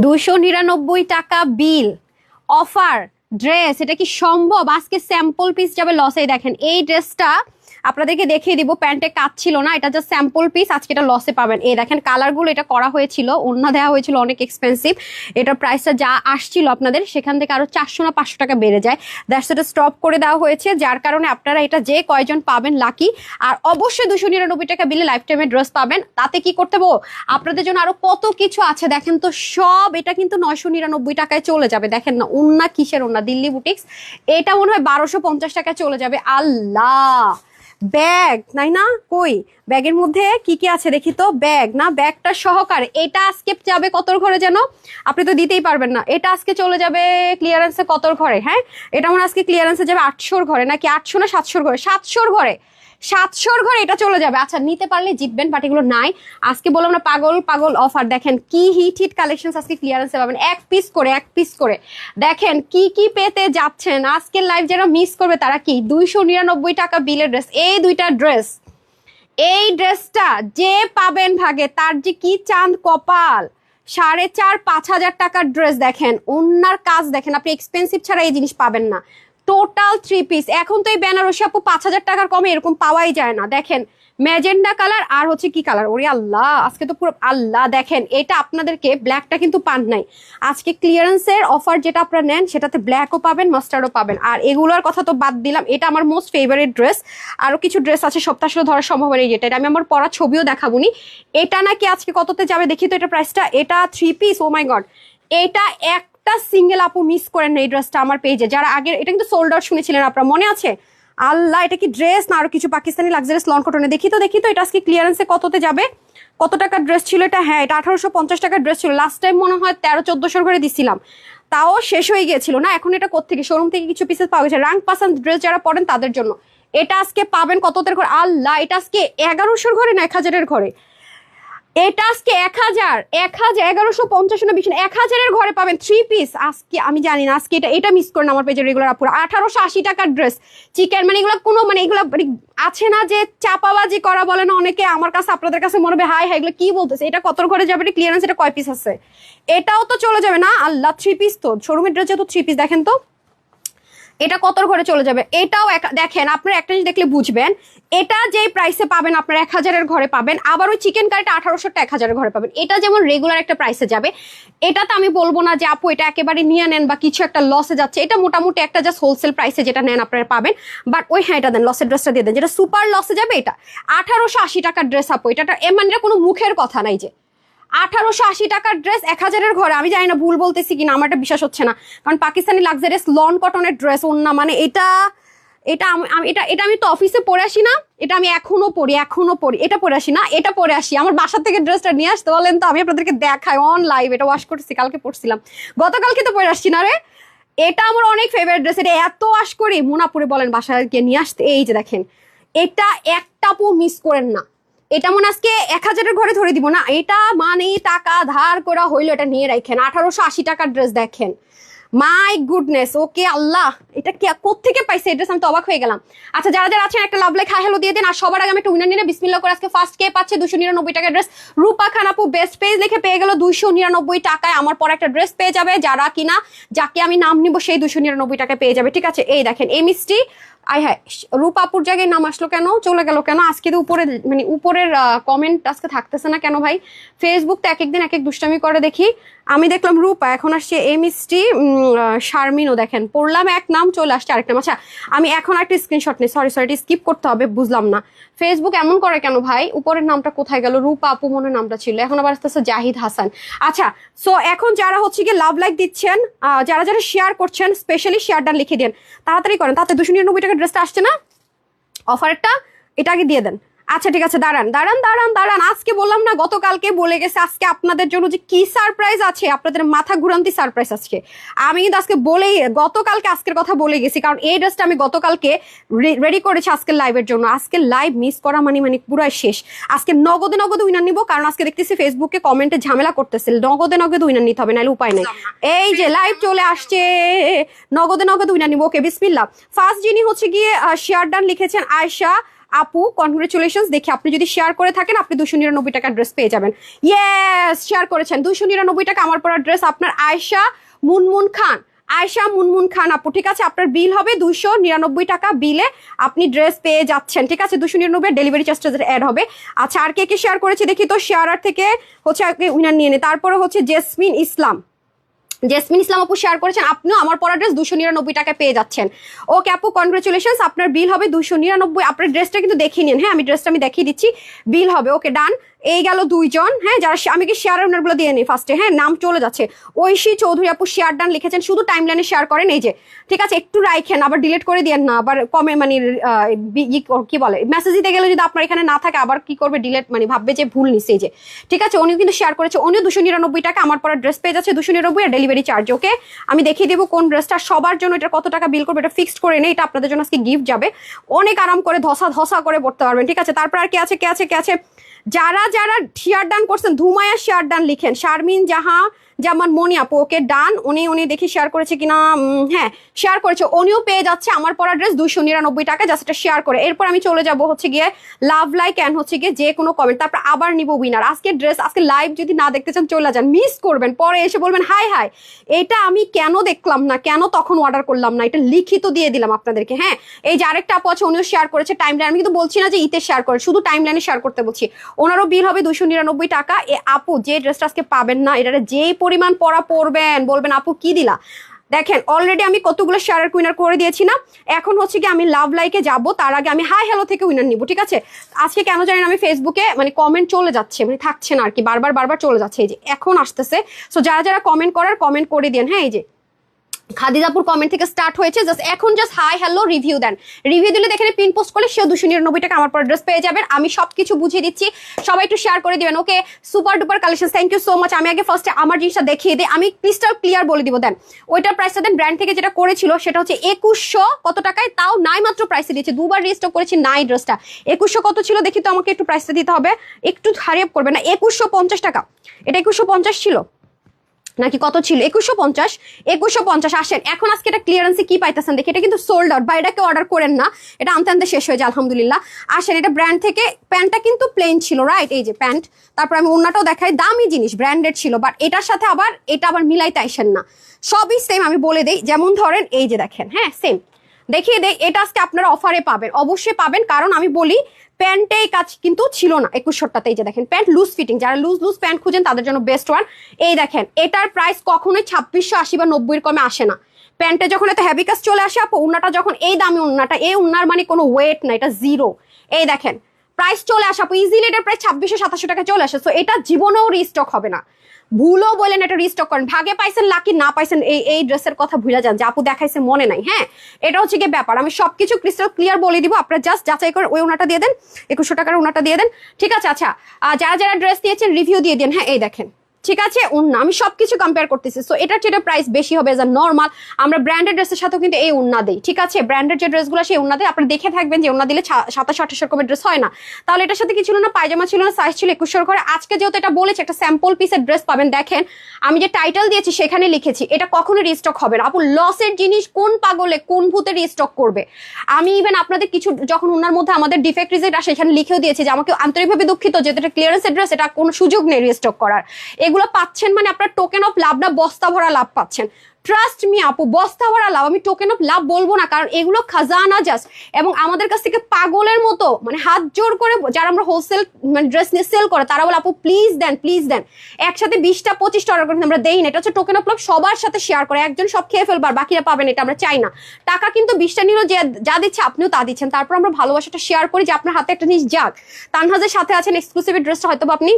299 টাকা বিল offer dress, এটা কি সম্ভব? আজকে স্যাম্পল পিস যাবে লসে। দেখেন এই ড্রেসটা আপনাদেরকে দেখিয়ে দিব, প্যান্টে কাজ ছিল না, এটা জাস্ট স্যাম্পল পিস, আজকে এটা লসে পাবেন। এই দেখেন কালারগুলো, এটা করা হয়েছিল, ওড়না দেওয়া হয়েছিল অনেক এক্সপেন্সিভ, এটার প্রাইসটা যা আসছিল আপনাদের সেখান থেকে আরো 400 না 500 টাকা বেড়ে যায়। দ্যাটস এটা স্টপ করে দেওয়া হয়েছে, যার কারণে আপনারা এটা যে কয়জন পাবেন লাকি। আর অবশ্যই 299 টাকা বিলে লাইফ টাইমে ড্রেস পাবেন। তাতে কি করতে বো, আপনাদের জন্য আরো কত কিছু আছে দেখেন তো। সব এটা কিন্তু 999 টাকায় চলে যাবে। দেখেন না ওড়না, কিসের ওড়না, দিল্লি বুটিক্স, এটা মনে হয় 1250 টাকায় চলে যাবে। আল্লাহ, ব্যাগ নাই না, কই ব্যাগের মধ্যে কি কি আছে দেখি তো। ব্যাগ না, ব্যাগটা সহকারে এটা আজকে যাবে কতর ঘরে যেন, আপনি তো দিতেই পারবেন না। এটা আজকে চলে যাবে ক্লিয়ারেন্সে কতর ঘরে, হ্যাঁ এটা আমার আজকে ক্লিয়ারেন্সে যাবে 800 ঘরে, নাকি 800 না 700 ঘরে, 700 ঘরে, 700 ঘরে এটা চলে যাবে। আচ্ছা নিতে পারলে জিতবেন, বাট এগুলো নাই আজকে। বললাম না পাগল পাগল অফার। দেখেন কি হিট হিট কালেকশন আজকে ক্লিয়ারেন্সে পাবেন, এক পিস করে এক পিস করে। দেখেন কি কি পেতে যাচ্ছেন আজকের লাইভ, যারা মিস করবে তারা কি 299 টাকা বিলের ড্রেস, এই দুইটা ড্রেস, এই ড্রেসটা যে পাবেন ভাগে তার যে কি চাঁদ কপাল। 4,500-5,000 টাকার ড্রেস, দেখেন ওনার কাজ দেখেন, আপনি এক্সপেন্সিভ ছাড়া এই জিনিস পাবেন না। Total 3 piece. এখন তো এই বেনারসি আপু 5,000 টাকার কমে এরকম পাওয়াই যায় না। দেখেন ম্যাজেন্ডা কালার আর হচ্ছে কি কালার, ওরে আল্লাহ আজকে তো পুরো আল্লাহ। দেখেন এটা আপনাদেরকে ব্ল্যাকটা কিন্তু পান নাই আজকে, ক্লিয়ারেন্সের অফার যেটা আপনারা নেন সেটাতে ব্ল্যাকও পাবেন, মাস্টার্ডও পাবেন। আর এগুলোর কথা তো বাদ দিলাম, এটা আমার মোস্ট ফেভারিট ড্রেস। আরো কিছু ড্রেস আছে সপ্তাহ ধরার সম্ভব নেই, যেটা আমি আমার পরা ছবিও দেখাবনি। এটা নাকি আজকে কততে যাবে দেখি তো এটা প্রাইসটা। এটা 3 পিস, ও মাই গড, এটা একটা সিঙ্গেল আপু মিস করেন না এই ড্রেসটা আমার পেজে। যারা আগের, এটা কিন্তু সোল্ড আউট শুনেছিলেন আপনারা, মনে আছে? আল্লাহ, এটা কি ড্রেস না আরো কিছু পাকিস্তানি লাক্সারিয়াস লন কটনে। দেখি তো এটা আজকে ক্লিয়ারেন্সে কততে যাবে, কত টাকার ড্রেস ছিল এটা। হ্যাঁ এটা 1850 টাকার ড্রেস ছিল, লাস্ট টাইম মনে হয় 1300-1400 করে দিছিলাম, তাও শেষ হয়ে গিয়েছিল না। এখন এটা কোত্থেকে, শোরুম থেকে কিছু পিসেস পাওয়া গেছে। রাং পাসান ড্রেস যারা পড়েন তাদের জন্য এটা আজকে পাবেন কতদের ঘরে। আল্লাহ, এটা আজকে 1100 ঘরে না 1000-এর ঘরে, এটা আজকে 1150 না 20 না 1000-এর ঘরে পাবেন 3 পিস আজকে। আমি জানি না আজকে এটা মিস করেন আমার পেজের রেগুলার আপুরা। 1880 টাকার ড্রেস চিকেন, মানে এগুলো কোনো মানে এগুলো আছে না যে চাপাবাজি করা বলে না অনেকে, আমার কাছে আপনাদের কাছে মনে হবে হাই হাই এগুলো কি বলতেছে। এটা কতর ঘরে যাবে ক্লিয়ারেন্স, এটা কয় পিস আছে, এটাও তো চলে যাবে না। আল্লাহ, 3 পিস তো শোরুমের ড্রেস যেহেতু 3 পিস। দেখেন তো এটা কতর ঘরে চলে যাবে। এটাও দেখেন আপনারা একটা জিনিস দেখলে বুঝবেন, এটা যেই প্রাইসে পাবেন আপনারা 1000-এর ঘরে পাবেন, আবার ওই চিকেন কারিটা 1800টা 1000-এর ঘরে পাবেন। এটা যেমন রেগুলার একটা প্রাইসে যাবে, এটা তো আমি বলবো না যে আপু এটা একেবারে নিয়ে নেন বা কিছু একটা লসে যাচ্ছে। এটা মোটামুটি একটা জাস্ট হোলসেল প্রাইসে যেটা নেন আপনারা পাবেন, বাট ওই হ্যাঁ এটা দেন, লসের ড্রেসটা দিয়ে দেন, যেটা সুপার লসে যাবে। এটা 1880 টাকার ড্রেস আপু, এটা মানে কোনো মুখের কথা নাই যে 1880 টাকার ড্রেস 1000-এর ঘরে। আমি জানি না ভুল বলতেছি কিনা, আমার এটা বিশ্বাস হচ্ছে না, কারণ পাকিস্তানি লাক্সারিয়াস লন কটনের ড্রেস ওন্না, মানে এটা আমি তো অফিসে পরে আসি না, এটা আমি এখনো পরি, এটা পরে আসি না, এটা পরে আসি। আমার বাসা থেকে ড্রেসটা নিয়ে আসতে বলেন তো, আমি আপনাদেরকে দেখাই অন লাইভ। এটা ওয়াশ করছি, কালকে পরছিলাম, গতকালকে তো পরে আসছি না রে। এটা আমার অনেক ফেভারিট ড্রেস, এটা এত ওয়াশ করি মুনাপুরে বলেন বাসায় গিয়ে নিয়ে আসতে। এই যে দেখেন, এটা একটা পো মিস করেন না। এটা মনে আজকে 1000-এর ঘরে ধরে দিব না, এটা মানে টাকা ধার করা হইলো, এটা নিয়ে রাখেন। 1880 টাকার ড্রেস দেখেন, মাই গুডনেস, ওকে আল্লাহ, এটা কি কোত্থেকে পাইছে ড্রেস, আমি তো অবাক হয়ে গেলাম। আচ্ছা যারা যারা আছেন একটা লাভ লাইক হাই হ্যালো দিয়ে দিন। আর সবার আগে আমি একটা উইনার নিয়ে বিসমিল্লাহ করে আজকে ফার্স্ট কে পাচ্ছে 299 টাকার ড্রেস। রূপা খান আপু বেস্ট পেজ লিখে পেয়ে গেল 299 টাকায় আমার পর একটা ড্রেস পেয়ে যাবে। যারা কিনা যাকে আমি নাম নিব সেই 299 টাকায় পেয়ে যাবে, ঠিক আছে? এই দেখেন এই মিষ্টি, আই হ্যাঁ রূপাপুর জায়গায় নাম আসলো কেন, চলে গেল কেন আজকে? তো উপরে মানে উপরের কমেন্ট আজকে থাকতেছে না কেন ভাই? ফেসবুক তো এক একদিন এক এক দুষ্টামি করে দেখি। আমি দেখলাম রূপা, এখন আসছে এই মিষ্টি, শারমিনও দেখেন পড়লাম এক নাম, চলে আসছে আরেক নাম। আচ্ছা আমি এখন একটা স্ক্রিনশট নেই, সরি এটি স্কিপ করতে হবে, বুঝলাম না ফেসবুক এমন করে কেন ভাই। উপরের নামটা কোথায় গেল? রূপা আপু মনে নামটা ছিল, এখন আবার আসতেছে জাহিদ হাসান। আচ্ছা সো এখন যারা হচ্ছে গিয়ে লাভ লাইক দিচ্ছেন, যারা যারা শেয়ার করছেন, স্পেশালি শেয়ারটা লিখে দেন, তাড়াতাড়ি করেন, তাতে 299 টাকার ড্রেসটা আসছে না অফারটা, এটা আগে দিয়ে দেন। আচ্ছা ঠিক আছে, দাঁড়ান। আজকে বললাম না, গতকালকে বলে গেছে আজকে আপনাদের জন্য যে কি সারপ্রাইজ আছে, আপনাদের মাথা ঘুরান্তি সারপ্রাইজ আজকে। আমি কিন্তু আজকে গতকালকে আজকের কথা বলে গেছি, কারণ এই ড্রেসটা আমি গতকালকে রেডি করেছি আজকের লাইভের জন্য। আজকের লাইভ মিস করা মানে পুরাই শেষ। আজকে নগদে উইনার নিব, কারণ আজকে দেখতেছি ফেসবুকে কমেন্টে ঝামেলা করতেছিল, নগদে উইনার নিতে হবে, নাহলে উপায় নাই। এই যে লাইভ চলে আসছে, নগদে উইনার নিব। ওকে বিসমিল্লাহ। ফার্স্ট যিনি হচ্ছে গিয়ে শেয়ার ডান লিখেছেন আয়েশা আপু কনগ্রেচুলেশন, দেখি আপনি যদি শেয়ার করে থাকেন আপনি 299 টাকার ড্রেস পেয়ে যাবেন। ইয়েস, শেয়ার করেছেন 299 টাকা আমার পরা ড্রেস আপনার আয়েশা মুনমুন খান, আয়েশা মুনমুন খান আপু, ঠিক আছে? আপনার বিল হবে 299 টাকা, বিলে আপনি ড্রেস পেয়ে যাচ্ছেন, ঠিক আছে? 299 ডেলিভারি চার্জটা অ্যাড হবে। আচ্ছা, আর কে কে শেয়ার করেছে দেখি তো, শেয়ারার থেকে হচ্ছে উইনার নিয়ে নে। তারপরে হচ্ছে জেসমিন ইসলাম, জেসমিন ইসলাম আপু শেয়ার করেছেন, আপনিও আমার পরা ড্রেস 299 টাকায় পেয়ে যাচ্ছেন। ওকে আপু, কনগ্রেচুলেশন, আপনার বিল হবে 299। আপনার ড্রেসটা কিন্তু দেখিয়ে নিন, হ্যাঁ আমি ড্রেসটা আমি দেখিয়ে দিচ্ছি, বিল হবে। ওকে ডান, এই গেল দুইজন। হ্যাঁ, যারা আমি কি শেয়ার ওনারগুলো দিয়ে নিই ফার্স্টে, হ্যাঁ নাম চলে যাচ্ছে। ঐশী চৌধুরী আপু শেয়ার ডান লিখেছেন, শুধু টাইমলাইনে শেয়ার করেন, এই যে ঠিক আছে, একটু রাইখেন, আবার ডিলিট করে দিয়েন না, আবার কমে মানে কি বলে মেসেজ দিতে গেলে যদি আপনার এখানে না থাকে আবার কি করবে, ডিলিট মানে ভাববে যে ভুল নিচ্ছে, এই যে ঠিক আছে। উনিও কিন্তু শেয়ার করেছে, উনিও 299 টাকা আমার পরা ড্রেস পেয়ে যাচ্ছে 299 আর ডেলিভারি চার্জ। ওকে, আমি দেখিয়ে দেবো কোন ড্রেসটা সবার জন্য, এটা কত টাকা বিল করবে এটা ফিক্সড করে নেই, এটা আপনাদের জন্য আজকে গিফট যাবে, অনেক আরাম করে ধসা ধসা করে পড়তে পারবেন, ঠিক আছে? তারপর আর কে আছে, কে আছে, কে আছে? যারা যারা শেয়ার ডান করছেন ধুমায়া শেয়ার ডান লিখেন। শারমিন জামান মনি আপু, ওকে ডান। উনি দেখি শেয়ার করেছে কিনা, হ্যাঁ শেয়ার করেছে, উনিও পেয়ে যাচ্ছে আমার পরা ড্রেস 299 টাকা, জাস্ট এটা শেয়ার করে। এরপর আমি চলে যাব হচ্ছে গিয়ে লাভ লাইক অ্যান্ড হচ্ছে গিয়ে যে কোনো কমেন্ট, তারপর আবার নিব উইনার। আজকে ড্রেস, আজকে লাইভ যদি না দেখতে চান চলে যান, মিস করবেন, পরে এসে বলবেন হাই হাই এটা আমি কেন দেখলাম না, কেন তখন অর্ডার করলাম না, এটা লিখিত দিয়ে দিলাম আপনাদেরকে। হ্যাঁ, এই যে আরেকটা আপু আছে, উনিও শেয়ার করেছে টাইমলাইন, আমি কিন্তু বলছি না যে ইতে শেয়ার করে, শুধু টাইমলাইনে শেয়ার করতে বলছি। ওনারও বিল হবে 299 টাকা। এ আপু যে ড্রেসটা আজকে পাবেন না, এটা যেই পরিমাণ পরা পরবেন বলবেন আপু কি দিলা। দেখেন অলরেডি আমি কতগুলো শেয়ারের উইনার করে দিয়েছি না, এখন হচ্ছে কি আমি লাভ লাইকে যাব, তার আগে আমি হাই হ্যালো থেকে উইনার নিব, ঠিক আছে? আজকে কেন জানেন আমি ফেসবুকে মানে কমেন্ট চলে যাচ্ছে, মানে থাকছে না আর কি, বারবার চলে যাচ্ছে, এই যে এখন আসতেছে। সো যারা যারা কমেন্ট করার কমেন্ট করে দেন, হ্যাঁ এই যে খাদিজাপুর কমেন্ট থেকে স্টার্ট হয়েছে, জাস্ট হাই হ্যালো রিভিউ দেন, রিভিউ দিলে দেখেন পিন পোস্ট করলে সেও 299 টাকা আমার পর ড্রেস পেয়ে যাবেন। আমি সবকিছু বুঝিয়ে দিচ্ছি, সবাই একটু শেয়ার করে দিবেন। Okay, super duper collection, thank you so much. আমি আগে ফার্স্টে আমার জিনিসটা দেখিয়ে দিই, আমি ক্রিস্টাল ক্লিয়ার বলে দিব, দেন ওইটার প্রাইসটা দেন। ব্র্যান্ড থেকে যেটা করেছিল সেটা হচ্ছে 2100 কত টাকায়, তাও নাই মাত্র প্রাইসে দিয়েছে, দুবার রিস্টক করেছি নাই ড্রেসটা। 2100 কত ছিল দেখি তো, আমাকে একটু প্রাইসটা দিতে হবে, একটু হারিয়ে করবে না। 2150 টাকা, এটা 2150 ছিল নাকি কত ছিল? 2150 আসেন এখন। আজকে এটা ক্লিয়ারেন্সে কি পাইতেছেন দেখি, এটা কিন্তু সোল্ড আউট, বাইরেকে অর্ডার করেন না, এটা আনতে আনতে শেষ হয়ে যায় আলহামদুলিল্লাহ। আসেন, এটা ব্র্যান্ড থেকে, প্যান্টটা কিন্তু প্লেন ছিল, রাইট? এই যে প্যান্ট, তারপর আমি ওড়নাটাও দেখাই, দামি জিনিস ব্র্যান্ডেড ছিল, বাট এটার সাথে আবার এটা আবার মিলাইতে আইসেন না, সবই সেম। আমি বলে দেই, যেমন ধরেন এই যে দেখেন, হ্যাঁ সেম দেখিয়ে দেই, এটা আজকে আপনারা অফারে পাবেন, অবশ্যই পাবেন, কারণ আমি বলি প্যান্টে এই কাজ কিন্তু ছিল না 2100টাতে। এই যে দেখেন প্যান্ট লুজ ফিটিং, যারা লুজ প্যান্ট খুঁজেন তাদের জন্য বেস্ট ওয়ান। এই দেখেন, এটার প্রাইস কখনোই 2680 বা 90 কমে আসে না। প্যান্টে যখন এত হেভি কাজ চলে আসে আপু, উন্নাটা যখন এই দামি উন্নাটা, এই উন্নার মানে কোনো ওয়েট না, এটা জিরো। এই দেখেন প্রাইস চলে আসে আপু, ইজিলি এটার প্রাইস 2600-2700 টাকা চলে আসে। সো এটা জীবনেও রিস্টক হবে না, ভুলও বলেন এটা রিস্টক করেন, ভাগে পাইছেন লাকি, না পাইছেন এই ড্রেসের কথা ভুলে যান যে আপু দেখাইছে মনে নাই। হ্যাঁ, এটা হচ্ছে গিয়ে ব্যাপার, আমি সবকিছু ক্রিস্টাল ক্লিয়ার বলে দিব, আপনারা জাস্ট যাচাই করে ওই ওনাটা দিয়ে দেন, 2100 টাকার ওনাটা দিয়ে দেন, ঠিক আছে? আচ্ছা, যারা যারা ড্রেস দিয়েছেন রিভিউ দিয়ে দেন। হ্যাঁ এই দেখেন, ঠিক আছে, উন্না আমি সবকিছু কম্পেয়ার করতেছি। সো এটার যেটা প্রাইস বেশি হবে যা নর্মাল, আমরা ব্র্যান্ডেড ড্রেসের সাথেও কিন্তু এই উন্না দেই, ঠিক আছে? ব্র্যান্ডেড যে ড্রেসগুলো সেই উন্না দেয়, আপনারা দেখে থাকবেন যে উন্না দিলে 2700-2800 রকমের ড্রেস হয় না। তাহলে এটার সাথে কি ছিল না, পায়জামা ছিল না, সাইজ ছিল 2100 করে। আজকে যেহেতু এটা বলেছে একটা স্যাম্পল পিসের ড্রেস পাবেন, দেখেন আমি যে টাইটেল দিয়েছি সেখানে লিখেছি এটা কখনো রিস্টক হবে না আপু। লসের জিনিস কোন পাগলে কোন ভূতে রিস্টক করবে? আমি ইভেন আপনাদের কিছু যখন উনার মধ্যে আমাদের ডিফেক্ট রিজেক্ট আসে সেখানে লিখেও দিয়েছি যে আমাকে আন্তরিকভাবে দুঃখিত, যেহেতু এটা ক্লিয়ারেন্সের ড্রেস, এটা কোনো সুযোগ নেই রিস্টক করার। এগুলো পাচ্ছেন মানে আপনার টোকেন অফ লাভ না, বস্তা ভরা লাভ পাচ্ছেন। ট্রাস্ট মি আপু, বস্তা ভরা লাভ, আমি টোকেন অফ লাভ বলবো না, কারণ এগুলো খাজানা জাস্ট। এবং আমাদের কাছ থেকে পাগলের মতো মানে হাত জোর করে যারা আমরা হোলসেল মানে ড্রেস নিয়ে সেল করে তারা বলে আপু প্লিজ দেন, একসাথে 20টা-25টা অর্ডার করতে আমরা দেই না, এটা হচ্ছে টোকেন অফ লাভ, সবার সাথে শেয়ার করে, একজন সব খেয়ে ফেলবার বাকিরা পাবেন, এটা আমরা চাই না। টাকা কিন্তু 20টা নিলেও যে যা দিচ্ছে আপনিও তা দিচ্ছেন, তারপর আমরা ভালোবাসাটা শেয়ার করি যে আপনার হাতে একটা জিনিস যাক। তানহাজের সাথে আছেন, এক্সক্লুসিভ ড্রেসটা হয়তো আপনি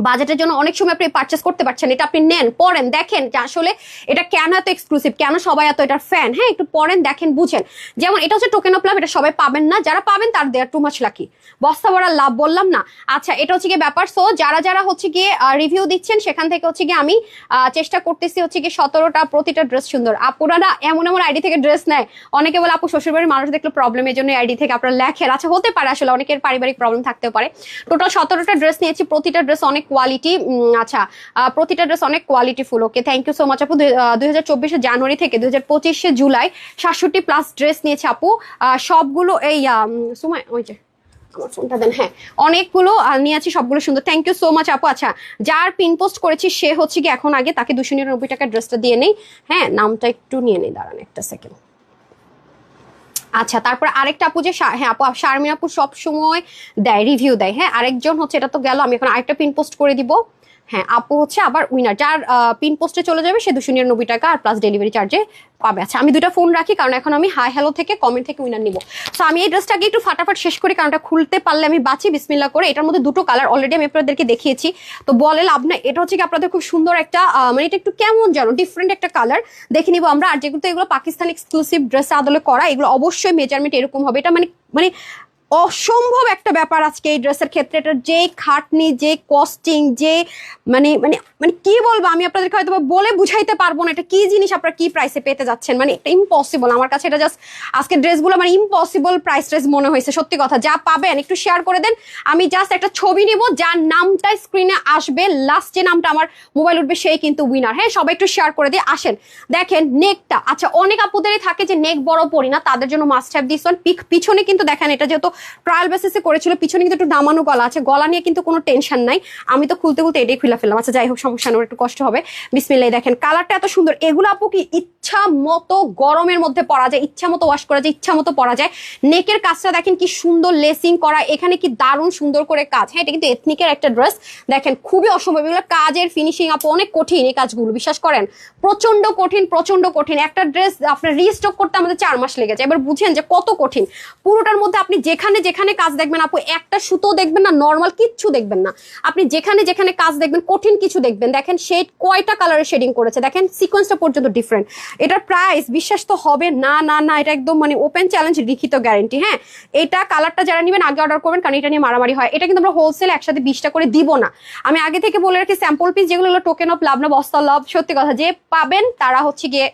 বাজেটের জন্য অনেক সময় আপনি পারচেস করতে পারছেন, এটা আপনি নেন, পড়েন, দেখেন যে আসলে এটা কেন এত এক্সক্লুসিভ, কেন সবাই এত এটার ফ্যান। হ্যাঁ, একটু পড়েন, দেখেন, বুঝেন। যেমন এটা হচ্ছে টোকেন অফ লাভ, এটা সবাই পাবেন না, যারা পাবেন তার দেয়ার টু মাচ লাকি, বস্তা ভরা লাভ বললাম না। আচ্ছা, এটা হচ্ছে গিয়ে ব্যাপার। সো যারা যারা হচ্ছে গিয়ে রিভিউ দিচ্ছেন সেখান থেকে হচ্ছে গিয়ে আমি চেষ্টা করতেছি হচ্ছে গিয়ে 17টা, প্রতিটা ড্রেস সুন্দর। আপুরা না এমন আইডি থেকে ড্রেস নেয়, অনেকে বলে আপু শ্বশুরবাড়ির মানুষ দেখলে প্রবলেম, এই জন্য আইডি থেকে আপনারা লেখেন। আচ্ছা, হতে পারে, আসলে অনেকের পারিবারিক প্রবলেম থাকতেও পারে। টোটাল 17টা ড্রেস নিয়েছি, প্রতিটা ড্রেস অনেক কোয়ালিটি। আচ্ছা, প্রতিটা ড্রেস অনেক quality full. Okay, thank you so much আপু। 2024 জানুয়ারি থেকে 2025 জুলাই 67+ ড্রেস নিয়েছে আপু, সবগুলো এই সময় ওই যে আমার ফোনটা দেন। হ্যাঁ, অনেকগুলো নিয়েছি, সবগুলো সুন্দর। থ্যাংক ইউ সো মাচ আপু। আচ্ছা, যার পিন পোস্ট করেছি সে হচ্ছে কি এখন আগে তাকে 299 টাকার ড্রেসটা দিয়ে নেই। হ্যাঁ, নামটা একটু নিয়ে নেই, দাঁড়ান একটা সেকেন্ড। আচ্ছা, তারপর আরেকটা আপু যে হ্যাঁ আপু, শারমিন আপু সব সময় দেয়, রিভিউ দেয়। হ্যাঁ, আরেকজন হচ্ছে, এটা তো গেল, আমি এখন আরেকটা পিন পোস্ট করে দিব। হ্যাঁ, আপু হচ্ছে আবার উইনার, যার পিন পোস্টে চলে যাবে সে 299 টাকা আর প্লাস ডেলিভারি চার্জে পাবে। আচ্ছা, আমি দুটা ফোন রাখি কারণ এখন আমি হাই হ্যালো থেকে কমেন্ট থেকে উইনার নিব। সো আমি এই ড্রেসটাকে একটু ফাটাফাট শেষ করি কারণ এটা খুলতে পারলে আমি বাঁচি। বিসমিল্লাহ করে। এটার মধ্যে দুটো কালার অলরেডি আমি আপনাদেরকে দেখিয়েছি, তো বলে লাভ না। এটা হচ্ছে কি আপনাদের খুব সুন্দর একটা মানে এটা একটু কেমন যেন ডিফারেন্ট একটা কালার দেখে নিব আমরা। আর যেগুলো এগুলো পাকিস্তান এক্সক্লুসিভ ড্রেস আদলে করা, এগুলো অবশ্যই মেজারমেন্ট এরকম হবে। এটা মানে মানে অসম্ভব একটা ব্যাপার আজকে এই ড্রেসের ক্ষেত্রে। এটার যে খাটনি, যে কস্টিং, যে মানে মানে মানে কি বলবো, আমি আপনাদেরকে হয়তো বলে বুঝাইতে পারবো না এটা কি জিনিস, আপনারা কি প্রাইসে পেতে যাচ্ছেন। মানে এটা ইম্পসিবল আমার কাছে। এটা জাস্ট আজকে ড্রেসগুলো মানে ইম্পসিবল প্রাইস ড্রেস মনে হয়েছে, সত্যি কথা। যা পাবেন একটু শেয়ার করে দেন। আমি জাস্ট একটা ছবি নিব, যার নামটা স্ক্রিনে আসবে, লাস্ট যে নামটা আমার মোবাইল উঠবে সেই কিন্তু উইনার। হ্যাঁ, সবাই একটু শেয়ার করে দিয়ে আসেন। দেখেন নেকটা, আচ্ছা অনেক আপুদেরই থাকে যে নেক বড় পরি না, তাদের জন্য মাস্ট হ্যাভ দিস ওয়ান। পিছনে কিন্তু দেখেন, এটা যেহেতু ট্রায়াল বেসিসে করেছিল, পিছনে কিন্তু একটু দামানো গলা আছে, গলা নিয়ে কিন্তু কোনো টেনশন নাই। আমি তো খুলতে খুলতে এটাই খুলে ফেললাম। আচ্ছা যাই হোক, সমস্যা নেই, একটু কষ্ট হবে। বিসমিল্লাহ। দেখেন কালারটা এত সুন্দর। এগুলো আপু কি ইচ্ছা মতো গরমের মধ্যে পরা যায়, ইচ্ছা মতো ওয়াশ করা যায়, ইচ্ছা মতো পরা যায়। নেকের কাজটা দেখেন কি সুন্দর লেসিং করা, এখানে কি দারুণ সুন্দর করে কাজ। হ্যাঁ, এটা কিন্তু এথনিকের একটা ড্রেস, দেখেন খুবই অসম্ভব। এগুলো কাজের ফিনিশিং আপু অনেক কঠিন, এই কাজগুলো বিশ্বাস করেন প্রচন্ড কঠিন, প্রচন্ড কঠিন। একটা ড্রেস আপনার রিস্টক করতে আমাদের 4 মাস লেগেছে। এবার বুঝেন যে কত কঠিন। পুরোটার মধ্যে আপনি যেখানে যেখানে কাজ দেখবেন আপু, একটা সুতো দেখবেন না, নর্মাল কিচ্ছু দেখবেন না। আপনি যেখানে যেখানে কাজ দেখবেন কঠিন কিছু দেখবেন। দেখেন শেড কয়টা কালারের শেডিং করেছে, দেখেন সিকোয়েন্সটা পর্যন্ত ডিফারেন্ট। এটার প্রাইস বিশ্বাস তো হবে না, না না, এটা একদম মানে ওপেন চ্যালেঞ্জ, লিখিত গ্যারেন্টি। হ্যাঁ, এটা কালারটা যারা নেবেন আগে অর্ডার করবেন কারণ এটা নিয়ে মারামারি হয়। এটা কিন্তু আমরা হোলসেল একসাথে 20টা করে দিব না। আমি আগে থেকে বলে রাখি, স্যাম্পল পিস যেগুলো টোকেন অফ লাভ না, বস্তা লাভ। সত্যি কথা, যে পাবেন তারা হচ্ছে গিয়ে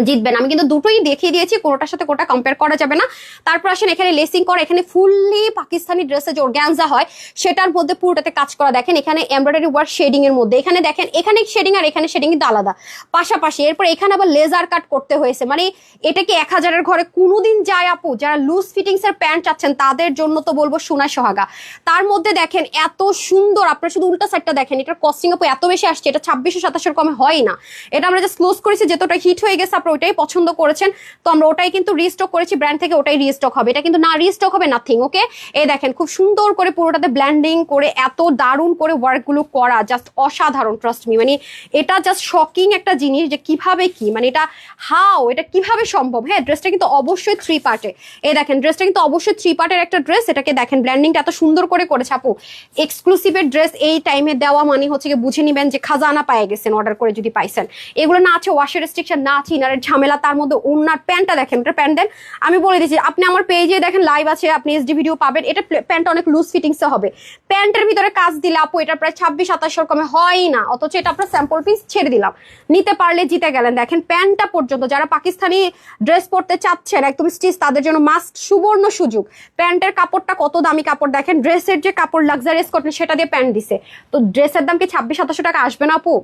জিতবেন। আমি কিন্তু দুটোই দেখিয়ে দিয়েছি, কোনোটার সাথে কোনটা কম্পেয়ার করা যাবে না। তারপর আসেন এখানে লেসিং করা, এখানে ফুললি পাকিস্তানি ড্রেসে যে অর্গানজা হয় সেটার মধ্যে পুরোটাতে কাজ করা। দেখেন এখানে এমব্রয়ডারি ওয়ার্ক শেডিং এর মধ্যে, এখানে দেখেন এখানে শেডিং আর এখানে শেডিং কিন্তু আলাদা পাশাপাশি। এরপর এখানে আবার লেজার কাট করতে হয়েছে। মানে এটা কি 1000-এর ঘরে কোনোদিন যায় আপু? যারা লুজ ফিটিংস এর প্যান্ট চাচ্ছেন তাদের জন্য তো বলবো সোনায় সোহাগা। তার মধ্যে দেখেন এত সুন্দর, আপনারা শুধু উল্টা সাইডটা দেখেন, এটার কস্টিং আপু এত বেশি আসছে, এটা 2600-2700 কমে হয় না। এটা আমরা জাস্ট ক্লোজ করেছি, যেতটা হিট হয়ে গেছে আপনারা ওইটাই পছন্দ করেছেন, তো আমরা ওটাই কিন্তু রিস্টক করেছি ব্র্যান্ড থেকে, ওটাই রিস্টক হবে। এটা কিন্তু না রিস্টক হবে নাথিং। ওকে, এই দেখেন খুব সুন্দর করে পুরোটাতে ব্ল্যান্ডিং করে এত দারুণ করে ওয়ার্কগুলো করা, জাস্ট অসাধারণ। ট্রাস্ট মি, মানে এটা জাস্ট শকিং একটা জিনিস যে কিভাবে কি, মানে এটা এটা কিভাবে সম্ভব। হ্যাঁ, ড্রেসটা কিন্তু অবশ্যই 3 পার্টে। এই দেখেন ড্রেসটা কিন্তু অবশ্যই 3 পার্টের একটা ড্রেস। এটাকে দেখেন ব্ল্যান্ডিংটা এত সুন্দর করে করেছে আপু। এক্সক্লুসিভের ড্রেস এই টাইমে দেওয়া মানে হচ্ছে কি বুঝে নিবেন যে খাজানা পায়ে গেছেন অর্ডার করে যদি পাইছেন। এগুলো না আছে ওয়াশের রেস্ট্রিকশন, না আছে ইনারের ঝামেলা, তার মধ্যে ওনার প্যান্টটা দেখেন, এটা প্যান্ট দেন। আমি বলে দিচ্ছি, আপনি আমার পেজে দেখেন লাইভ আছে, আপনি এসডি ভিডিও পাবেন। এটা প্যান্ট অনেক লুজ ফিটিংসে হবে। প্যান্টের ভিতরে কাজ দিলে আপু এটা প্রায় 2600-2700 কমে হয় না, অথচ এটা আপনার স্যাম্পল পিস ছেড়ে দিলাম, নিতে পারলে জিতে গেলেন। দেখেন প্যান্টটা পর্যন্ত যারা পাকিস্তানি ড্রেস পরতে চাচ্ছেন একদম স্টিচ, তাদের জন্য মাস্ট সুবর্ণ সুযোগ। প্যান্টের কাপড়টা কত দামি কাপড় দেখেন, ড্রেসের যে কাপড় লাক্সারিয়াস কটন সেটা দিয়ে প্যান্ট দিছে, তো ড্রেসের দাম কি 2600-2700 টাকা আসবে না আপু?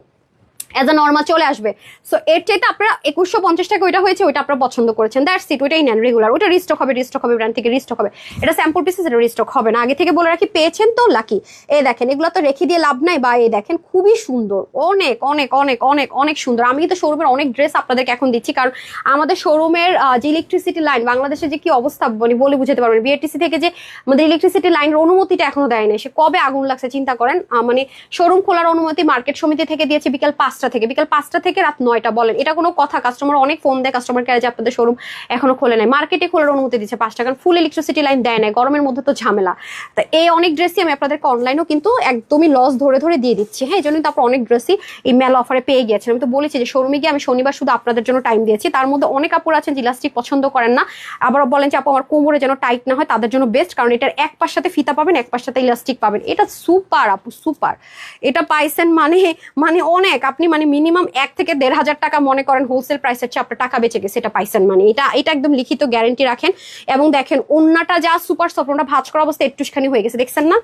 এজ এ নর্মাল চলে আসবে। সো এর চাইতে আপনারা 2150 টাকা ওইটা হয়েছে, ওইটা আপনারা পছন্দ করেছেন, দ্যাটস ইট, ওইটাই নেন রেগুলার। ওইটা রিস্টক হবে, রিস্টক হবে ব্র্যান্ড থেকে, রিস্টক হবে। এটা স্যাম্পল পিসেস, এটা রিস্টক হবে না। আগে থেকে বলে রাখি, পেয়েছেন তো লাকি। এই দেখেন এগুলো তো রেখে দিয়ে লাভ নাই। বা এই দেখেন খুবই সুন্দর, অনেক অনেক অনেক অনেক অনেক সুন্দর। আমি কিন্তু শোরুমের অনেক ড্রেস আপনাদেরকে এখন দিচ্ছি, কারণ আমাদের শোরুমের যে ইলেকট্রিসিটি লাইন বাংলাদেশে যে কি অবস্থা মানে বলে বুঝাতে পারবেন। বিআরটিসি থেকে যে আমাদের ইলেকট্রিসিটি লাইনের অনুমতিটা এখনো দেয় না, সে কবে আগুন লাগছে চিন্তা করেন। মানে শোরুম খোলার অনুমতি মার্কেট সমিতি থেকে দিয়েছে বিকাল 5টা থেকে, বিকাল 5টা থেকে রাত 9টা। বলেন এটা কোনো কথা? কাস্টমার অনেক ফোন দেয় কাস্টমার কেয়ারে যে আপনাদের শোরুম এখনো খোলে নাই। মার্কেটে খোলার অনুমতি দিচ্ছে 5টা, কারণ ফুল ইলেকট্রিসিটি লাইন দেয় নাই, গরমের মধ্যে তো ঝামেলা। তো এই অনেক ড্রেসই আমি আপনাদেরকে অনলাইনেও কিন্তু একদমই লস ধরে ধরে দিয়ে দিচ্ছি। হ্যাঁ, এই জন্যই তো আপনার অনেক ড্রেসই এই মেলা অফারে পেয়ে গিয়েছেন। আমি তো বলেছি যে শোরুমে গিয়ে আমি শনিবার শুধু আপনাদের জন্য টাইম দিয়েছি। তার মধ্যে অনেক আপুর আছেন যে ইলাস্টিক পছন্দ করেন না, আবার বলেন যে আপু আমার কোমরে যেন টাইট না হয়, তাদের জন্য বেস্ট, কারণ এটার এক পাশ সাথে ফিতা পাবেন, এক পাশ সাথে ইলাস্টিক পাবেন। এটা সুপার আপু, সুপার। এটা পাইছেন মানে মানে অনেক, আপনি মানে মিনিমাম 1 থেকে 1500 টাকা মনে করেন হোলসেল প্রাইসের চেয়ে আপনার টাকা বেঁচে গেছে, এটা পাইছেন মানে। এটা একদম লিখিত গ্যারান্টি রাখেন। এবং দেখেন ওন্নাটা যা সুপার সফট, ওটা ভাঁজ করা অবস্থা একটুখানি হয়ে গেছে, দেখছেন না?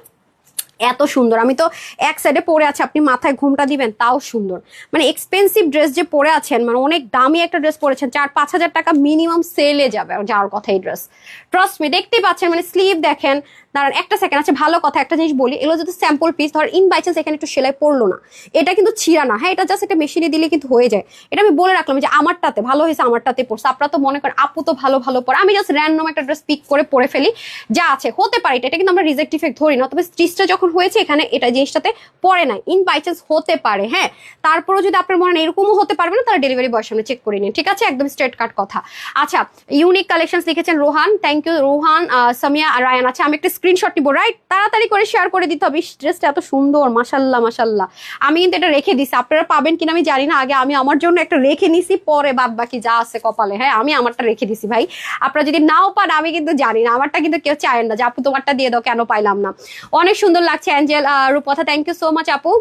এত সুন্দর, আমি তো এক সাইডে পরে আছে, আপনি মাথায় ঘুমটা দিবেন তাও সুন্দর। মানে এক্সপেন্সিভ ড্রেস যে পরে আছেন, মানে অনেক দামি একটা ড্রেস পরেছেন, 4-5 হাজার টাকা মিনিমাম সেলে যাবে যাওয়ার কথা এই ড্রেস। ট্রাস্ট মি, দেখতেই পাচ্ছেন, মানে স্লিভ দেখেন। দাঁড়ান একটা সেকেন্ড, আছে ভালো কথা একটা জিনিস বলি, এগুলো যদি স্যাম্পল পিস ধর ইন বাই চান্স এখানে একটু সেলাই পড়লো না, এটা কিন্তু ছিঁড়া না, হ্যাঁ এটা জাস্ট একটা মেশিনে দিলে কিন্তু হয়ে যায়। এটা আমি বলে রাখলাম যে আমারটাতে ভালো হয়েছে, আমারটাতে পড়ছে। আপনারা তো মনে করেন আপু তো ভালো ভালো পরে, আমি জাস্ট র্যান্ডম একটা ড্রেস পিক করে পরে ফেলি, যা আছে হতে পারে এটা কিন্তু আমরা রিজেক্ট ইফেক্ট ধরি না। তবে স্টিচটা যখন হয়েছে এখানে এটা জিনিসটাতে পড়ে নাই, ইন বাই চান্স হতে পারে, হ্যাঁ। তারপরেও যদি আপনার মনে হয় এরকমও হতে পারবে না, তাহলে ডেলিভারি বয়ের সামনে চেক করে নিন, ঠিক আছে, একদম স্ট্রেট কাট কথা। আচ্ছা, ইউনিক কালেকশন লিখেছেন রোহান, থ্যাংক ইউ রোহান। সামিয়া রায়ান, আচ্ছা আমি একটা স্ক্রিনশট নিবো, রাইট, তাড়াতাড়ি করে শেয়ার করে দিতে হবে। ড্রেসটা এত সুন্দর, মাশাল্লাহ মাশাল্লাহ। আমি কিন্তু এটা রেখে দিছি, আপনারা পাবেন কিনা আমি জানি না, আগে আমি আমার জন্য একটা রেখে নিছি, পরে বাদ বাকি যা আছে কপালে, হ্যাঁ আমি আমারটা রেখে দিছি ভাই। আপনারা যদি নাও পান আমি কিন্তু জানি না, আমারটা কিন্তু কেউ চায় না যে আপু তোমারটা দিয়ে দাও, কেন পাইলাম না। অনেক সুন্দর লাগছে অ্যাঞ্জেল রূপথা, থ্যাংক ইউ সো মাচ আপু।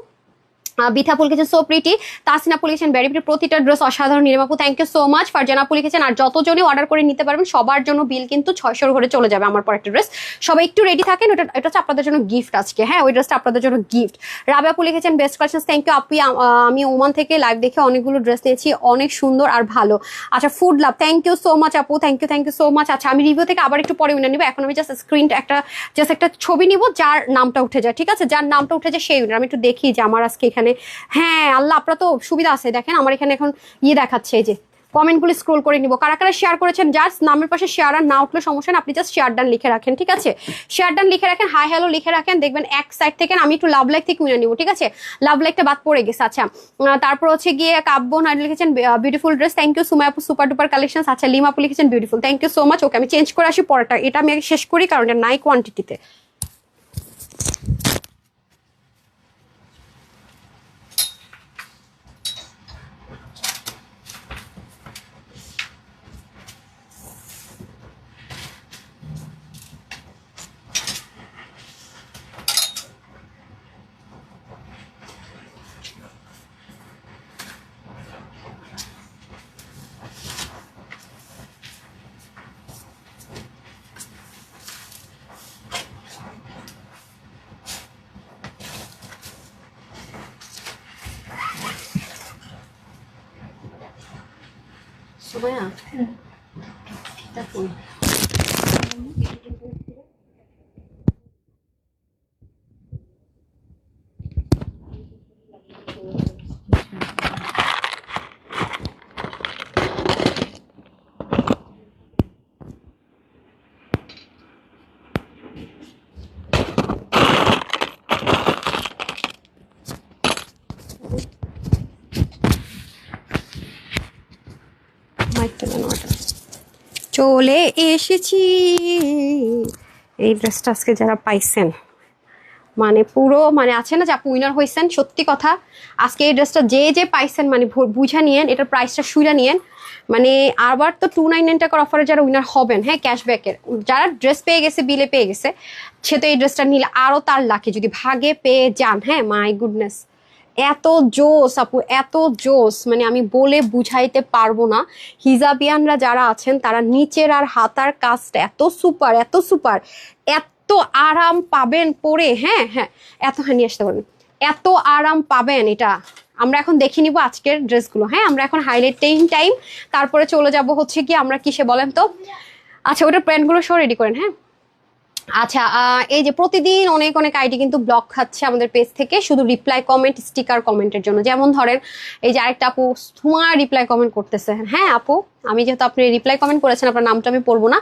বিথাপুল লিখেছেন সো প্রিটি, তাসিনাপুল লিখেছেন ভেরি প্রিটি, প্রতিটা ড্রেস অসাধারণ নিরিমাপু, থ্যাংক ইউ সো মাচ। ফারজানাপু লিখেছেন আর যতজনই অর্ডার করে নিতে পারবেন সবার জন্য বিল কিন্তু 600 ঘরে চলে যাবে আমার পর একটা ড্রেস। সবাই একটু রেডি থাকেন, এটা হচ্ছে আপনাদের জন্য গিফট আজকে, হ্যাঁ ওই ড্রেসটা আপনাদের জন্য গিফট। রাবিয়াপু লিখেছেন বেস্ট কালেকশন, থ্যাংক ইউ আপু। আমি ওমান থেকে লাইভ দেখে অনেকগুলো ড্রেস নিয়েছি, অনেক সুন্দর আর ভালো। আচ্ছা food love, thank you so much আপু, থ্যাংক ইউ সো মাচ। আচ্ছা আমি রিভিউ থেকে আবার একটু পরে উইনার নিব, এখন আমি জাস্ট স্ক্রিনটা একটা ছবি নিব যার নামটা উঠে যায়, ঠিক আছে, যার নামটা উঠে যায় সেই উইনার। আমি একটু দেখি যে আমার আজকে এখানে, হ্যাঁ আল্লাহ আপনার তো সুবিধা আছে, দেখেন আমার এখানে এখন দেখাচ্ছে, এই যে কমেন্টগুলো স্ক্রোল করে নিব, কারা কারা শেয়ার করেছেন, জাস্ট নামের পাশে শেয়ার আর না উঠলে সমস্যা না, আপনি জাস্ট শেয়ার ডান লিখে রাখেন, ঠিক আছে, শেয়ার ডান লিখে রাখেন, হাই হ্যালো লিখে রাখেন, দেখবেন এক সাইড থেকে আমি একটু লাভ লাইক থেকে উইনার নিব, ঠিক আছে, লাভ লাইকটা বাদ পড়ে গেছে। আচ্ছা তারপর হচ্ছে গিয়ে কাব্য নাইডু লিখেছেন বিউটিফুল ড্রেস, থ্যাংক ইউ। সুমায়াপু সুপার ডুপার কালেকশন, আচ্ছা লিমাপু লিখেছেন beautiful, thank you so much. Okay আমি চেঞ্জ করে আসি পরেরটা, এটা আমি শেষ করি কারণ এটা নাই কোয়ান্টিটিতে। সুমায়া দেখুন চলে এসেছি। এই ড্রেসটা আজকে যারা পাইছেন, মানে পুরো মানে আছে না যে আপু উইনার হয়েছেন, সত্যি কথা আজকে এই ড্রেসটা যে পাইছেন মানে বুঝা নিয়েন, এটার প্রাইসটা শুইরা নিয়েন। মানে আবার তো 299 টাকার অফারে যারা উইনার হবেন, হ্যাঁ ক্যাশব্যাকের, যারা ড্রেস পেয়ে গেছে বিলে পেয়ে গেছে, সে তো এই ড্রেসটা নিলে আরো তার লাকি যদি ভাগে পেয়ে যান, হ্যাঁ মাই গুডনেস এত জোস আপু, এত জোস, মানে আমি বলে বুঝাইতে পারবো না। হিজাবিয়ানরা যারা আছেন তারা নিচের আর হাতার কাজটা এত সুপার, এত সুপার, এত আরাম পাবেন পরে, হ্যাঁ হ্যাঁ এত, হ্যাঁ নিয়ে আসতে পারবেন, এত আরাম পাবেন এটা। আমরা এখন দেখে নিব আজকের ড্রেসগুলো, হ্যাঁ আমরা এখন হাইলাইটিং টাইম, তারপরে চলে যাব হচ্ছে কি আমরা কিসে বলেন তো। আচ্ছা ওটার প্যান্টগুলো সব রেডি করেন, হ্যাঁ। আচ্ছা এই যে প্রতিদিন অনেক অনেক আইডি কিন্তু ব্লক খাচ্ছে আমাদের পেজ থেকে শুধু রিপ্লাই কমেন্ট স্টিকার কমেন্টের জন্য। যেমন ধরেন এই যে আরেকটা আপু তোমার রিপ্লাই কমেন্ট করতেছে, হ্যাঁ আপু আমি যেহেতু আপনি রিপ্লাই কমেন্ট করেছেন আপনার নামটা আমি পড়বো না,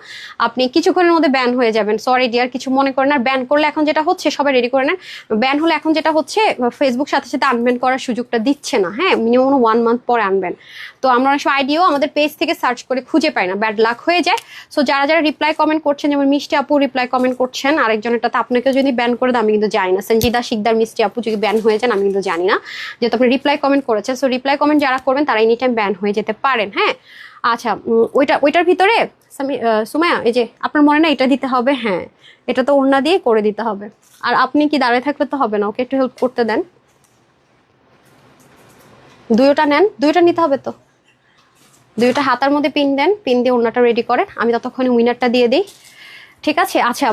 আপনি কিছুক্ষণের মধ্যে ব্যান হয়ে যাবেন, সরি ডিয়ার কিছু মনে করেন আর। ব্যান করলে এখন যেটা হচ্ছে সবাই রেডি করে নেন, ব্যান হলে এখন যেটা হচ্ছে ফেসবুক সাথে সাথে আনব্যান করার সুযোগটা দিচ্ছে না, হ্যাঁ মিনিমাম 1 মান্থ পরে আনবেন। তো আমরা অনেক সময় আইডিও আমাদের পেজ থেকে সার্চ করে খুঁজে পাই না, ব্যাড লাক হয়ে যায়। সো যারা যারা রিপ্লাই কমেন্ট করছেন, যেমন মিষ্টি আপু রিপ্লাই কমেন্ট করছেন, আরেকজনেরটাতে আপনাকে যদি ব্যান করে দেয় আমি কিন্তু জানি না, সঞ্জিদা শিকদার মিষ্টি আপু যদি ব্যান হয়ে যান আমি কিন্তু জানি না, যেহেতু আপনি রিপ্লাই কমেন্ট করেছেন। সো রিপ্লাই কমেন্ট যারা করবেন তারা এনি টাইম ব্যান হয়ে যেতে পারেন, হ্যাঁ। আচ্ছা ওইটার ভিতরে সুমায়া এই যে আপনার মনে না এটা দিতে হবে, হ্যাঁ এটা তো ওড়না দিয়ে করে দিতে হবে। আর আপনি কি দাঁড়িয়ে থাকলে তো হবে না, ওকে একটু হেল্প করতে দেন। দুইটা নেন, দুইটা নিতে হবে তো, দুইটা হাতার মধ্যে পিন দেন, পিন দিয়ে ওড়নাটা রেডি করেন, আমি ততক্ষণে উইনারটা দিয়ে দিই, ঠিক আছে। আচ্ছা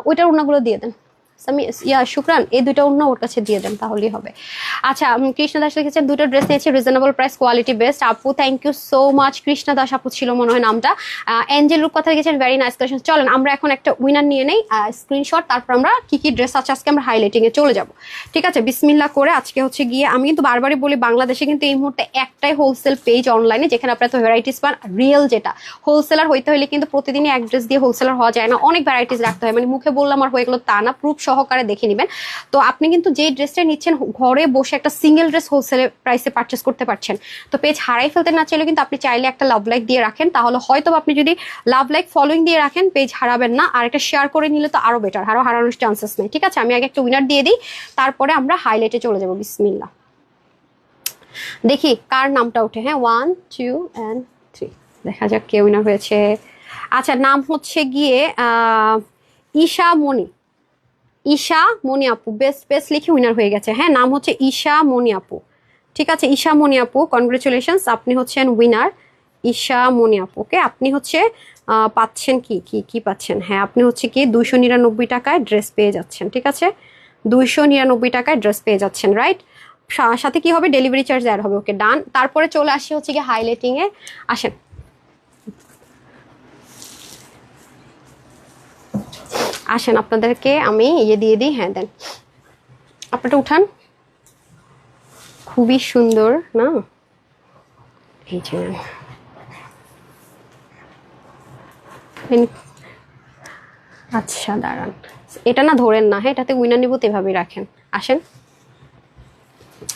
ওইটার ওড়নাগুলো দিয়ে দেন, শুক্রান, এই দুটো অন্য ওর কাছে দিয়ে দেন, তাহলেই হবে। আচ্ছা, কৃষ্ণ দাস লিখেছেন দুটো ড্রেস নিয়েছি, রিজনেবল প্রাইস, কোয়ালিটি বেস্ট। আপু thank you so much. Krishna Das আপু ছিল মনে হয় নামটা। এঞ্জেল রূপ কথা লিখেছেন, ভেরি নাইস কালেকশন। চলেন আমরা এখন একটা উইনার নিয়ে নেই স্ক্রিনশট, তারপর আমরা কি কি ড্রেস আছে আজকে আমরা হাইলাইটিং এ চলে যাব। ঠিক আছে, বিসমিল্লাহ করে। আজকে হচ্ছে গিয়ে আমি কিন্তু বারবারই বলি, বাংলাদেশে কিন্তু এই মুহূর্তে একটাই হোলসেল পেজ অনলাইনে যেখানে আপনার তো ভ্যারাইটিস পান। রিয়েল যেটা হোলসেলার হইতে হলে কিন্তু প্রতিদিনই এক ড্রেস দিয়ে হোলসেলার হওয়া যায় না, অনেক ভ্যারাইটিস রাখতে হয়। মানে মুখে বললাম আর হয়ে গেলো তা না, প্রুফ সহকারে দেখে নেবেন। তো আপনি কিন্তু যেই ড্রেসটা নিচ্ছেন ঘরে বসে একটা সিঙ্গেল ড্রেস হোলসেলের প্রাইসে পারচেস করতে পারছেন। তো পেজ হারাই ফেলতে না চাইলে কিন্তু আপনি চাইলে একটা লাভ লাইক দিয়ে রাখেন, তাহলে হয়তো আপনি যদি লাভ লাইক ফলোইং দিয়ে রাখেন পেজ হারাবেন না। আর একটা শেয়ার করে নিলে তো আরো বেটার, আরো হারানোর চান্সেস নেই। ঠিক আছে, আমি আগে একটা উইনার দিয়ে দিই, তারপরে আমরা হাইলাইটে চলে যাবো। বিসমিল্লাহ, দেখি কার নামটা ওঠে। হ্যাঁ, 1 2 and 3, দেখা যাক কে উইনার হয়েছে। আচ্ছা, নাম হচ্ছে গিয়ে ঈশা মনি। ঈশা মনি আপু, বেস্ট বেস্ট লিখে উইনার হয়ে গেছে। হ্যাঁ, নাম হচ্ছে ঈশা মনি আপু। ঠিক আছে, ঈশা মনি আপু, কনগ্রেচুলেশনস, আপনি হচ্ছেন উইনার। ঈশা মনি আপু, ওকে। আপনি হচ্ছে পাচ্ছেন কি কি কি পাচ্ছেন, হ্যাঁ আপনি হচ্ছে কি 299 টাকায় ড্রেস পেয়ে যাচ্ছেন। ঠিক আছে, 299 টাকায় ড্রেস পেয়ে যাচ্ছেন, রাইট। সাথে কি হবে, ডেলিভারি চার্জ অ্যাড হবে। ওকে, ডান। তারপরে চলে আসি হচ্ছে কি হাইলাইটিং এ। আসেন, আসেন আপনাদেরকে আমি ইয়ে দিয়ে দিই। হ্যাঁ দেন, আপনারা উঠান। খুবই সুন্দর না, এই যে আচ্ছা দাঁড়ান, এটা না ধরেন না, হ্যাঁ এটাতে উইনার নিব, এভাবে রাখেন। আসেন,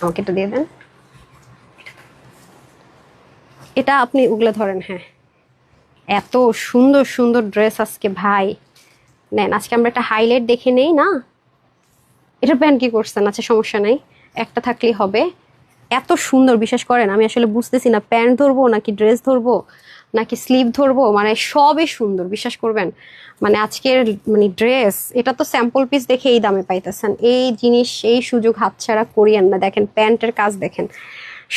আমাকে এটা দিয়ে দেন, এটা আপনি ওগুলো ধরেন। হ্যাঁ, এত সুন্দর সুন্দর ড্রেস আজকে ভাই, নেন। আজকে আমরা একটা হাইলাইট দেখে নেই না। এটা প্যান্ট কি করছেন? আচ্ছা সমস্যা নাই, একটা থাকলেই হবে। এত সুন্দর, বিশ্বাস করেন আমি আসলে বুঝতেছি না প্যান্ট ধরবো নাকি ড্রেস ধরবো নাকি স্লিভ ধরবো, মানে সবই সুন্দর, বিশ্বাস করবেন। মানে আজকের মানে ড্রেস, এটা তো স্যাম্পল পিস দেখে এই দামে পাইতেছেন। এই জিনিস, এই সুযোগ হাতছাড়া করিয়েন না। দেখেন প্যান্টের কাজ দেখেন,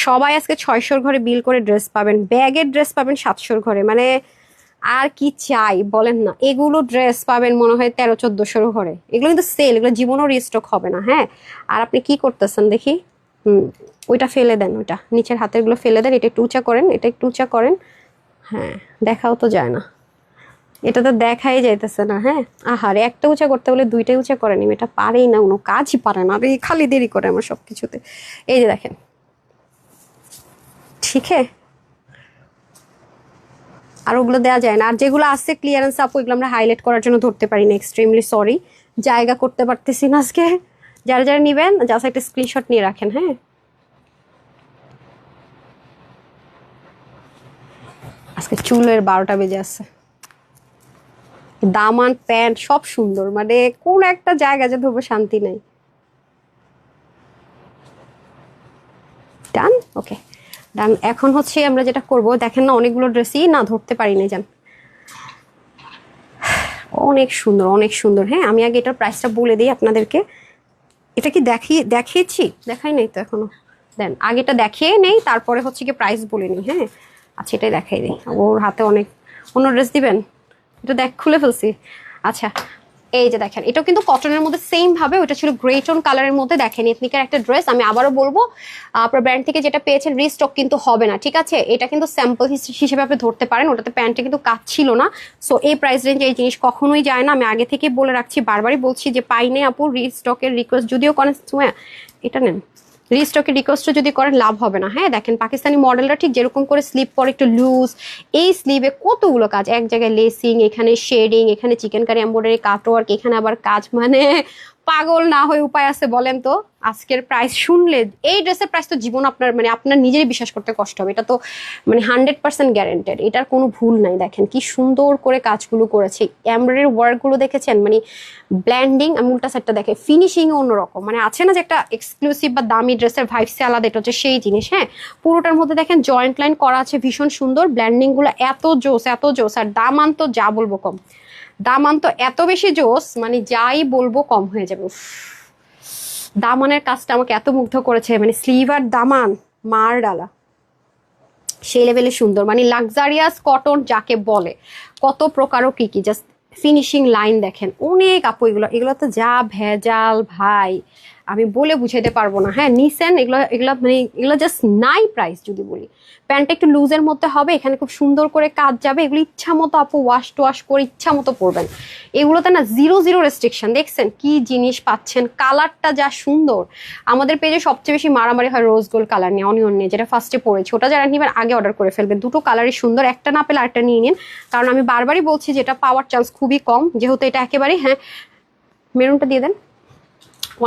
সবাই আজকে 600 ঘরে বিল করে ড্রেস পাবেন, ব্যাগের ড্রেস পাবেন 700 ঘরে। মানে আর কি চাই বলেন না। এগুলো ড্রেস পাবেন মনে হয় 1300-1400 ঘরে। এগুলো কিন্তু সেল, এগুলো জীবনও রিস্টক হবে না। হ্যাঁ, আর আপনি কি করতেছেন দেখি, ওইটা ফেলে দেন, ওইটা নিচের হাতের গুলো ফেলে দেন, এটা একটু উঁচা করেন, এটা একটু উঁচা করেন। হ্যাঁ, দেখাও তো যায় না, এটা তো দেখাই যাইতেছে না। হ্যাঁ, আহারে, একটা উঁচা করতে বলে দুইটাই উঁচা করে নি, এটা পারেই না, কোনো কাজই পারে না, এই খালি দেরি করে আমার সবকিছুতে। এই যে দেখেন, ঠিক আছে। আর ওগুলো দেওয়া যায় না। আর যেগুলো আছে ক্লিয়ারেন্স আপু, এগুলো আমরা হাইলাইট করার জন্য ধরতে পারি না, এক্সট্রিমলি সরি, জায়গা করতে পারতেছি না আজকে। যারা যারা নিবেন জাস্ট একটা স্ক্রিনশট নিয়ে রাখেন। হ্যাঁ, আজকে চুলের 12টা বেজে আছে। দামান প্যান্ট সব সুন্দর, মানে কোন একটা জায়গা যে ধরবো শান্তি নাই। ডান, ওকে ডান। এখন হচ্ছে আমরা যেটা করব, দেখেন না অনেকগুলো ড্রেসই না ধরতে পারি না, জান অনেক সুন্দর, অনেক সুন্দর। হ্যাঁ, আমি আগে এটার প্রাইসটা বলে দিই আপনাদেরকে। এটা কি দেখিয়েছি? দেখাই নাই তো এখনো। দেন আগেটা দেখিয়ে নেই, তারপরে হচ্ছে কি প্রাইস বলে নিই। হ্যাঁ, আচ্ছা এটাই দেখাই দিই। ওর হাতে অনেক অন্য ড্রেস দিবেন, এটা খুলে ফেলছি। আচ্ছা, এই যে দেখেন, এটাও কিন্তু কটনের মধ্যে সেম ভাবে, ওটা ছিল গ্রে টোন কালারের মধ্যে। দেখেন এথনিকের একটা ড্রেস, আমি আবারও বলবো আপনার ব্র্যান্ড থেকে যেটা পেয়েছেন রিস্টক কিন্তু হবে না। ঠিক আছে, এটা কিন্তু স্যাম্পল হিসেবে আপনি ধরতে পারেন, ওটাতে প্যান্টে কিন্তু কাজ ছিল না। সো এই প্রাইস রেঞ্জে এই জিনিস কখনোই যায় না। আমি আগে থেকে বলে রাখছি, বারবারই বলছি যে পাই নেই আপু, রিস্টকের রিকোয়েস্ট যদিও করেন, এটা নেন, রিস্টকের রিকোয়েস্টও যদি করেন লাভ হবে না। হ্যাঁ দেখেন, পাকিস্তানি মডেলটা ঠিক যেরকম করে স্লিপ পরে একটু লুজ, এই স্লিভে কতগুলো কাজ, এক জায়গায় লেসিং, এখানে শেডিং, এখানে চিকেন কারি এমব্রয়ডারি কাটওয়ার্ক, এখানে আবার কাজ, মানে পাগল না হয়ে উপায় আছে বলেন তো। আজকের প্রাইস শুনলে, এই ড্রেসের প্রাইস তো জীবন আপনার মানে আপনার নিজেরই বিশ্বাস করতে কষ্ট হবে। এটা তো মানে 100% গ্যারেন্টেড, এটার কোনো ভুল নাই। দেখেন কি সুন্দর করে কাজগুলো করেছে, এমব্রয়ডারি ওয়ার্কগুলো দেখেছেন, মানে ব্ল্যান্ডিং। আমি উল্টা সাইডটা দেখে ফিনিশিং অন্যরকম, মানে আছে না যে একটা এক্সক্লুসিভ বা দামি ড্রেসের ভাইবসে আলাদা, এটা হচ্ছে সেই জিনিস। হ্যাঁ, পুরোটার মধ্যে দেখেন জয়েন্ট লাইন করা আছে, ভীষণ সুন্দর ব্ল্যান্ডিং গুলো, এত জোস এত জোস। আর দামান তো যা বলবো কম, দামান তো এত বেশি জোস, মানে যাই বলবো কম হয়ে যাবে। দামানের কাজটা আমাকে এত মুগ্ধ করেছে, মানে স্লিভ আর দামান মার ডালা সেই লেভেলে সুন্দর, মানে লাক্সারিয়াস কটন যাকে বলে, কত প্রকারও কি কি, জাস্ট ফিনিশিং লাইন দেখেন, অনেক আপু এগুলো তো যা ভেজাল ভাই, আমি বলে বুঝাইতে পারবো না। হ্যাঁ নিছেন এগুলো এগুলো মানে এগুলো জাস্ট নাই প্রাইস যদি বলি। প্যান্টটা একটু লুজের মধ্যে হবে, এখানে খুব সুন্দর করে কাজ যাবে, এগুলো ইচ্ছা মতো আপু ওয়াশ টোয়াশ করে ইচ্ছা মতো পরবেন। এগুলোতে না জিরো জিরো রেস্ট্রিকশন, দেখছেন কি জিনিস পাচ্ছেন, কালারটা যা সুন্দর। আমাদের পেজে সবচেয়ে বেশি মারামারি হয় রোজ গোল্ড কালার নিয়ে, অনিয়ন নিয়ে, যেটা ফার্স্টে পড়েছে, ওটা যারা নিবেন আগে অর্ডার করে ফেলবেন। দুটো কালারই সুন্দর, একটা না পেলে আরেকটা নিয়ে নিন, কারণ আমি বারবারই বলছি যেটা পাওয়ার চান্স খুবই কম, যেহেতু এটা একেবারেই। হ্যাঁ মেরুনটা দিয়ে দেন,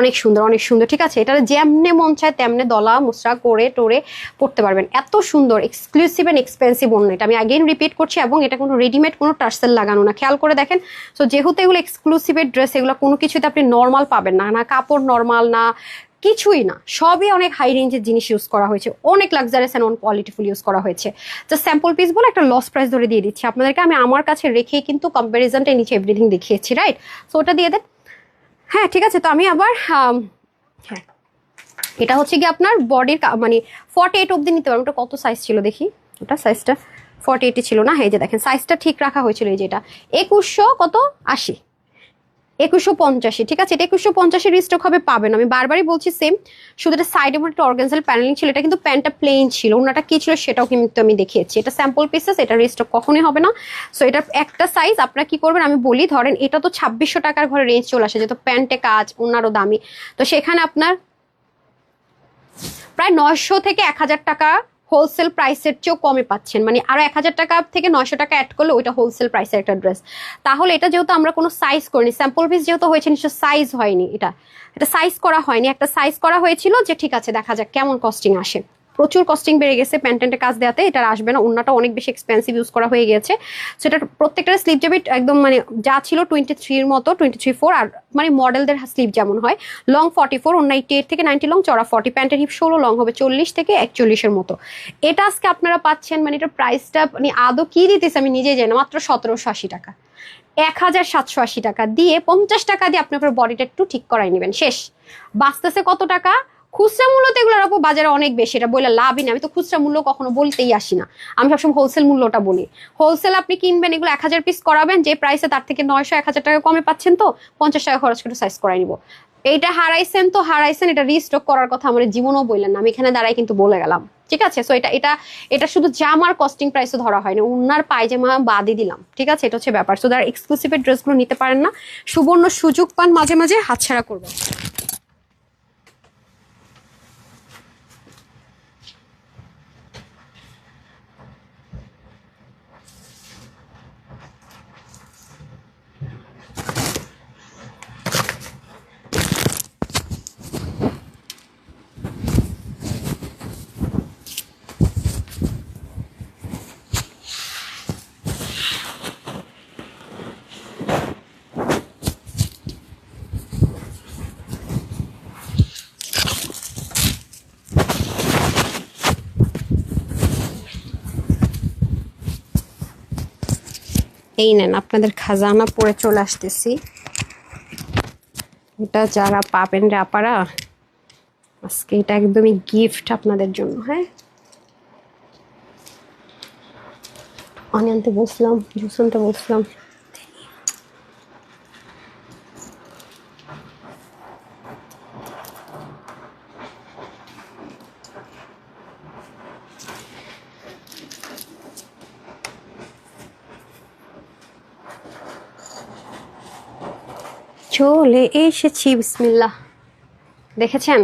অনেক সুন্দর অনেক সুন্দর, ঠিক আছে। এটা যেমনে মন চায় তেমনে দলা মুসরা করে টোরে পড়তে পারবেন, এত সুন্দর এক্সক্লুসিভ এন্ড এক্সপেন্সিভ অন্য। এটা আমি আগেইন রিপিট করছি, এবং এটা কোনো রেডিমেড কোনো টার্সেল লাগানো না, খেয়াল করে দেখেন। সো যেহেতু এগুলো এক্সক্লুসিভের ড্রেস, এগুলো কোনো কিছুতে আপনি নর্মাল পাবেন না, না কাপড় নর্মাল না কিছুই না, সবই অনেক হাই রেঞ্জের জিনিস ইউজ করা হয়েছে, অনেক luxurious and on qualityful use করা হয়েছে। তো স্যাম্পল পিস বলে একটা লস প্রাইস ধরে দিয়ে দিচ্ছি আপনাদেরকে আমি, আমার কাছে রেখেই কিন্তু কম্প্যারিজনটা নিচে এভরিথিং দেখিয়েছি, রাইট। সো ওটা দিয়ে দেন। হ্যাঁ ঠিক আছে, তো আমি আবার হ্যাঁ এটা হচ্ছে কি আপনার বডির মানে 48 অব্দি নিতে পারবেন। ওটা কত সাইজ ছিল দেখি, ওটা সাইজটা 48 ছিল না, হ্যাঁ এই যে দেখেন সাইজটা ঠিক রাখা হয়েছিল, এই যে এটা 2100 কত 80, 2150, ঠিক আছে। এটা 2150 রিস্টক হবে, পাবেন। আমি বারবারই বলছি সেম, শুধু এটা সাইডে মধ্যে একটা অর্গানজাল প্যানেলিং ছিল, এটা কিন্তু প্যান্টটা প্লেন ছিল, ওনাটা কি ছিল সেটাও কিন্তু আমি দেখিয়েছি। এটা স্যাম্পল পিসেস, এটা রিস্টক কখনোই হবে না। সো এটা একটা সাইজ, আপনারা কি করবেন আমি বলি, ধরেন এটা তো 2600 টাকার ঘরে রেঞ্জ চলে আসে, যেহেতু প্যান্টে কাজ ওনারও দামি, তো সেখানে আপনার প্রায় 900 থেকে 1000 টাকা হোলসেল প্রাইসের চেয়েও কমে পাচ্ছেন, মানে আরো 1000 টাকা থেকে 900 টাকা অ্যাড করলে ওইটা হোলসেল প্রাইসের একটা ড্রেস। তাহলে এটা যেহেতু আমরা কোনো সাইজ করিনি, স্যাম্পল পিস যেহেতু হয়েছে, নিশ্চয় সাইজ হয়নি, এটা সাইজ করা হয়নি, একটা সাইজ করা হয়েছিল যে ঠিক আছে দেখা যাক কেমন কস্টিং আসে। প্রচুর কস্টিং বেড়ে গেছে প্যান্টেন্টে কাজ দেওয়াতে, এটা আসবে না, অন্যটা অনেক বেশি এক্সপেন্সিভ ইউজ করা হয়ে গেছে। সেটা প্রত্যেকটা স্লিভ যাবে একদম মানে যা ছিল 23 মতো, 23-4, আর মানে মডেলদের স্লিভ যেমন হয় লং 44, অন্য 88 থেকে 90 লং, চড়া 40, প্যান্টের হিপ 16, লং হবে 40 থেকে 41 মতো। এটা আজকে আপনারা পাচ্ছেন, মানে এটার প্রাইসটা মানে আদৌ কি দিতেছে আমি নিজেই জানি না, মাত্র 1780 টাকা। 1780 টাকা দিয়ে 50 টাকা দিয়ে আপনি আপনার বডিটা একটু ঠিক করাই নেবেন, শেষ। বাঁচতেছে কত টাকা? খুচরা মূল্য তো এগুলোর আপু বাজারে অনেক বেশি, এটা বলে লাভই না, আমি তো খুচরা মূল্য কখনো বলতেই আসি না, আমি সবসময় হোলসেল মূল্যটা বলি। হোলসেল আপনি কিনবেন এগুলো 1000 পিস করাবেন, যে প্রাইসে তার থেকে 900-1000 টাকা কমে পাচ্ছেন, তো 50 টাকা খরচ করে সাইজ করাই নিব। এইটা হারাইছেন তো হারাইছেন, এটা রিস্টক করার কথা আমার জীবনও বললেন না, আমি এখানে দাঁড়াই কিন্তু বলে গেলাম, ঠিক আছে। সো এটা এটা এটা শুধু জামার কস্টিং প্রাইসও ধরা হয়নি, উনার পায়জামা বাদই দিলাম, ঠিক আছে, এটা হচ্ছে ব্যাপার। সো যারা এক্সক্লুসিভের ড্রেসগুলো নিতে পারেন না, সুবর্ণ সুযোগ পান মাঝে মাঝে, হাতছাড়া করবেন। এই নেন আপনাদের খাজানা পরে চলে আসতেছি, এটা যারা পাবেন রে আপারা, আজকে এটা একদমই গিফট আপনাদের জন্য। হ্যাঁ পানি আনতে বসলাম, জুস আনতে বসলাম। চলে এসেছি, বিসমিল্লাহ। দেখেছেন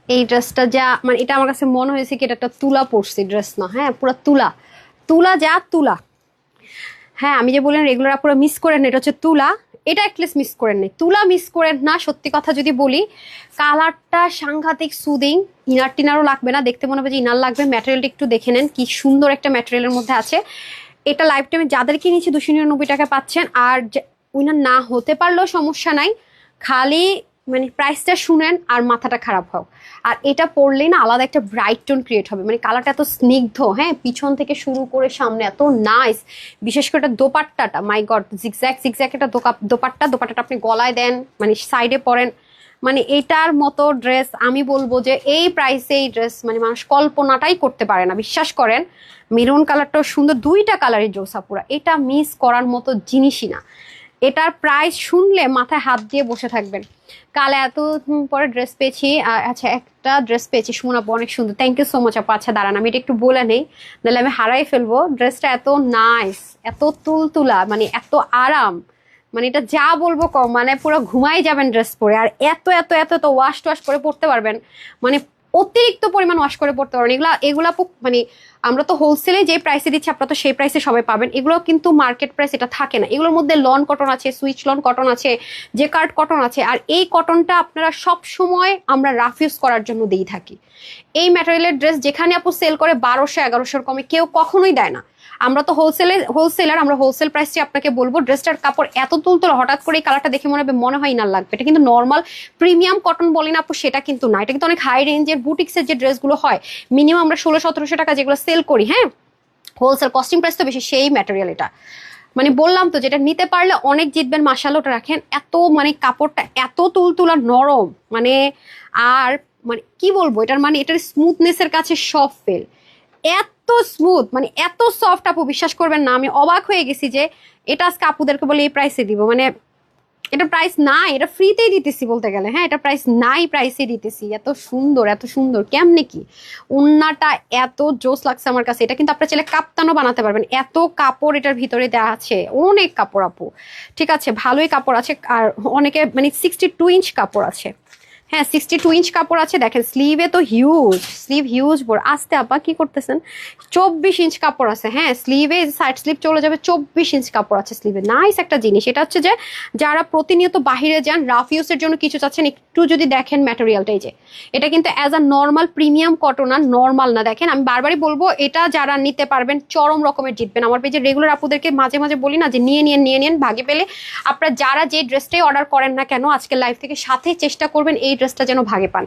এই ড্রেসটা যা, মানে এটা আমার কাছে মনে হয়েছে কি এটা একটা তুলা পরছি ড্রেস না, হ্যাঁ পুরো তুলা, তুলা যা তুলা। হ্যাঁ আমি যে বললেন রেগুলার আপুরা মিস করেন, এটা হচ্ছে তুলা, এটা অ্যাটলিস্ট মিস করেন নাই, তুলা মিস করেন না। সত্যি কথা যদি বলি, কালারটা সাংঘাতিক সুদিং, ইনার টিনারও লাগবে না, দেখতে মনে হবে যে ইনার লাগবে। ম্যাটেরিয়ালটা একটু দেখে নেন, কি সুন্দর একটা ম্যাটেরিয়ালের মধ্যে আছে। এটা লাইফ টাইমে যাদেরকে নিচে 299 টাকা পাচ্ছেন, আর উইনার না হতে পারলেও সমস্যা নাই, খালি মানে প্রাইসটা শুনেন আর মাথাটা খারাপ হোক। আর এটা পরলেই না আলাদা একটা ব্রাইট টোন ক্রিয়েট হবে, মানে কালারটা এত স্নিগ্ধ, হ্যাঁ পিছন থেকে শুরু করে সামনে এত নাইস। বিশেষ করে এটা দোপাট্টাটা, মাই গড, জিগজ্যাগ জিগজ্যাগ একটা দোপাট্টাটা আপনি গলায় দেন, মানে সাইডে পরেন, মানে এটার মতো ড্রেস আমি বলবো যে এই প্রাইসে এই ড্রেস মানে মানুষ কল্পনাটাই করতে পারে না, বিশ্বাস করেন। মেরুন কালারটাও সুন্দর, দুইটা কালারই জোসা পুরা, এটা মিস করার মতো জিনিসই না। এটার প্রাইস শুনলে মাথায় হাত দিয়ে বসে থাকবেন। কাল এত পরে ড্রেস পেয়েছি, আচ্ছা একটা ড্রেস পেয়েছি সুমন আপু, অনেক সুন্দর, থ্যাংক ইউ সো মাচ আপু। আচ্ছা দাঁড়ান আমি এটা একটু বলে নেই, নাহলে আমি হারাই ফেলবো। ড্রেসটা এত নাইস, এত তুলতুলা, মানে এত আরাম, মানে এটা যা বলবো কম, মানে পুরো ঘুমাই যাবেন ড্রেস পরে। আর এত এত এত এত ওয়াশ টোয়াশ করে পড়তে পারবেন, মানে অতিরিক্ত পরিমাণ ওয়াশ করে পড়তে পারবেন। এগুলা এগুলা মানে আমরা তো হোলসেলে যে প্রাইসে দিচ্ছি আপনারা তো সেই প্রাইসে সবাই পাবেন। এগুলো কিন্তু মার্কেট প্রাইস এটা থাকে না। এগুলোর মধ্যে লন কটন আছে, সুইচ লন কটন আছে, যে কার্ড কটন আছে। আর এই কটনটা আপনারা সব সময় আমরা রাফ ইউজ করার জন্য দিয়ে থাকি। এই ম্যাটেরিয়ালের ড্রেস যেখানে আপু সেল করে 1200-1100 কমে কেউ কখনোই দেয় না। আমরা তো হোলসেলার, আমরা হোলসেল প্রাইসটি আপনাকে বলবো। ড্রেসটার কাপড় এত তুলতুল, হঠাৎ করে এই কালারটা দেখে মনে হয় না লাগবে। এটা কিন্তু নর্মাল প্রিমিয়াম কটন বলেন আপু, সেটা কিন্তু না। এটা কিন্তু অনেক হাই রেঞ্জের বুটিক্সের যে ড্রেসগুলো হয়, মিনিমাম আমরা 1600-1700 টাকা যেগুলো সেল করি, হ্যাঁ হোলসেল কস্টিং প্রাইস তো বেশি, সেই ম্যাটেরিয়াল এটা। মানে বললাম তো, যেটা নিতে পারলে অনেক জিতবেন। মাশাআল্লাহ ওটা রাখেন, এত মানে কাপড়টা এত তুলতুলা নরম, মানে আর মানে কি বলবো, এটার মানে এটার স্মুথনেসের কাছে সব ফেল, এত স্মুথ, মানে এত সফট আপু, বিশ্বাস করবেন না। আমি অবাক হয়ে গেছি যে এটা আজকে আপুদেরকে বলে এই প্রাইসে দিব। মানে এটা প্রাইস নাই, এটা ফ্রিতেই দিতেছি বলতে গেলে, হ্যাঁ এটা প্রাইস নাই, প্রাইসে দিতেছি। এত সুন্দর, এত সুন্দর, কেমনে কি উন্নাটা এত জোস লাগছে আমার কাছে। এটা কিন্তু আপনারা চাইলে কাপ্তানও বানাতে পারবেন, এত কাপড় এটার ভিতরে দেওয়া আছে, অনেক কাপড় আপু, ঠিক আছে ভালোই কাপড় আছে। আর অনেকে মানে 62 ইঞ্চ কাপড় আছে, হ্যাঁ 62 ইঞ্চ কাপড় আছে। দেখেন স্লিভে তো হিউজ, স্লিভ হিউজ বড়। আস্তে আপা কি করতেছেন, 24 ইঞ্চ কাপড় আছে, হ্যাঁ স্লিভে সাইড স্লিভ চলে যাবে, 24 ইঞ্চ কাপড় আছে স্লিভে। নাইস একটা জিনিস। এটা হচ্ছে যে যারা প্রতিনিয়ত বাহিরে যান, রাফ ইউজের জন্য কিছু চাচ্ছেন, একটু যদি দেখেন ম্যাটেরিয়ালটাই যে এটা কিন্তু as a normal premium cotton, আর নর্মাল না। দেখেন আমি বারবারই বলবো, এটা যারা নিতে পারবেন চরম রকমের জিতবেন। আমার পেজে রেগুলার আপুদেরকে মাঝে মাঝে বলি না যে নিয়ে নিন ভাগে পেলে। আপনারা যারা যে ড্রেসটাই অর্ডার করেন না কেন আজকে লাইভ থেকে, সাথে চেষ্টা করবেন এই ড্রেসটা যেন ভাগে পান।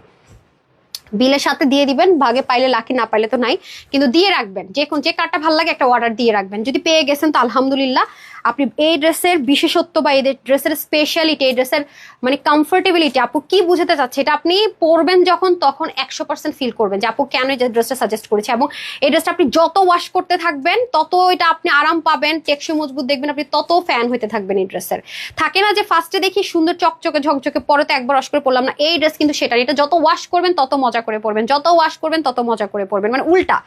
বিলের সাথে দিয়ে দিবেন, ভাগে পাইলে লাকি, না পাইলে তো নাই, কিন্তু দিয়ে রাখবেন। যে কার্ডটা ভালো লাগে একটা অর্ডার দিয়ে রাখবেন। যদি পেয়ে গেছেন তো আলহামদুলিল্লাহ। আপনি এই ড্রেসের বিশেষত্ব বা এই ড্রেসের স্পেশালিটি, এই ড্রেসের মানে কমফোর্টেবিলিটি আপু কি বুঝাতে চাচ্ছে, এটা আপনি পরবেন যখন, তখন 100% ফিল করবেন যে আপু কেন এই ড্রেসটা সাজেস্ট করেছে। এবং এই ড্রেসটা আপনি যত ওয়াশ করতে থাকবেন তত এটা আপনি আরাম পাবেন, টেকসই মজবুত দেখবেন, আপনি তত ফ্যান হইতে থাকবেন এই ড্রেসের। থাকে না যে ফার্স্টে দেখি সুন্দর চকচকে ঝকঝকে, পরে তো একবার ওয়াশ করে পরলাম না। এই ড্রেস কিন্তু সেটা, এটা যত ওয়াশ করবেন তত মজা করে পরবেন, যত ওয়াশ করবেন তত মজা করে পরবেন, মানে উল্টা।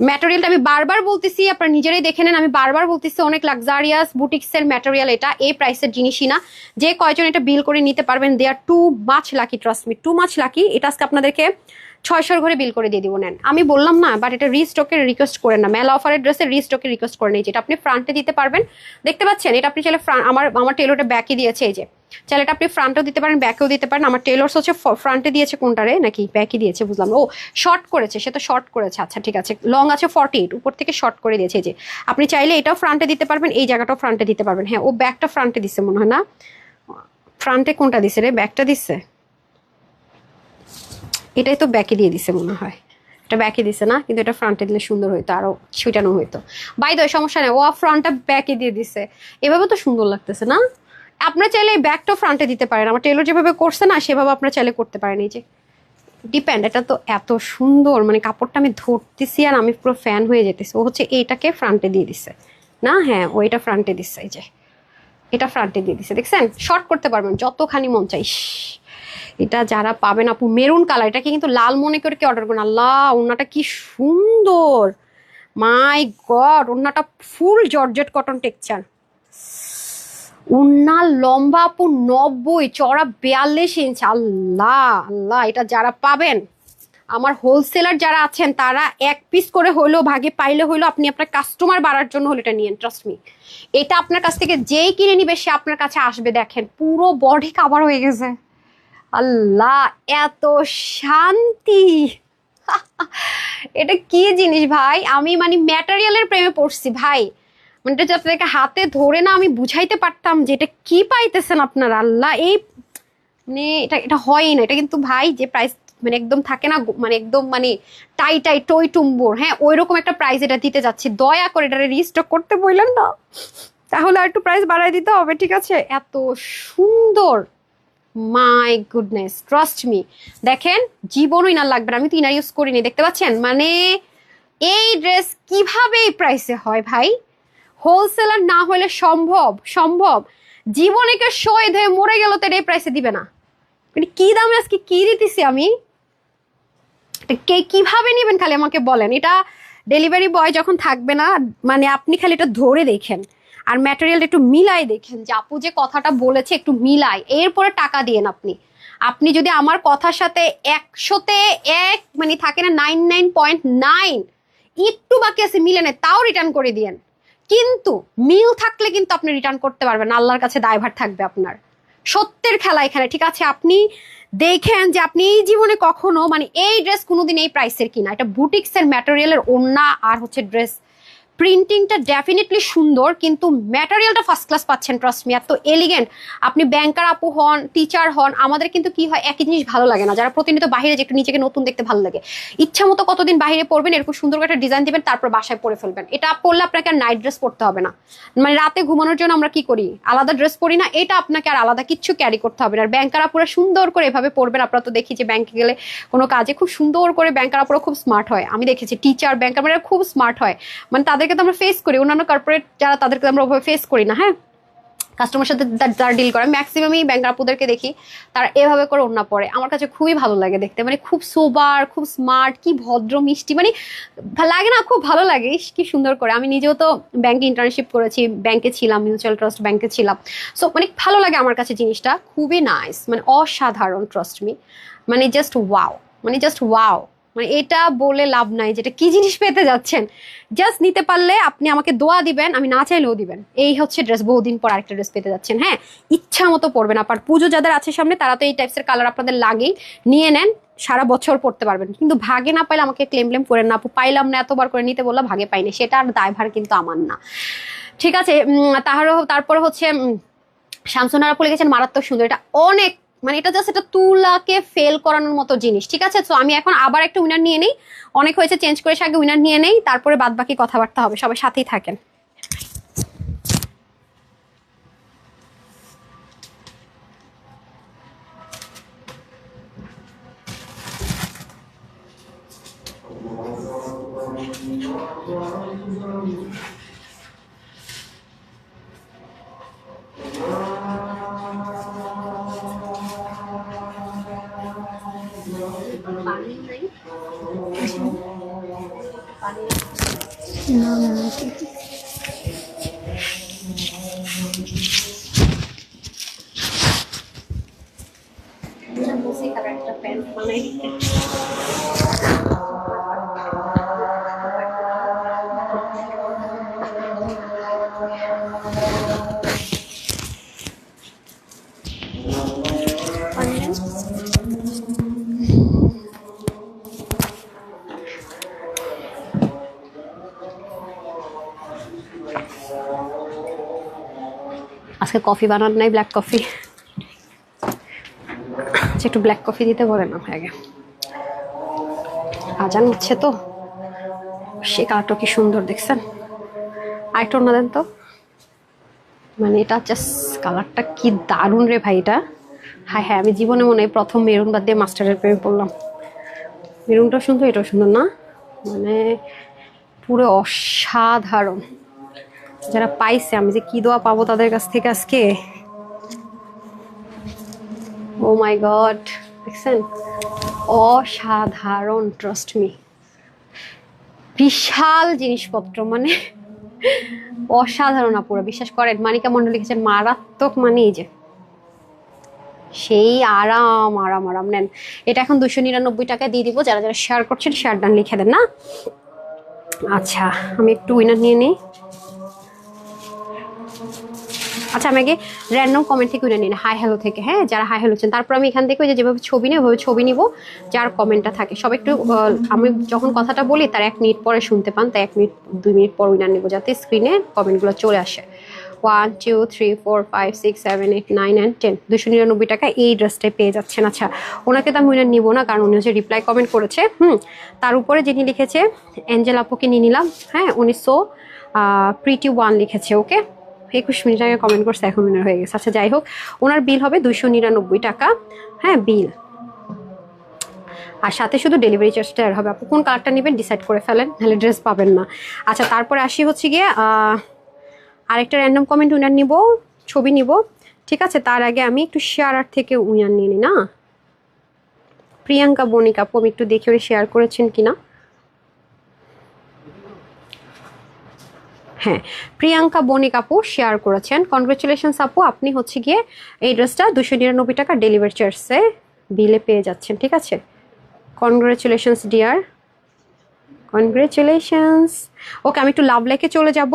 ম্যাটেরিয়ালটা আমি বারবার বলতেছি, আপনারা নিজেরাই দেখে নেন, আমি বারবার বলতেছি অনেক লাক্সারিয়াস বুটিক্সের ম্যাটেরিয়াল এটা, এই প্রাইসের জিনিসই না। যে কয়জন এটা বিল করে নিতে পারবেন, they are too much lucky, trust me, too much lucky. এটা আজকে আপনাদেরকে 600 ঘরে বিল করে দিয়ে দিব, নেন। আমি বললাম না, বাট এটা রিস্টকের রিকোয়েস্ট করেন না, মেলা অফারের ড্রেসের রিস্টকের রিকোয়েস্ট করে নেই। যেটা আপনি ফ্রন্টে দিতে পারবেন, দেখতে পাচ্ছেন এটা আপনি চাইলে আমার টেলরটা ব্যাকে দিয়েছে, এই যে চাইলে এটা আপনি ফ্রন্টেও দিতে পারেন, ব্যাকেও দিতে পারেন। আমার টেলর্স হচ্ছে ফ্রন্টে দিয়েছে, কোনটারে নাকি ব্যাকে দিয়েছে বুঝলাম। ও শর্ট করেছে, সে তো শর্ট করেছে, আচ্ছা ঠিক আছে। লং আছে 48, উপর থেকে শর্ট করে দিয়েছে। যে আপনি চাইলে এটাও ফ্রন্টে দিতে পারবেন, এই জায়গাটাও ফ্রন্টে দিতে পারবেন। হ্যাঁ ও ব্যাকটা ফ্রন্টে দিচ্ছে মনে হয়, না ফ্রন্টে কোনটা দিছে রে, ব্যাকটা দিচ্ছে, এটাই তো ব্যাকে দিয়ে দিছে মনে হয়, এটা ব্যাকে দিছে না, কিন্তু এটা ফ্রন্টে দিলে সুন্দর হইতো, আরো ছুটানো হইতো। বাই দ্য ওয়ে সমস্যা নেই, ও ফ্রন্টটা ব্যাকে দিয়ে দিছে, এভাবে তো সুন্দর লাগতেছে না। আপনারা চাইলে এই ব্যাকটাও ফ্রন্টে দিতে পারেন, আমার টেলর যেভাবে করছে না সেভাবে আপনারা চাইলে করতে পারেন। এই যে ডিপেন্ড, এটা তো এত সুন্দর, মানে কাপড়টা আমি ধরতেছি আর আমি পুরো ফ্যান হয়ে যেতেছি। ও হচ্ছে এইটাকে ফ্রন্টে দিয়ে দিছে না, হ্যাঁ ও এটা ফ্রন্টে দিচ্ছে, এই যে এটা ফ্রন্টে দিয়ে দিছে, দেখছেন শর্ট করতে পারবেন যতখানি মন চাই। এটা যারা পাবেন আপু, মেরুন কালার, এটাকে কিন্তু লাল মনে করে কি অর্ডার করুন। আল্লাহ ওড়নাটা কি সুন্দর, মাই গড, ওড়নাটা ফুল জর্জেট কটন টেক্সচার, ওড়নার লম্বা আপু 90, চড়া 42 ইঞ্চ। আল্লাহ আল্লাহ, এটা যারা পাবেন, আমার হোলসেলার যারা আছেন তারা এক পিস করে হইলেও ভাগে পাইলে হইলো, আপনি আপনার কাস্টমার বাড়ার জন্য হলো এটা নিয়েন, ট্রাস্ট মি। এটা আপনার কাছ থেকে যেই কিনে নিবে সে আপনার কাছে আসবে, দেখেন পুরো বডি কাভার হয়ে গেছে। আল্লাহ এত শান্তি, এটা কি জিনিস ভাই, আমি মানে ম্যাটেরিয়ালের প্রেমে পড়ছি ভাই। মানে এটা আপনাদেরকে হাতে ধরে না আমি বুঝাইতে পারতাম যে এটা কি পাইতেছেন আপনারা। আল্লাহ এই মানে এটা হয়ই না, এটা কিন্তু ভাই যে প্রাইস মানে একদম থাকে না, মানে একদম মানে টাই টই টুম্বুর, হ্যাঁ ওই রকম একটা প্রাইস এটা দিতে যাচ্ছি। দয়া করে এটা রিস্টক করতে বললেন না, তাহলে আর একটু প্রাইস বাড়াই দিতে হবে, ঠিক আছে। এত সুন্দর, মাই গুডনেস, ট্রাস্ট মি। দেখেন জীবনও ইনার লাগবে না, আমি তো ইনার ইউজ করিনি, দেখতে পাচ্ছেন। মানে এই ড্রেস কিভাবে এই প্রাইসে হয় ভাই, হোলসেলার না হলে সম্ভব জীবনে কেউ শহীদ হয়ে মরে গেল তো এই প্রাইসে দিবে না। মানে কি দামে আজকে কি দিতেছি আমি, কে কিভাবে নেবেন খালি আমাকে বলেন। এটা ডেলিভারি বয় যখন থাকবে না, মানে আপনি খালি এটা ধরে দেখেন আর ম্যাটেরিয়ালটা একটু মিলাই দেখেন যে আপু যে কথাটা বলেছে একটু মিলাই, এরপরে টাকা দিয়েন আপনি। আপনি যদি আমার কথার সাথে 100-তে 1 মানে থাকে না 99.9 একটু বাকি আছে মিলে নেয়, তাও রিটার্ন করে দিয়েন। কিন্তু মিল থাকলে কিন্তু আপনি রিটার্ন করতে পারবেন, আল্লাহর কাছে দায়ভার থাকবে আপনার। সত্যের খেলা এখানে, ঠিক আছে? আপনি দেখেন যে আপনি এই জীবনে কখনো মানে এই ড্রেস কোনোদিন এই প্রাইসের কিনা, এটা বুটিক্সের ম্যাটেরিয়ালের ওড়না আর হচ্ছে ড্রেস প্রিন্টিংটা ডেফিনেটলি সুন্দর, কিন্তু ম্যাটেরিয়ালটা ফার্স্ট ক্লাস পাচ্ছেন, ট্রাস্ট মি। এত এলিগেন্ট। আপনি ব্যাংকার আপু হন, টিচার হন, আমাদের কিন্তু কি হয় একই জিনিস ভালো লাগে না, যারা প্রতিনিয়ত বাইরে যে একটু নিজেকে নতুন দেখতে ভালো লাগে, ইচ্ছা মতো কতদিন বাইরে পড়বেন, এরকম সুন্দর একটা ডিজাইন দিবেন, তারপর বাসায় পরে ফেলবেন। এটা পরলে আপনাকে আর নাইট ড্রেস পরতে হবে না। মানে রাতে ঘুমানোর জন্য আমরা কি করি, আলাদা ড্রেস পরি না, এটা আপনাকে আর আলাদা কিচ্ছু ক্যারি করতে হবে না। আর ব্যাংকার আপুরা সুন্দর করে এভাবে পরবেন। আপনারা তো দেখি যে ব্যাংকে গেলে কোনো কাজে খুব সুন্দর করে ব্যাংকার আপুরা খুব স্মার্ট হয়, আমি দেখেছি টিচার ব্যাংকার মানে খুব স্মার্ট হয়। মানে তাদেরকে তো আমরা ফেস করি, অন্যান্য কর্পোরেট যারা তাদেরকে আমরা ওভাবে ফেস করি না। হ্যাঁ, কাস্টমার সাথে যারা ডিল করে ম্যাক্সিমামই ব্যাংকার আপুদেরকে দেখি তারা এভাবে করে ওড়না পরে, আমার কাছে খুবই ভালো লাগে দেখতে। মানে খুব সোবার, খুব স্মার্ট, কি ভদ্র মিষ্টি, মানে লাগে না, খুব ভালো লাগে। কি সুন্দর করে। আমি নিজেও তো ব্যাংকে ইন্টার্নশিপ করেছি, ব্যাংকে ছিলাম, মিউচুয়াল ট্রাস্ট ব্যাংকে ছিলাম। সো মানে ভালো লাগে আমার কাছে জিনিসটা, খুবই নাইস, মানে অসাধারণ, ট্রাস্ট মি। মানে জাস্ট ওয়াও, মানে জাস্ট ওয়াও। মানে এটা বলে লাভ নাই যেটা কি জিনিস পেতে যাচ্ছেন। জাস্ট নিতে পারলে আপনি আমাকে দোয়া দিবেন, আমি না চাইলেও দিবেন। এই হচ্ছে ড্রেস, বহুদিন পর আরেকটা ড্রেস পেতে যাচ্ছেন। হ্যাঁ, ইচ্ছা মতো পরবেন। আপনার পুজো যাদের আছে সামনে, তারা তো এই টাইপসের কালার আপনাদের লাগেই, নিয়ে নেন, সারা বছর পড়তে পারবেন। কিন্তু ভাগে না পাইলে আমাকে ক্লেম করেন না, আপু পাইলাম না, এতবার করে নিতে বললাম ভাগে পাইনি, সেটা আর দায়ভার কিন্তু আমার না। ঠিক আছে? তারপরে হচ্ছে শামসুনার আপু লিখেছেন মারাত্মক সুন্দর। এটা অনেক, মানে এটা জাস্ট এটা তুলাকে ফেল করানোর মতো জিনিস। ঠিক আছে, তো আমি এখন আবার একটা উইনার নিয়ে নেই, অনেক হয়েছে, চেঞ্জ করে আগে উইনার নিয়ে নেই, তারপরে বাদ বাকি কথাবার্তা হবে। সবাই সাথেই থাকেন। আজকে কফি বানান নাই, ব্ল্যাক কফি। একটু ব্ল্যাক কফি দিতে বলেন না আগে, আজান হচ্ছে তো। সে কালারটা কি সুন্দর দেখছেন, আরেকটা অন্য দেন তো। মানে এটা জাস্ট কালারটা কি দারুণ রে ভাই এটা। হ্যাঁ হ্যাঁ, আমি জীবনে মনে হয় প্রথম মেরুন বাদ দিয়ে মাস্টারের প্রেমে পড়লাম। মেরুনটা সুন্দর, এটাও সুন্দর না, মানে পুরো অসাধারণ। যারা পাইছে, আমি যে কি দোয়া পাবো তাদের কাছ থেকে আজকে। ও মাই গড, দেখছেন, অসাধারণ, ট্রাস্ট মি। বিশাল জিনিসপত্র, মানে অসাধারণ আপুরা, বিশ্বাস করেন। মানিকা মন্ডল লিখেছেন মারাত্মক, মানে এই যে সেই আরাম আরাম আরাম। নেন, এটা এখন 299 টাকা দিয়ে দিব। যারা যারা শেয়ার করছেন শেয়ার ডান লিখে দেন না। আচ্ছা, আমি একটু উইনার নিয়ে নিই। আচ্ছা, আমি আগে র্যান্ডম কমেন্ট থেকে উইনার নিই, হাই হ্যালো থেকে। হ্যাঁ, যারা হাই হ্যালো হচ্ছেন, তারপর আমি এখান থেকে ওই যেভাবে ছবি নেই ওইভাবে ছবি নিব, যার কমেন্টটা থাকে। সব একটু আমি যখন কথাটা বলি তার 1 মিনিট পরে শুনতে পান, তাই 1 মিনিট 2 মিনিট পর উইনার নিব, যাতে স্ক্রিনে কমেন্টগুলো চলে আসে। 1 2 3 4 5 6 7 8 9 and 10, 299 টাকা এই ড্রেসটাই পেয়ে যাচ্ছেন। আচ্ছা, ওনাকে তো আমি উইনার নিব না, কারণ উনি হচ্ছে রিপ্লাই কমেন্ট করেছে। তার উপরে যিনি লিখেছে অ্যাঞ্জেল আপুকে নিয়ে নিলাম। হ্যাঁ, উনি সো প্রিটি 1 লিখেছে। ওকে, 21 মিনিট আগে কমেন্ট করছে, এখন উইনার হয়ে গেছে। আচ্ছা, যাই হোক, ওনার বিল হবে 299 টাকা। হ্যাঁ, বিল, আর সাথে শুধু ডেলিভারি চার্জটা আর হবে। আপনি কোন কালারটা নেবেন ডিসাইড করে ফেলেন, নাহলে ড্রেস পাবেন না। আচ্ছা, তারপরে আসি হচ্ছে গিয়ে আরেকটা র্যান্ডম কমেন্ট উইনার নিব, ছবি নিব। ঠিক আছে, তার আগে আমি একটু শেয়ার থেকে উইনার নিয়ে নিই না। প্রিয়াঙ্কা বণিক আপু, আমি একটু দেখে ওরে শেয়ার করেছেন কিনা। হ্যাঁ, প্রিয়াঙ্কা বণিক আপু শেয়ার করেছেন। কনগ্রেচুলেশনস আপু, আপনি হচ্ছে গিয়ে এই ড্রেসটা 299 টাকা ডেলিভারি চার্জে বিলে পেয়ে যাচ্ছেন। ঠিক আছে, কনগ্রেচুলেশনস ডিয়ার, কনগ্রেচুলেশনস। ওকে, আমি একটু লাভ লাইকে চলে যাব।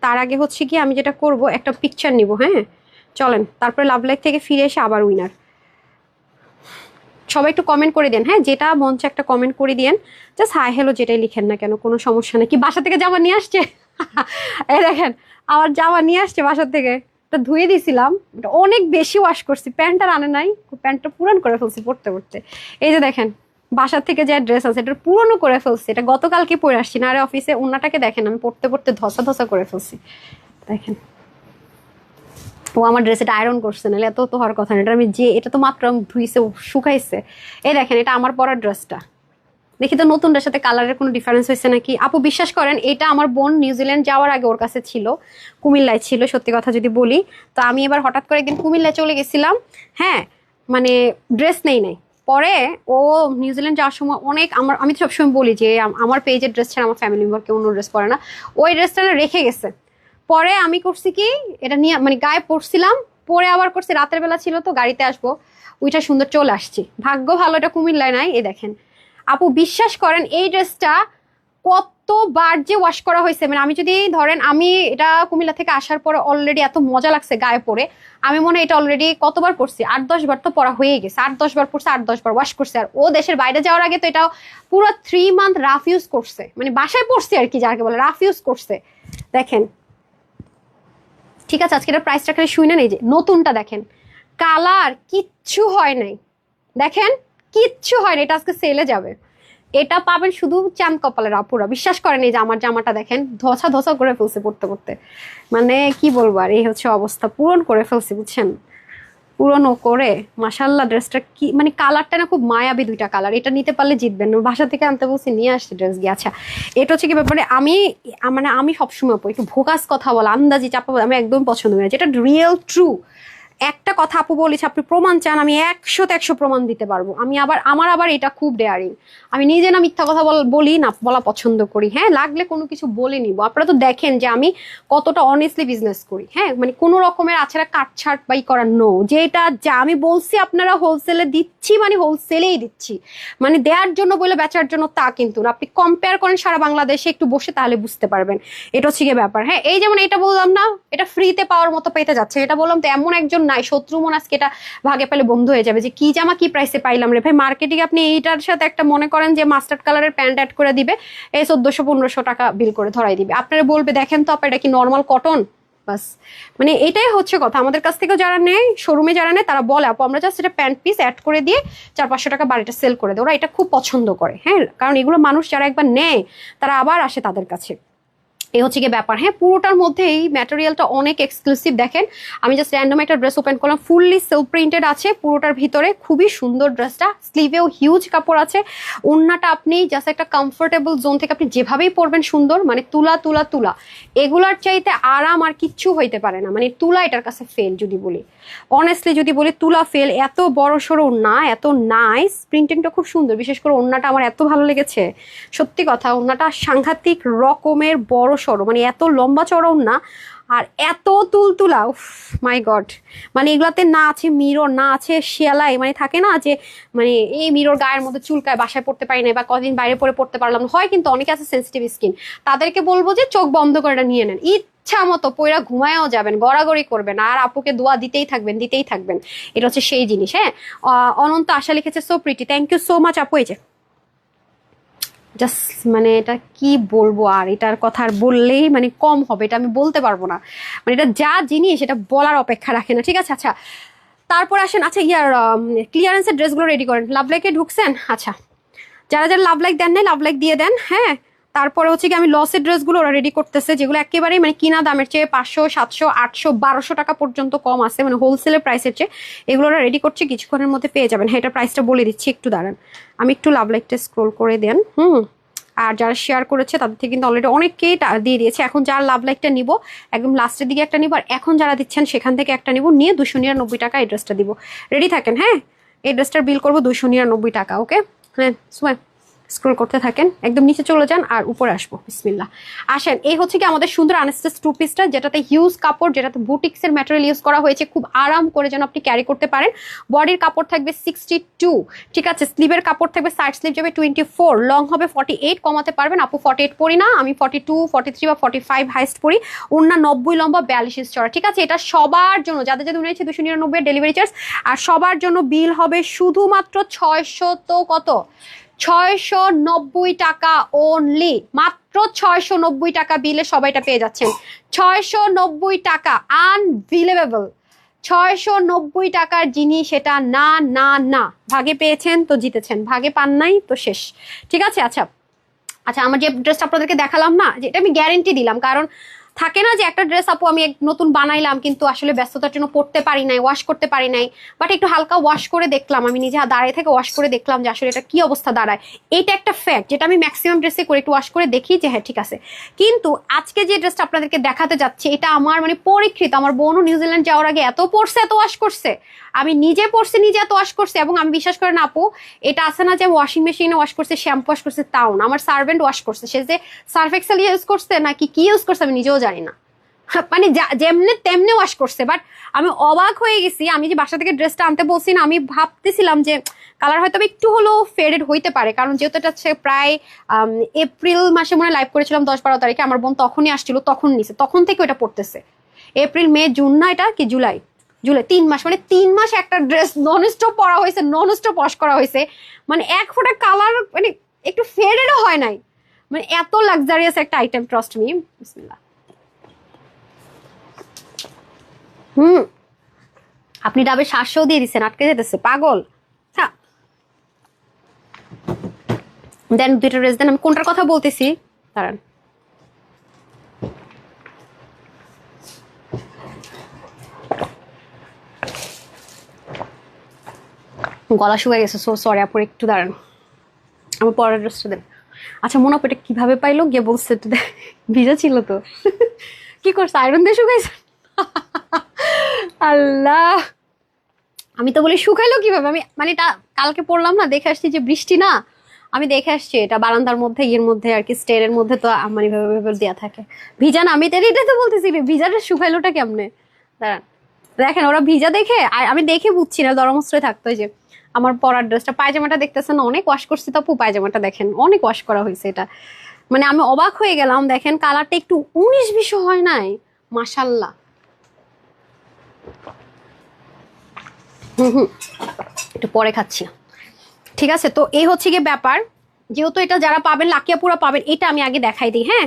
তার আগে হচ্ছে গিয়ে আমি যেটা করব, একটা পিকচার নিব। হ্যাঁ চলেন, তারপরে লাভ লাইক থেকে ফিরে এসে আবার উইনার। সবাই একটু কমেন্ট করে দেন, হ্যাঁ যেটা মঞ্চে একটা কমেন্ট করে দিন, জাস্ট হাই হ্যালো যেটাই লিখেন না কেন, কোনো সমস্যা নেই। কি বাসা থেকে জামা নিয়ে আসছে? এই দেখেন আমার জামা নিয়ে আসছে বাসা থেকে, এটা ধুয়ে দিছিলাম, অনেক বেশি ওয়াশ করছি, প্যান্টটা আনে নাই, প্যান্টটা পুরান করে ফেলছি পড়তে পড়তে। এই যে দেখেন বাসার থেকে যে ড্রেস আছে এটা পুরনো করে ফেলছি, এটা গতকালকে পরে আসছি না। আরে অফিসে ওনাটাকে দেখেন আমি পড়তে পড়তে ধসা ধসা করে ফেলছি। দেখেন ও আমার ড্রেস এটা আয়রন করছে, নাহলে এত তো হওয়ার কথা না। এটা আমি যে এটা তো মাত্র আমি ধুইছে শুকাইছে। এই দেখেন এটা আমার পরা ড্রেসটা, দেখি তো নতুনটার সাথে কালারের কোনো ডিফারেন্স হয়েছে নাকি। আপু বিশ্বাস করেন এটা আমার বোন নিউজিল্যান্ড যাওয়ার আগে ওর কাছে ছিল, কুমিল্লায় ছিল সত্যি কথা যদি বলি। তো আমি এবার হঠাৎ করে একদিন কুমিল্লায় চলে গেছিলাম, হ্যাঁ মানে ড্রেস নেই নাই। পরে ও নিউজিল্যান্ড যাওয়ার সময় অনেক আমি তো সবসময় বলি যে আমার পেজের ড্রেস ছাড়া আমার ফ্যামিলি মেম্বার কেউ অন্য ড্রেস পরে না, ওই ড্রেসটা রেখে গেছে। পরে আমি করছি কি এটা নিয়ে মানে গায়ে পরছিলাম, পরে আবার করছি রাতের বেলা ছিল তো গাড়িতে আসবো, ওইটা সুন্দর চলে আসছি। ভাগ্য ভালো এটা কুমিল্লায় নাই। এই দেখেন আপু বিশ্বাস করেন এই ড্রেসটা কতবার যে ওয়াশ করা হয়েছে, মানে আমি যদি ধরেন আমি এটা কুমিল্লা থেকে আসার পরে অলরেডি এত মজা লাগছে গায়ে পরে, আমি মনে হয় এটা অলরেডি কতবার পরছি, 8-10 বার তো পরা হয়ে গেছে। 8-10 বার পরছে, 8-10 বার ওয়াশ করছে। আর ও দেশের বাইরে যাওয়ার আগে তো এটা পুরো 3 মান্থ রাফ ইউজ করছে, মানে বাসায় পড়ছে আর কি যাকে বলে রাফ ইউজ করছে। দেখেন ঠিক আছে, আজকে এটা প্রাইসটা খালি শুই না, নেই যে নতুনটা দেখেন কালার কিচ্ছু হয় নাই, দেখেন কিচ্ছু হয় না, এটা আজকে সেলে যাবে। এটা পাবেন শুধু চাঁদ কপালের আপুরা, বিশ্বাস করেন। এই যে আমার জামাটা দেখেন ধসা ধসা করে ফেলছে পড়তে পড়তে, মানে কি বলবো আর, এই হচ্ছে অবস্থা, পূরণ করে ফেলছি বুঝছেন, পুরনো করে। মাশাল্লাহ ড্রেসটা কি মানে কালারটা না খুব মায়াবী, দুইটা কালার, এটা নিতে পারলে জিতবেন। বাসা থেকে আনতে বলছি, নিয়ে আসছে ড্রেস গিয়ে। আচ্ছা এটা হচ্ছে কি ব্যাপারে, আমি সবসময় একটু ভোকাস কথা বলা, আন্দাজি চাপা আমি একদম পছন্দ করি না, যেটা রিয়েল ট্রু। একটা কথা আপু বলেছি, আপনি প্রমাণ চান, আমি 100-100 প্রমাণ দিতে পারবো। আমার আবার এটা খুব ডেয়ারিং, আমি নিজে না মিথ্যা কথা বলি না, বলা পছন্দ করি। হ্যাঁ লাগলে কোনো কিছু বলে নিবো, আপনারা তো দেখেন যে আমি কতটা অনেস্টলি বিজনেস করি। হ্যাঁ মানে কোনো রকমের আছাড়া কাটছাট বাই করার নো, যেটা যা আমি বলছি আপনারা হোলসেলে দিচ্ছি মানে হোলসেলেই দিচ্ছি, মানে দেওয়ার জন্য বলে বেচার জন্য তা কিন্তু না। আপনি কম্পেয়ার করেন সারা বাংলাদেশে একটু বসে, তাহলে বুঝতে পারবেন। এটা হচ্ছে গিয়ে ব্যাপার। হ্যাঁ এই যেমন এটা বললাম না এটা ফ্রিতে পাওয়ার মতো পেতে যাচ্ছে, এটা বললাম তো এমন একজন নাই শত্রু মন আজকে এটা ভাগে পেলে বন্ধু হয়ে যাবে যে কি জামা কি প্রাইসে পাইলাম রে ভাই। মার্কেটিং আপনি এইটার সাথে একটা মনে করেন যে মাস্টার্ড কালারের প্যান্ট অ্যাড করে দিবে, এই 1400-1500 টাকা বিল করে ধরাই দিবে, আপনারা বলবে দেখেন তো আপা এটা কি নর্মাল কটন, বাস। মানে এটাই হচ্ছে কথা, আমাদের কাছ থেকেও যারা নেয় শোরুমে যারা নেয় তারা বলে আপু আমরা জাস্ট এটা প্যান্ট পিস অ্যাড করে দিয়ে 400-500 টাকা বাড়িটা সেল করে দেয়, ওরা এটা খুব পছন্দ করে। হ্যাঁ কারণ এগুলো মানুষ যারা একবার নেয় তারা আবার আসে তাদের কাছে, এই হচ্ছে গিয়ে ব্যাপার। হ্যাঁ পুরোটার মধ্যে এই ম্যাটেরিয়ালটা অনেক এক্সক্লুসিভ। দেখেন আমি জাস্ট র্যান্ডম একটা ড্রেস ওপেন করলাম, ফুললি সেলফ প্রিন্টেড আছে পুরোটার ভিতরে, খুবই সুন্দর ড্রেসটা, স্লিভেও হিউজ কাপড় আছে। ওড়নাটা আপনি জাস্ট একটা কমফোর্টেবল জোন থেকে আপনি যেভাবেই পরবেন সুন্দর, মানে তুলা তুলা তুলা, এগুলার চাইতে আরাম আর কিচ্ছু হইতে পারে না। মানে তুলা এটার কাছে ফেল যদি বলি, অনেস্টলি যদি বলি তুলা ফেল। এত বড় সড়ো ওড়না, এত নাইস, প্রিন্টিংটা খুব সুন্দর, বিশেষ করে ওড়নাটা আমার এত ভালো লেগেছে সত্যি কথা। ওড়নাটা সাংঘাতিক রকমের বড় সড়ো, মানে এত লম্বা চড়াও না আর এত তুলতুলা, উফ মাই গড। মানে এগুলাতে না আছে মিরর, না আছে সেলাই, মানে থাকে না যে মানে এই মিরর গায়ের মধ্যে চুলকায় বাসায় পড়তে পারি না বা কদিন বাইরে পরে পড়তে পারলাম না, হয় কিন্তু অনেকে আছে সেন্সিটিভ স্কিন, তাদেরকে বলবো যে চোখ বন্ধ করে এটা নিয়ে নেন, ইচ্ছা মতো পয়রা ঘুমায়ও যাবেন, গড়াগড়ি করবেন আর আপুকে দোয়া দিতেই থাকবেন দিতেই থাকবেন। এটা হচ্ছে সেই জিনিস। হ্যাঁ অনন্ত আশা লিখেছে so pretty, thank you so much আপু। এই যে জাস্ট মানে এটা কি বলবো, আর এটার কথা আর বললেই মানে কম হবে, এটা আমি বলতে পারবো না, মানে এটা যা জিনিস এটা বলার অপেক্ষা রাখে না। ঠিক আছে আচ্ছা তারপর আসেন, আচ্ছা ক্লিয়ারেন্সের ড্রেসগুলো রেডি করেন। লাভ লাইকে ঢুকছেন? আচ্ছা যারা যারা লাভ লাইক দেন নাই লাভ লাইক দিয়ে দেন। হ্যাঁ তারপরে হচ্ছে কি আমি লসের ড্রেসগুলো ওরা রেডি করতেছে, যেগুলো একেবারেই মানে কিনা দামের চেয়ে 500, 700, 800, 1200 টাকা পর্যন্ত কম আছে, মানে হোলসেলের প্রাইসের চেয়ে, এগুলো ওরা রেডি করছে, কিছুক্ষণের মধ্যে পেয়ে যাবেন। হ্যাঁ এটা প্রাইসটা বলে দিচ্ছি, একটু দাঁড়ান, আমি একটু লাভ লাইকটা স্ক্রোল করে দেন। আর যারা শেয়ার করেছে তাদের থেকে কিন্তু অলরেডি অনেককেই দিয়ে দিয়েছে। এখন যারা লাভ লাইকটা নিব একদম লাস্টের দিকে একটা নিব, আর এখন যারা দিচ্ছেন সেখান থেকে একটা নিব, নিয়ে 299 টাকা এই ড্রেসটা দিব। রেডি থাকেন, হ্যাঁ এই ড্রেসটার বিল করবো 299 টাকা। ওকে হ্যাঁ সময় স্ক্রল করতে থাকেন, একদম নিচে চলে যান আর উপরে আসবো। বিসমিল্লাহ, আসেন। এই হচ্ছে কি আমাদের সুন্দর আনস্টেস টু পিসটা, যেটাতে হিউজ কাপড়, যেটাতে বুটিক্সের ম্যাটেরিয়াল ইউজ করা হয়েছে, খুব আরাম করে যেন আপনি ক্যারি করতে পারেন। বডির কাপড় থাকবে 62, ঠিক আছে। স্লিভের কাপড় থাকবে, সাইড স্লিভ যাবে 24, লং হবে 48, কমাতে পারবেন। আপু 48 পরি না, আমি 42, 43 বা 45 হাইস্ট পরি। ওড়না 90, লম্বা 42 ইঞ্চ চড়া, ঠিক আছে। এটা সবার জন্য, যাদের যাদের উনি 299 ডেলিভারি চার্জ, আর সবার জন্য বিল হবে শুধুমাত্র 600 তো কত 690 টাকা অনলি, মাত্র 690 টাকা বিলে সবাইটা পেয়ে যাচ্ছেন। 690 টাকা আনবিলিভেবল, 690 টাকার জিনিস এটা। না না না, ভাগে পেয়েছেন তো জিতেছেন, ভাগে পান নাই তো শেষ, ঠিক আছে। আচ্ছা আচ্ছা, আমার যে ড্রেসটা আপনাদেরকে দেখালাম না, যেটা আমি গ্যারেন্টি দিলাম, কারণ থাকে না যে একটা ড্রেস আপু আমি নতুন বানাইলাম কিন্তু আসলে ব্যস্ততার জন্য পড়তে পারি নাই, ওয়াশ করতে পারি নাই, বাট একটু হালকা ওয়াশ করে দেখলাম, আমি নিজে দাঁড়িয়ে থেকে ওয়াশ করে দেখলাম যে আসলে এটা কি অবস্থা দাঁড়ায়। এটা একটা ফ্যাক্ট যেটা আমি ম্যাক্সিমাম ড্রেসে করে একটু ওয়াশ করে দেখি যে হ্যাঁ ঠিক আছে। কিন্তু আজকে যে ড্রেসটা আপনাদেরকে দেখাতে যাচ্ছে এটা আমার মানে পরীক্ষিত। আমার বোনও নিউজিল্যান্ড যাওয়ার আগে এত পড়ছে, এত ওয়াশ করছে, আমি নিজে পড়ছি, নিজে এত ওয়াশ করছে, এবং আমি বিশ্বাস করেন আপু এটা আছে না যে ওয়াশিং মেশিনে ওয়াশ করছে, শ্যাম্পু ওয়াশ করছে, তাও না, আমার সার্ভেন্ট ওয়াশ করছে। সে যে সার্ফ এক্সেল ইউজ করছে নাকি কি ইউজ করছে আমি নিজেও জানি না, মানে যেমনি তেমনি ওয়াশ করছে। বাট আমি অবাক হয়ে গেছি, আমি যে বাসা থেকে ড্রেসটা আনতে বলছি না, আমি ভাবতেছিলাম যে কালার হয়তো একটু হলেও ফেডেড হইতে পারে, কারণ যেহেতু এটা হচ্ছে প্রায় এপ্রিল মাসে মনে লাইভ করেছিলাম 10-12 তারিখে, আমার বোন তখনই আসছিল, তখন নিছে, তখন থেকে ওটা পড়তেছে। এপ্রিল, মে, জুন, না এটা কি জুলাই, 3 মাস, মানে 3 মাস একটা ড্রেস নন স্টপ পরা হয়েছে, নন স্টপ ওয়াশ করা হয়েছে, মানে এক ফোঁটা কালার মানে একটু ফেডেডও হয় নাই, মানে এত লাক্সারিয়াস একটা আইটেম, ট্রাস্ট মি। বিসমিল্লাহ। আপনি ডাবে 700 দিয়ে দিচ্ছেন, আটকে যেতেছে পাগল। হ্যাঁ দেন 2টা ড্রেস দেন, আমি কোনটার কথা বলতেছি দাঁড়ান। গলা শুকায় গেছে, সো সরি আপু, একটু দাঁড়ান, আমার পরের ড্রেসটা দেন। আচ্ছা মনে এটা কিভাবে পাইলো, গিয়ে বলছে একটু ভিজা ছিল তো কি করছে, আয়রন দিয়ে শুকাইছে আল্লাহ, আমি তো বলি শুকাইলো কিভাবে, আমি মানে এটা কালকে পড়লাম না, দেখে আসছি যে বৃষ্টি না, আমি দেখে আসছি এটা বারান্দার মধ্যে ইয়ের মধ্যে আর কি, স্টেয়ারের মধ্যে তো মানে ভাবে দেওয়া থাকে ভিজা না, আমি এটাই তো বলতেছি ভিজাটা শুকাইলোটা কেমনে। দাঁড়ান দেখেন, ওরা ভিজা দেখে, আর আমি দেখে বুঝছি না, দরমস্ত্রয় থাকতো যে আমার পরার ড্রেসটা, পায়জামাটা দেখতেছেন না, অনেক ওয়াশ করছি তো আপু, পায়জামাটা দেখেন অনেক ওয়াশ করা হয়েছে এটা, মানে আমি অবাক হয়ে গেলাম। দেখেন কালারটা একটু 19-20 হয় নাই, মাশাল্লাহ। একটু পরে খাচ্ছি, ঠিক আছে। তো এই হচ্ছে গিয়ে ব্যাপার, যেহেতু এটা যারা পাবেন লাকিয়াপুরা পাবেন, এটা আমি আগে দেখাই দিই, হ্যাঁ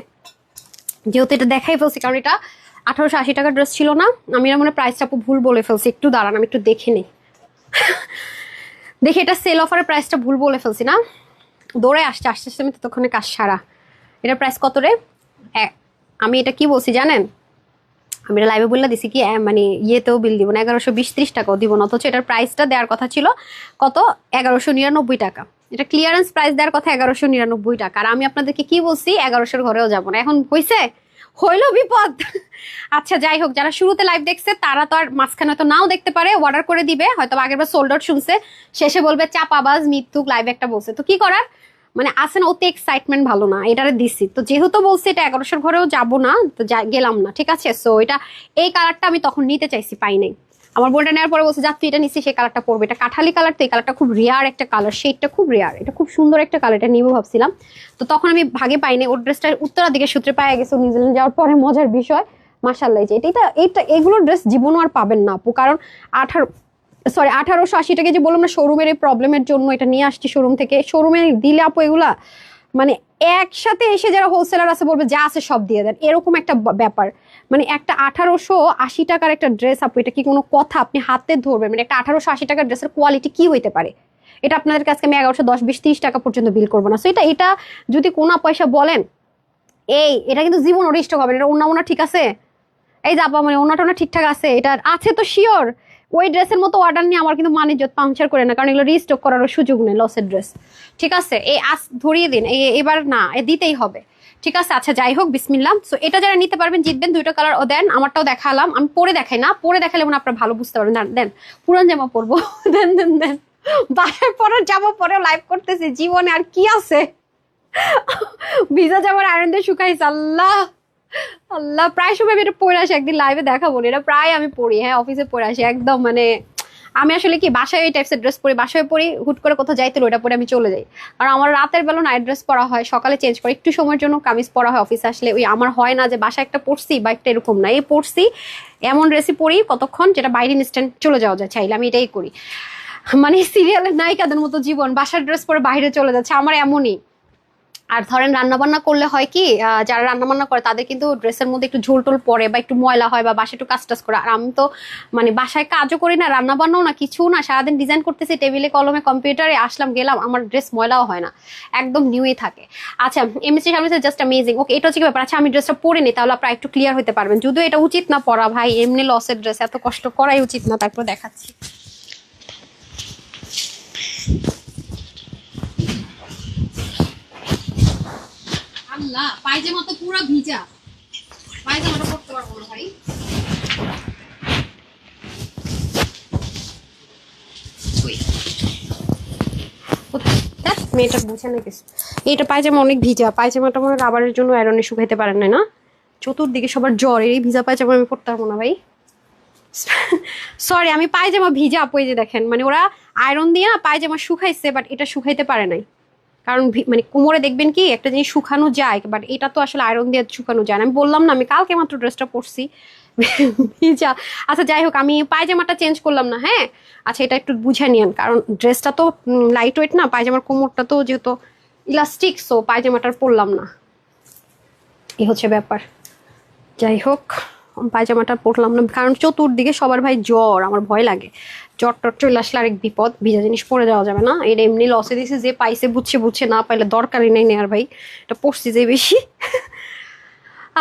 যেহেতু এটা দেখাই ফেলছি, কারণ এটা 1880 টাকার ড্রেস ছিল না, আমি মনে প্রাইসটা ভুল বলে ফেলছি, একটু দাঁড়ান আমি একটু দেখে নিই দেখি এটা সেল অফারের প্রাইসটা ভুল বলে ফেলছি না, দৌড়ে আসছে আমি ততক্ষণে কাজ সারা। এটার প্রাইস কত রে, আমি এটা কি বলছি জানেন, আমি এটা লাইভে বললে দিছি কি মানে ইয়েতেও বিল দিব না, 1120-30 টাকাও দিব না, অথচ এটার প্রাইসটা দেওয়ার কথা ছিল কত 1199 টাকা, এটা ক্লিয়ারেন্স প্রাইস দেওয়ার কথা 1199 টাকা, আর আমি আপনাদেরকে কি বলছি 1100-র ঘরেও যাবো না, এখন হইলো বিপদ আচ্ছা যাই হোক, যারা শুরুতে লাইভ দেখছে তারা তো আর মাঝখানে হয়তো নাও দেখতে পারে, অর্ডার করে দিবে, হয়তো আগের বার সোল্ড আউট শুনছে, শেষে বলবে চাপাবাজ মৃত্যুক লাইভ একটা বলছে, তো কি করার, মানে আসে না, ওতে এক্সাইটমেন্ট ভালো না, এটারে দিছি তো, যেহেতু বলছে এটা 1100-র ঘরেও যাবো না, তো গেলাম না, ঠিক আছে। সো এটা এই কালারটা আমি তখন নিতে চাইছি, পাই নাই, আমার বোনটা নেওয়ার পরে বলছে যা তুই এটা নিচ্ছি, সেই কালারটা পরবে, এটা কাঠালি কালার, তো এই কালারটা খুব রেয়ার একটা কালার, শেডটা খুব রেয়ার, এটা খুব সুন্দর একটা কালার, এটা নিবো ভাবছিলাম, তো তখন আমি ভাগে পাইনি, ওর ড্রেসটা উত্তরাধিকের সূত্রে পাওয়া গেছে নিউজিল্যান্ড যাওয়ার পরে, মজার বিষয় মাশাআল্লাহ, যে এটা এগুলো ড্রেস জীবনও আর পাবেন না আপু, কারণ 1880 টাকা যে বললাম না, শোরুমের এই প্রবলেমের জন্য এটা নিয়ে আসছি শোরুম থেকে, শোরুমে দিলে আপু এগুলা মানে একসাথে এসে যারা হোলসেলার আছে বলবে যা আছে সব দিয়ে দেন, এরকম একটা ব্যাপার, মানে একটা 1880 টাকার একটা ড্রেস আপু, এটা কি কোনো কথা, আপনি হাতে ধরবেন, মানে একটা 1880 টাকার ড্রেসের কোয়ালিটি কি হইতে পারে, এটা আপনাদের কাছে আমি 1110-20-30 টাকা পর্যন্ত বিল করবো না। সো এটা যদি কোনো পয়সা বলেন, এটা কিন্তু জীবন অরিষ্ট হবে, এটা ওনা ঠিক আছে, এই যে আপা মানে ওনাটা ঠিকঠাক আছে, এটা আছে তো শিওর, ওই ড্রেসের মতো অর্ডার নিয়ে আমার কিন্তু মানিজ্যত পাংচার করে না, কারণ এগুলো রিস্টক করারও সুযোগ নেই, লসের ড্রেস। ঠিক আছে, এই আজ ধরিয়ে দিন, এবার না দিতেই হবে। ঠিক আছে, আচ্ছা যাই হোক, বিসমিল্লাহ। সো এটা যারা নিতে পারবেন জিতবেন। দুইটা কালার ও দেন, আমারটাও দেখালাম, আমি পরে দেখাই না, পরে দেখালে মানে আপনারা ভালো বুঝতে পারবেন। দেন পুরান জামা পরবো। দেন দেন দেন, বাসায় পরার জামা পরে লাইভ করতেছি, জীবনে আর কি আছে। ভিজা জামার আয়রন দিয়ে শুকাইছে, আল্লাহ আল্লাহ। প্রায় সময় আমি এটা পরে আসি, একদিন লাইভে দেখাবো, এটা প্রায় আমি পরি, হ্যাঁ অফিসে পরে আসি একদম। মানে আমি আসলে কি বাসায় এই টাইপসের ড্রেস পরি, বাসায় পরি, হুট করে কোথাও যাইতে ওটা পরে আমি চলে যাই। আর আমার রাতের বেলা নাইট ড্রেস পরা হয়, সকালে চেঞ্জ করে একটু সময়ের জন্য কামিজ পরা হয় অফিসে আসলে। ওই আমার হয় না যে বাসায় একটা পরছি বা একটা এরকম না, এই পরছি এমন ড্রেসই পরি কতক্ষণ যেটা বাইরে ইনস্ট্যান্ট চলে যাওয়া যায় চাইলে, আমি এটাই করি। মানে সিরিয়ালের নায়িকাদের মতো জীবন, বাসার ড্রেস পরে বাইরে চলে যাচ্ছে আমার এমনই। আর ধরেন রান্নাবান্না করলে হয় কি, যারা রান্নাবান্না করে তাদের কিন্তু ড্রেসের মধ্যে একটু ঝোল টোল পরে বা একটু ময়লা হয় বা বাসায় একটু কাজ টাজ করে। আর আমি তো মানে বাসায় কাজও করি না, রান্নাবান্নাও না, কিছু না, সারাদিন ডিজাইন করতেছি টেবিলে কলমে কম্পিউটারে, আসলাম গেলাম, আমার ড্রেস ময়লাও হয় না, একদম নিউই থাকে। আচ্ছা এমএসসি সামনে জাস্ট অ্যামেজিং। ওকে, এটা হচ্ছে কি ব্যাপার। আচ্ছা আমি ড্রেসটা পরে নিই, তাহলে আপনারা একটু ক্লিয়ার হতে পারবেন। যদিও এটা উচিত না পরা ভাই, এমনি লসের ড্রেস এত কষ্ট করাই উচিত না। তারপর দেখাচ্ছি। আল্লাহ, পায়জামা তো পুরো ভিজা, পায়জামাটা পরতে পারবো না ভাই। মেয়েটা বুঝে না কিছু। এইটা পায়জামা অনেক ভিজা, পায়জামাটা মনে রাবারের জন্য আয়রনে শুকাইতে পারেন না। না চতুর্দিকে সবার জ্বর, এই ভিজা পায়জামা আমি পরতে পারবো না ভাই। সরি, আমি পায়জামা ভিজা আপু, এই যে দেখেন, মানে ওরা আয়রন দিয়ে না পায়জামা শুকাইছে, বাট এটা শুকাইতে পারে নাই। কারণ মানে কোমরে দেখবেন কি একটা জিনিস শুকানো যায়, বাট এটা তো আসলে আয়রন দিয়ে শুকানো যায় না। আমি বললাম না, আমি কালকে মাত্র ড্রেসটা পরছি ভিজা। আচ্ছা যাই হোক, আমি পায়জামাটা চেঞ্জ করলাম না, হ্যাঁ। আচ্ছা এটা একটু বুঝে নিন, কারণ ড্রেসটা তো লাইট ওয়েট না, পায়জামার কোমরটা তো যেহেতু ইলাস্টিক, সো পায়জামাটার পরলাম না, এই হচ্ছে ব্যাপার। যাই হোক, পায়জামাটা পরলাম না, কারণ চতুর্দিকে সবার ভাই জ্বর, আমার ভয় লাগে জ্বর টর চলে আসলে আরেক বিপদ। ভিজা জিনিস পরে যাওয়া যাবে না, এটা এমনি লসে দিয়েছে, যে পাইছে বুঝছে বুঝছে, না পাইলে দরকারই নেই নেয়ার ভাই, এটা পড়ছি যে বেশি।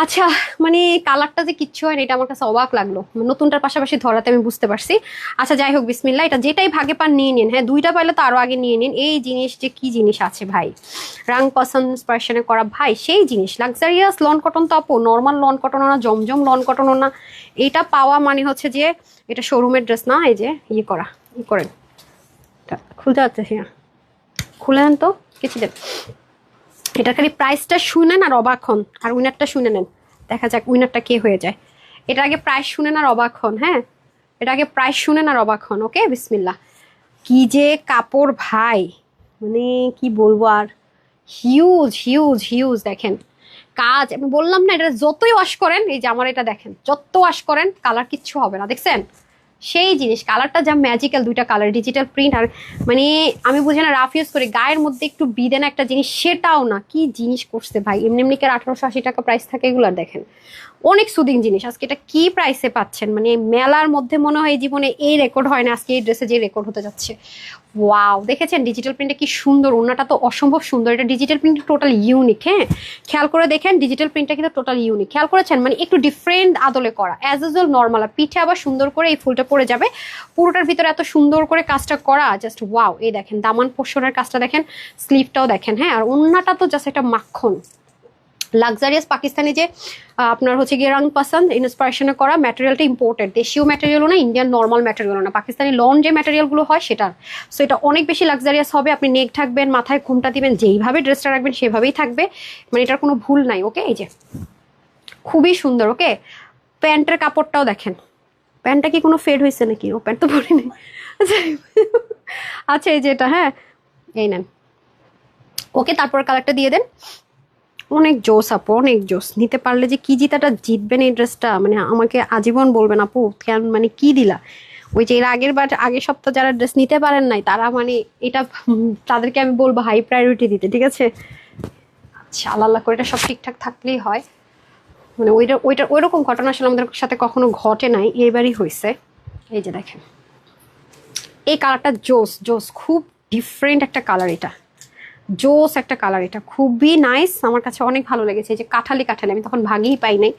আচ্ছা মানে কালারটা যে কিচ্ছু হয় না, এটা আমার কাছে অবাক লাগলো, নতুনটার পাশাপাশি ধরাতে আমি বুঝতে পারছি। আচ্ছা যাই হোক, বিসমিল্লাহ। এটা যেটাই ভাগে পান নিয়ে নিন, হ্যাঁ দুইটা পাইলে তো আরো আগে নিয়ে নিন। এই জিনিস যে কি জিনিস আছে ভাই, রাং পছন্দ স্পার্শনে করা ভাই সেই জিনিস, লাক্সারিয়াস লন কটন তো আপু, নর্মাল লন কটনও না, জমজম লন কটনও না। এটা পাওয়া মানে হচ্ছে যে এটা শোরুমের ড্রেস না, এই যে ইয়ে করা, ই করেন, খুলতে যাচ্ছে, হ্যাঁ খুলে নেন তো, কিছু দেন। এটা খালি প্রাইসটা শুনেন আর অবাক হন, আর উইনারটা শুনে নেন, দেখা যাক উইনারটা কে হয়ে যায়। এটা আগে প্রাইস শুনেন আর অবাক হন, হ্যাঁ এটা আগে প্রাইস শুনেন আর অবাক হন। ওকে বিসমিল্লাহ। কি যে কাপড় ভাই, মানে কি বলবো আর, হিউজ হিউজ হিউজ। দেখেন কাজ, আমি বললাম না, এটা যতই ওয়াশ করেন, এই যে আমার এটা দেখেন, যত ওয়াশ করেন কালার কিচ্ছু হবে না, দেখছেন সেই জিনিস। কালারটা যা ম্যাজিক্যাল, দুইটা কালার ডিজিটাল প্রিন্ট। আর মানে আমি বুঝি না, রাফ ইউজ করি, গায়ের মধ্যে একটু বিদে না একটা জিনিস, সেটাও না, কি জিনিস করছে ভাই। এমনি এমনি 1880 টাকা প্রাইস থাকে এগুলার, দেখেন অনেক সুদিং জিনিস। আজকে এটা কি প্রাইসে পাচ্ছেন, মানে মেলার মধ্যে মনে হয় জীবনে এই রেকর্ড হয় না, আজকে এই ড্রেসে যে রেকর্ড হতে যাচ্ছে। ওয়াও, দেখেছেন ডিজিটাল প্রিন্টটা কি সুন্দর, ওনাটা তো অসম্ভব সুন্দর। এটা ডিজিটাল প্রিন্ট টোটাল ইউনিক, হ্যাঁ খেয়াল করে দেখেন, ডিজিটাল প্রিন্টটা কিন্তু টোটাল ইউনিক, খেয়াল করেছেন, মানে একটু ডিফারেন্ট আদলে করা, অ্যাজ ইউজুয়াল নর্মাল। আর পিঠে আবার সুন্দর করে এই ফুলটা পড়ে যাবে, পুরোটার ভিতরে এত সুন্দর করে কাজটা করা, জাস্ট ওয়াও। এই দেখেন দামান পোর্শনের কাজটা দেখেন, স্লিভটাও দেখেন, হ্যাঁ আর ওন্নাটা তো জাস্ট একটা মাখন। লাক্সারিয়াস পাকিস্তানি যে আপনার হচ্ছে গিয়ে রাং পাসান ইন্সপিরেশনে করা, ম্যাটেরিয়ালটা ইম্পোর্টেড, দেশীয় ম্যাটেরিয়ালও না, ইন্ডিয়ান নর্মাল ম্যাটেরিয়ালও না, পাকিস্তানি লন যে ম্যাটেরিয়ালগুলো হয় সেটার। সো এটা অনেক বেশি লাক্সারিয়াস হবে। আপনি নেক ঢাকবেন, মাথায় ঘুমটা দিবেন, যেইভাবে ড্রেসটা রাখবেন সেভাবেই থাকবে, মানে এটার কোনো ভুল নাই। ওকে এই যে খুবই সুন্দর। ওকে প্যান্টের কাপড়টাও দেখেন, প্যান্টটা কি কোনো ফেড হয়েছে নাকি, ও প্যান্ট তো পরে নেই। আচ্ছা এই যে এটা, হ্যাঁ এই নেন। ওকে তারপর কালারটা দিয়ে দেন, অনেক জোস আপু, অনেক জোস। নিতে পারলে যে কি জিতাটা জিতবেন এই ড্রেসটা, মানে আমাকে আজীবন বলবেন আপু কেন, মানে কি দিলা। ওই যে এর আগের সপ্তাহ যারা ড্রেস নিতে পারেন নাই, তারা মানে এটা তাদেরকে আমি বলবো হাই প্রায়োরিটি দিতে, ঠিক আছে। আচ্ছা আল্লাহ করে এটা সব ঠিকঠাক থাকলেই হয়, মানে ওইরকম ঘটনা আসলে আমাদের সাথে কখনো ঘটে নাই, এবারই হয়েছে। এই যে দেখেন এই কালারটা জোস জোস, খুব ডিফারেন্ট একটা কালার, এটা জোস একটা কালার, এটা খুবই নাইস, আমার কাছে অনেক ভালো লেগেছে। এই যে কাঠালি কাঠালি, আমি তখন ভাগেই পাই নাই,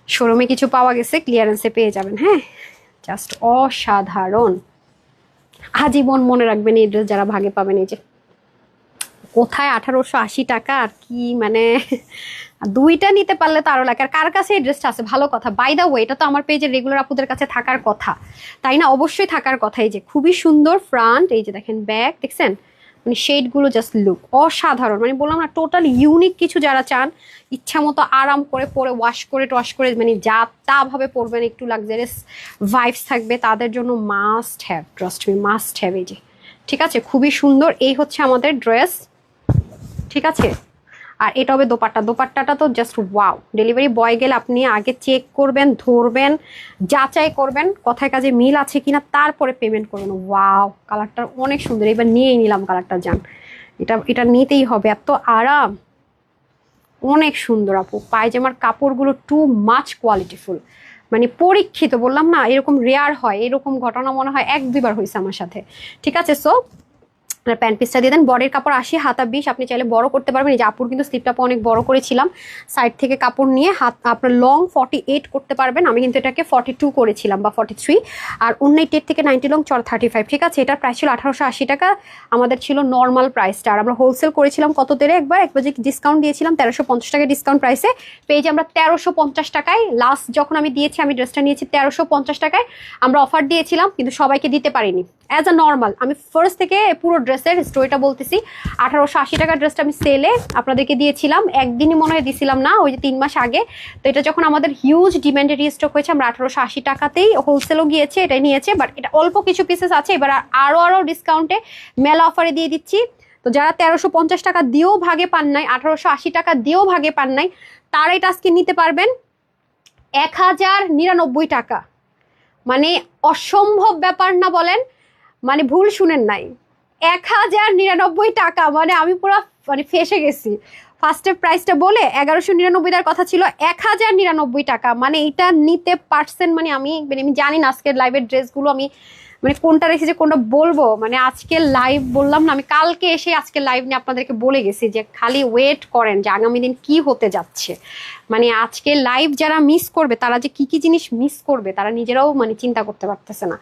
শোরুমে কিছু পাওয়া গেছে, ক্লিয়ারেন্সে পেয়ে যাবেন, হ্যাঁ জাস্ট অসাধারণ, আজীবন মনে রাখবেন এই ড্রেস যারা ভাগে পাবেন। এই যে কোথায় 1880 টাকা আর কি, মানে দুইটা নিতে পারলে তো আরো লাগে। আর কার কাছে এই ড্রেসটা আছে ভালো কথা, বাই দা ওয়ে এটা তো আমার পেজের রেগুলার আপুদের কাছে থাকার কথা, তাই না? অবশ্যই থাকার কথা। এই যে খুবই সুন্দর ফ্রন্ট, এই যে দেখেন ব্যাক, দেখছেন মানে শেডগুলো জাস্ট লুক অসাধারণ। মানে বললাম না, টোটাল ইউনিক কিছু যারা চান, ইচ্ছা মতো আরাম করে পরে ওয়াশ করে টওয়াশ করে মানে যা তা ভাবে পরবেন, একটু লাক্সারিয়াস ভাইবস থাকবে, তাদের জন্য must have, trust me must have. এই যে ঠিক আছে, খুবই সুন্দর। এই হচ্ছে আমাদের ড্রেস, ঠিক আছে। আর এটা হবে দোপাট্টা, দোপাট্টাটা তো জাস্ট ওয়াও। ডেলিভারি বয় গেলে আপনি আগে চেক করবেন, ধরবেন, যাচাই করবেন কথায় কাজে মিল আছে কিনা, তারপরে পেমেন্ট করবেন। ওয়াও, কালারটা অনেক সুন্দর, এবার নিয়েই নিলাম কালারটা। যান, এটা নিতেই হবে, এত আরাম, অনেক সুন্দর আপু। পায়জামার কাপড়গুলো টু মাচ কোয়ালিটিফুল, মানে পরীক্ষিত, বললাম না এরকম রেয়ার হয়, এরকম ঘটনা মনে হয় 1-2 বার হয়েছে আমার সাথে, ঠিক আছে। সো প্যান্ট পিসটা দিয়ে দেন। বডির কাপড় 80, হাতা 20, আপনি চাইলে বড় করতে পারবেন। এই যে আপুর কিন্তু স্লিপটা অনেক বড় করেছিলাম, সাইড থেকে কাপড় নিয়ে হাত আপনার লং 48 করতে পারবেন। আমি কিন্তু এটাকে 42 করেছিলাম বা 43। আর 19 থেকে 90 লং 35, ঠিক আছে। এটার প্রাইস ছিল 1880 টাকা, আমাদের ছিল নর্মাল প্রাইসটা। আর আমরা হোলসেল করেছিলাম কত দেরে, একবার যে ডিসকাউন্ট দিয়েছিলাম 1350 টাকা ডিসকাউন্ট প্রাইসে, পেয়েছি আমরা 1350 টাকায়। লাস্ট যখন আমি দিয়েছি, আমি ড্রেসটা নিয়েছি 1350 টাকায়, আমরা অফার দিয়েছিলাম কিন্তু সবাইকে দিতে পারিনি। অ্যাজ আ নর্মাল আমি ফার্স্ট থেকে পুরো ড্রেসের স্টোরিটা বলতেছি। 1880 টাকার ড্রেসটা আমি সেলে আপনাদেরকে দিয়েছিলাম, একদিনই মনে হয় দিছিলাম না, ওই যে 3 মাস আগে। তো এটা যখন আমাদের হিউজ ডিমান্ডে রিস্টক হয়েছে, আমরা 1880 টাকাতেই হোলসেলও গিয়েছে, এটাই নিয়েছে। বাট এটা অল্প কিছু পিসেস আছে, এবার আরও ডিসকাউন্টে মেলা অফারে দিয়ে দিচ্ছি। তো যারা 1350 টাকা দিয়েও ভাগে পান নাই, 1880 টাকা দিয়েও ভাগে পান নাই, তারা এটা আজকে নিতে পারবেন 1099 টাকা। মানে অসম্ভব ব্যাপার না বলেন? মানে ভুল শুনেন নাই, 1099 টাকা। মানে আমি পুরো মানে ফেসে গেছি। ফার্স্টে প্রাইসটা বলে 1199 টাকার কথা ছিল, 1099 টাকা। মানে এটা নিতে পারছেন, মানে আমি জানি না আজকের লাইভের ড্রেসগুলো আমি মানে কোনটা রেখেছি যে কোনটা বলবো। মানে আজকে লাইভ বললাম না, আমি কালকে এসে আজকে লাইভ নিয়ে আপনাদেরকে বলে গেছি যে খালি ওয়েট করেন যে আগামী দিন কি হতে যাচ্ছে। মানে আজকে লাইভ যারা মিস করবে, তারা যে কি কি জিনিস মিস করবে তারা নিজেরাও মানে চিন্তা করতে পারতেছে না।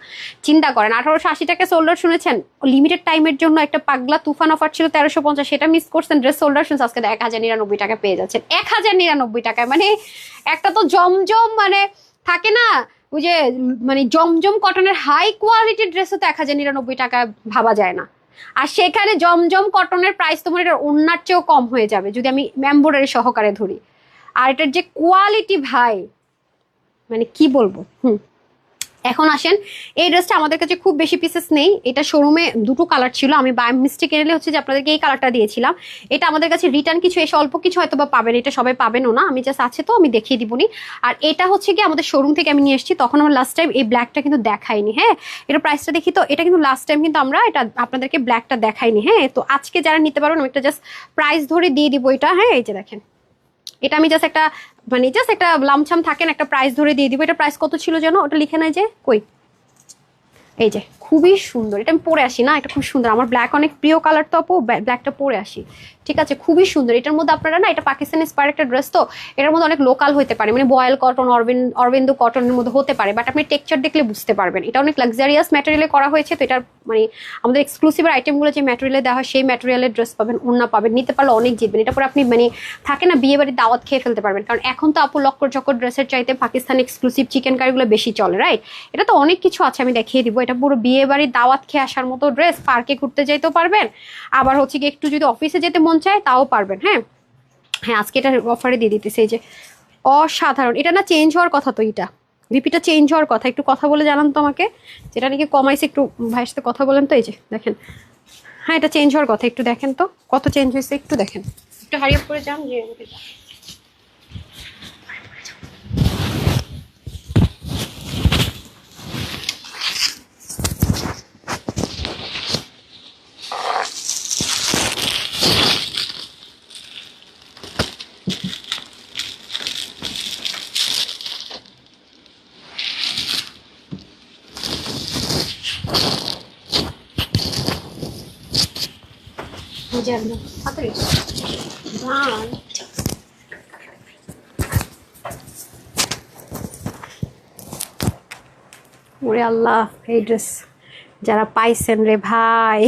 চিন্তা করেন, 1880 টাকা সোল্ডার শুনেছেন, লিমিটেড টাইমের জন্য একটা পাগলা তুফান অফার ছিল 1350, সেটা মিস করছেন। ড্রেস সোল্ডার শুনছে, আজকে 1099 টাকা পেয়ে যাচ্ছেন, 1099 টাকায়। মানে একটা তো জমজম মানে থাকে না ওই যে মানে জমজম কটনের হাই কোয়ালিটির ড্রেসও তো 1099 টাকায় ভাবা যায় না। আর সেখানে জমজম কটনের প্রাইস তোমার এটা অন্যার চেয়েও কম হয়ে যাবে যদি আমি এমব্রয়ডারি সহকারে ধরি। আর এটার যে কোয়ালিটি ভাই, মানে কি বলবো। এখন আসেন, এই ড্রেসটা আমাদের কাছে খুব বেশি পিসেস নেই। এটা শোরুমে 2টো কালার ছিল, আমি বাই মিস্টেক এনে হচ্ছে যে আপনাদেরকে এই কালারটা দিয়েছিলাম। এটা আমাদের কাছে রিটার্ন কিছু এসে অল্প কিছু হয়তো বা পাবেন, এটা সবাই পাবেনও না, আমি জাস্ট আছে তো আমি দেখিয়ে দিবনি। আর এটা হচ্ছে কি আমাদের শোরুম থেকে আমি নিয়ে এসেছি, তখন আমার লাস্ট টাইম এই ব্ল্যাকটা কিন্তু দেখাইনি। হ্যাঁ, এটা প্রাইসটা দেখি তো, এটা কিন্তু লাস্ট টাইম কিন্তু আমরা এটা আপনাদেরকে ব্ল্যাকটা দেখাইনি। হ্যাঁ, তো আজকে যারা নিতে পারবেন আমি একটা জাস্ট প্রাইস ধরে দিয়ে দিব এটা। হ্যাঁ, এই যে দেখেন, এটা আমি জাস্ট একটা লামছাম থাকেন একটা প্রাইস ধরে দিয়ে দিব। এটা প্রাইস কত ছিল যেন, ওটা লিখে নাই যে কই, এই যে খুবই সুন্দর। এটা আমি পরে আসি না, এটা খুব সুন্দর, আমার ব্ল্যাক অনেক প্রিয় কালার, তো আপু ব্ল্যাকটা পরে আসি, ঠিক আছে। খুবই সুন্দর। এটার মধ্যে আপনারা না, এটা পাকিস্তানি ইন্সপায়ার একটা ড্রেস, তো এটার মধ্যে অনেক লোকাল হতে পারে, মানে বয়েল কটন, অরবিন্দু কটনের মধ্যে হতে পারে, বাট আপনি টেক্সচার দেখলে বুঝতে পারবেন এটা অনেক লাক্সারিয়াস ম্যাটেরিয়ালে করা হয়েছে। তো এটার মানে আমাদের এক্সক্লুসিভ আইটেমগুলো যে ম্যাটেরিয়ালে দেওয়া হয়, সেই ম্যাটেরিয়ালের ড্রেস পাবেন, ওড়না পাবেন, নিতে পারলে অনেক জিতবেন। এটা পরে আপনি মানে থাকে না বিয়ে বাড়ির দাওয়াত খেয়ে ফেলতে পারবেন, কারণ এখন তো আপু লক্কর চক্কর ড্রেসের চাইতে পাকিস্তানি এক্সক্লুসিভ চিকেন কারিগুলো বেশি চলে, রাইট? এটা তো অনেক কিছু আছে, আমি দেখিয়ে দিব। এটা পুরো বিয়ে বাড়ির দাওয়াত খেয়ে আসার মতো ড্রেস, পার্কে ঘুরতে যেতেও পারবেন, আবার হচ্ছে কি একটু যদি অফিসে যেতে মন চায় তাও পারবেন। হ্যাঁ হ্যাঁ, আজকে এটা অফারে দিয়ে দিতেছে। এই যে অসাধারণ, এটা না চেঞ্জ হওয়ার কথা, তো এটা ভিপিটা চেঞ্জ হওয়ার কথা, একটু কথা বলে জানান তো আমাকে, যেটা নাকি কমাইছে, একটু ভাইয়ের সাথে কথা বলেন তো। এই যে দেখেন, হ্যাঁ এটা চেঞ্জ হওয়ার কথা, একটু দেখেন তো কত চেঞ্জ হয়েছে, একটু দেখেন, একটু হারিয়ে করে যান যে ওরে আল্লাহ, এই ড্রেস যারা পাইছেন রে ভাই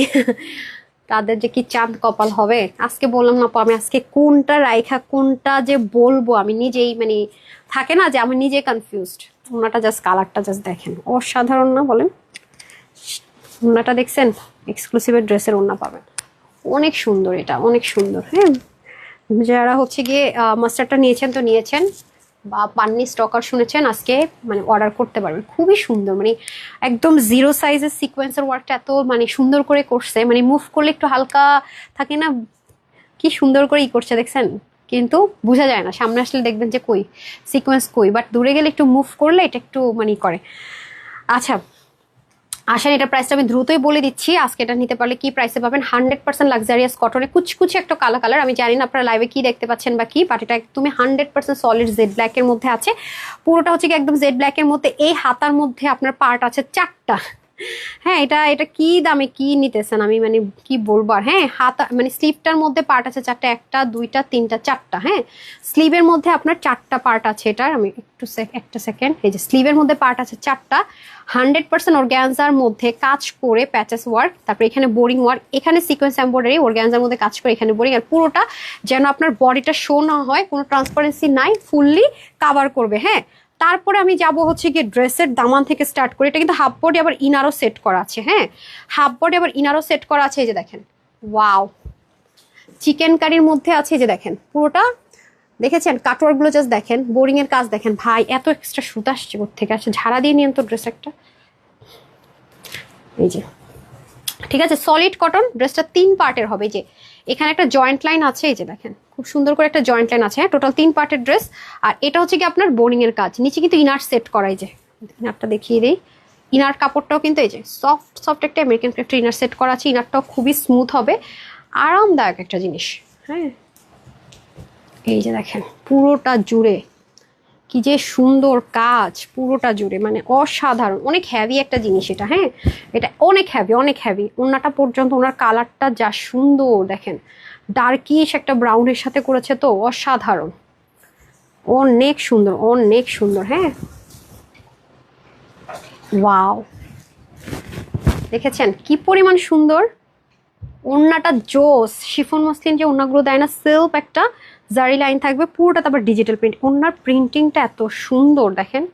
তাদের যে কি চাঁদ কপাল হবে। আজকে বললাম না আপু, আমি আজকে কোনটা রাইখা কোনটা যে বলবো আমি নিজেই মানে থাকে না যে আমি নিজে কনফিউজড। ওনাটা জাস্ট কালারটা জাস্ট দেখেন, অসাধারণ না বলেন? ওনাটা দেখছেন, এক্সক্লুসিভের ড্রেসের ওড়না পাবেন, অনেক সুন্দর, এটা অনেক সুন্দর। হ্যাঁ, যারা হচ্ছে গিয়ে মাস্টারটা নিয়েছেন তো নিয়েছেন, বা পান্নি স্টকার শুনেছেন, আজকে মানে অর্ডার করতে পারবেন। খুবই সুন্দর, মানে একদম জিরো সাইজের সিকোয়েন্সের ওয়ার্কটা এত মানে সুন্দর করে করছে, মানে মুভ করলে একটু হালকা থাকে না, কি সুন্দর করে করছে দেখছেন, কিন্তু বোঝা যায় না, সামনে আসলে দেখবেন যে কই সিকোয়েন্স কই, বাট দূরে গেলে একটু মুভ করলে এটা একটু মানে করে। আচ্ছা আসেন, এটা প্রাইসটা আমি দ্রুতই বলে দিচ্ছি। আজকে এটা নিতে পারলে কি প্রাইসে পাবেন? 100% লাক্সারিয়াস কটনে, কুচকুচি একটা কালো কালার। আমি জানি না আপনারা লাইভে কি দেখতে পাচ্ছেন বা কি, বাট এটা একদমই 100% সলিড জেড ব্ল্যাকের মধ্যে আছে। পুরোটা হচ্ছে কি একদম জেড ব্ল্যাকের মধ্যে। এই হাতার মধ্যে আপনার পার্ট আছে 4টা। হ্যাঁ, এটা এটা কি দামে কি নিতেছেন আমি মানে কি বলবো আর। হ্যাঁ, হাতা মানে স্লিভটার মধ্যে পার্ট আছে 4টা, 1টা 2টা 3টা 4টা। হ্যাঁ, স্লিভের মধ্যে আপনার 4টা পার্ট আছে এটার। আমি একটু একটা সেকেন্ড, এই যে স্লিভের মধ্যে পার্ট আছে 4টা, 100% অর্গ্যানজার মধ্যে কাজ করে প্যাচেস ওয়ার্ক, তারপরে এখানে বোরিং ওয়ার্ক, এখানে সিকোয়েন্স এমব্রয়ডারি, অর্গ্যানজার মধ্যে কাজ করে এখানে বোরিং। আর পুরোটা যেন আপনার বডিটা শো না হয়, কোনো ট্রান্সপারেন্সি নাই, ফুললি কাভার করবে। হ্যাঁ, তারপরে আমি যাব হচ্ছে গিয়ে ড্রেসের দামান থেকে স্টার্ট করে। এটা কিন্তু হাফ বডি আবার ইনারও সেট করা আছে। হ্যাঁ, হাফ বডি আবার ইনারও সেট করা আছে। এই যে দেখেন, ওয়াও, চিকেন কারির মধ্যে আছে। এই যে দেখেন পুরোটা দেখেছেন, কাটওয়ার্কগুলো জাস্ট দেখেন, বোরিং এর কাজ দেখেন। ভাই এত এক্সট্রা সুতা আসছে কোথেকে আসছে, ঝাড়া দিয়ে নিন তো ড্রেস একটা। এই যে ঠিক আছে, সলিড কটন, ড্রেসটা 3 পার্টের হবে। যে এখানে একটা জয়েন্ট লাইন আছে, এই যে দেখেন খুব সুন্দর করে একটা জয়েন্ট লাইন আছে। হ্যাঁ, টোটাল 3 পার্টের ড্রেস। আর এটা হচ্ছে কি আপনার বোরিং এর কাজ, নিচে কিন্তু ইনার সেট করা। এই যে ইনারটা দেখিয়ে দিই, ইনার কাপড়টাও কিন্তু এই যে সফট সফট একটা আমেরিকান ক্রাফটের ইনার সেট করা আছে। ইনারটাও খুবই স্মুথ হবে, আরামদায়ক একটা জিনিস। হ্যাঁ, এই যে দেখেন পুরোটা জুড়ে কি যে সুন্দর কাজ, পুরোটা জুড়ে মানে অসাধারণ, অনেক হ্যাভি একটা জিনিস এটা। হ্যাঁ, এটা অনেক হ্যাভি, অনেক হ্যাভি। ওনাটা পর্যন্ত ওনার কালারটা যা সুন্দর দেখেন, ডার্কিশ একটা ব্রাউনের সাথে করেছে তো অসাধারণ, অনেক সুন্দর, অনেক সুন্দর। হ্যাঁ, ওয়াও, দেখেছেন কি পরিমাণ সুন্দর। ওড়নাটা জোস, শিফন মসলিন যে ওড়নাগুলো দেয় না, সেলফ একটা জারি লাইন থাকবে, পুরোটা তারপর ডিজিটাল প্রিন্ট। ওড়নার প্রিন্টিংটা এত সুন্দর দেখেন,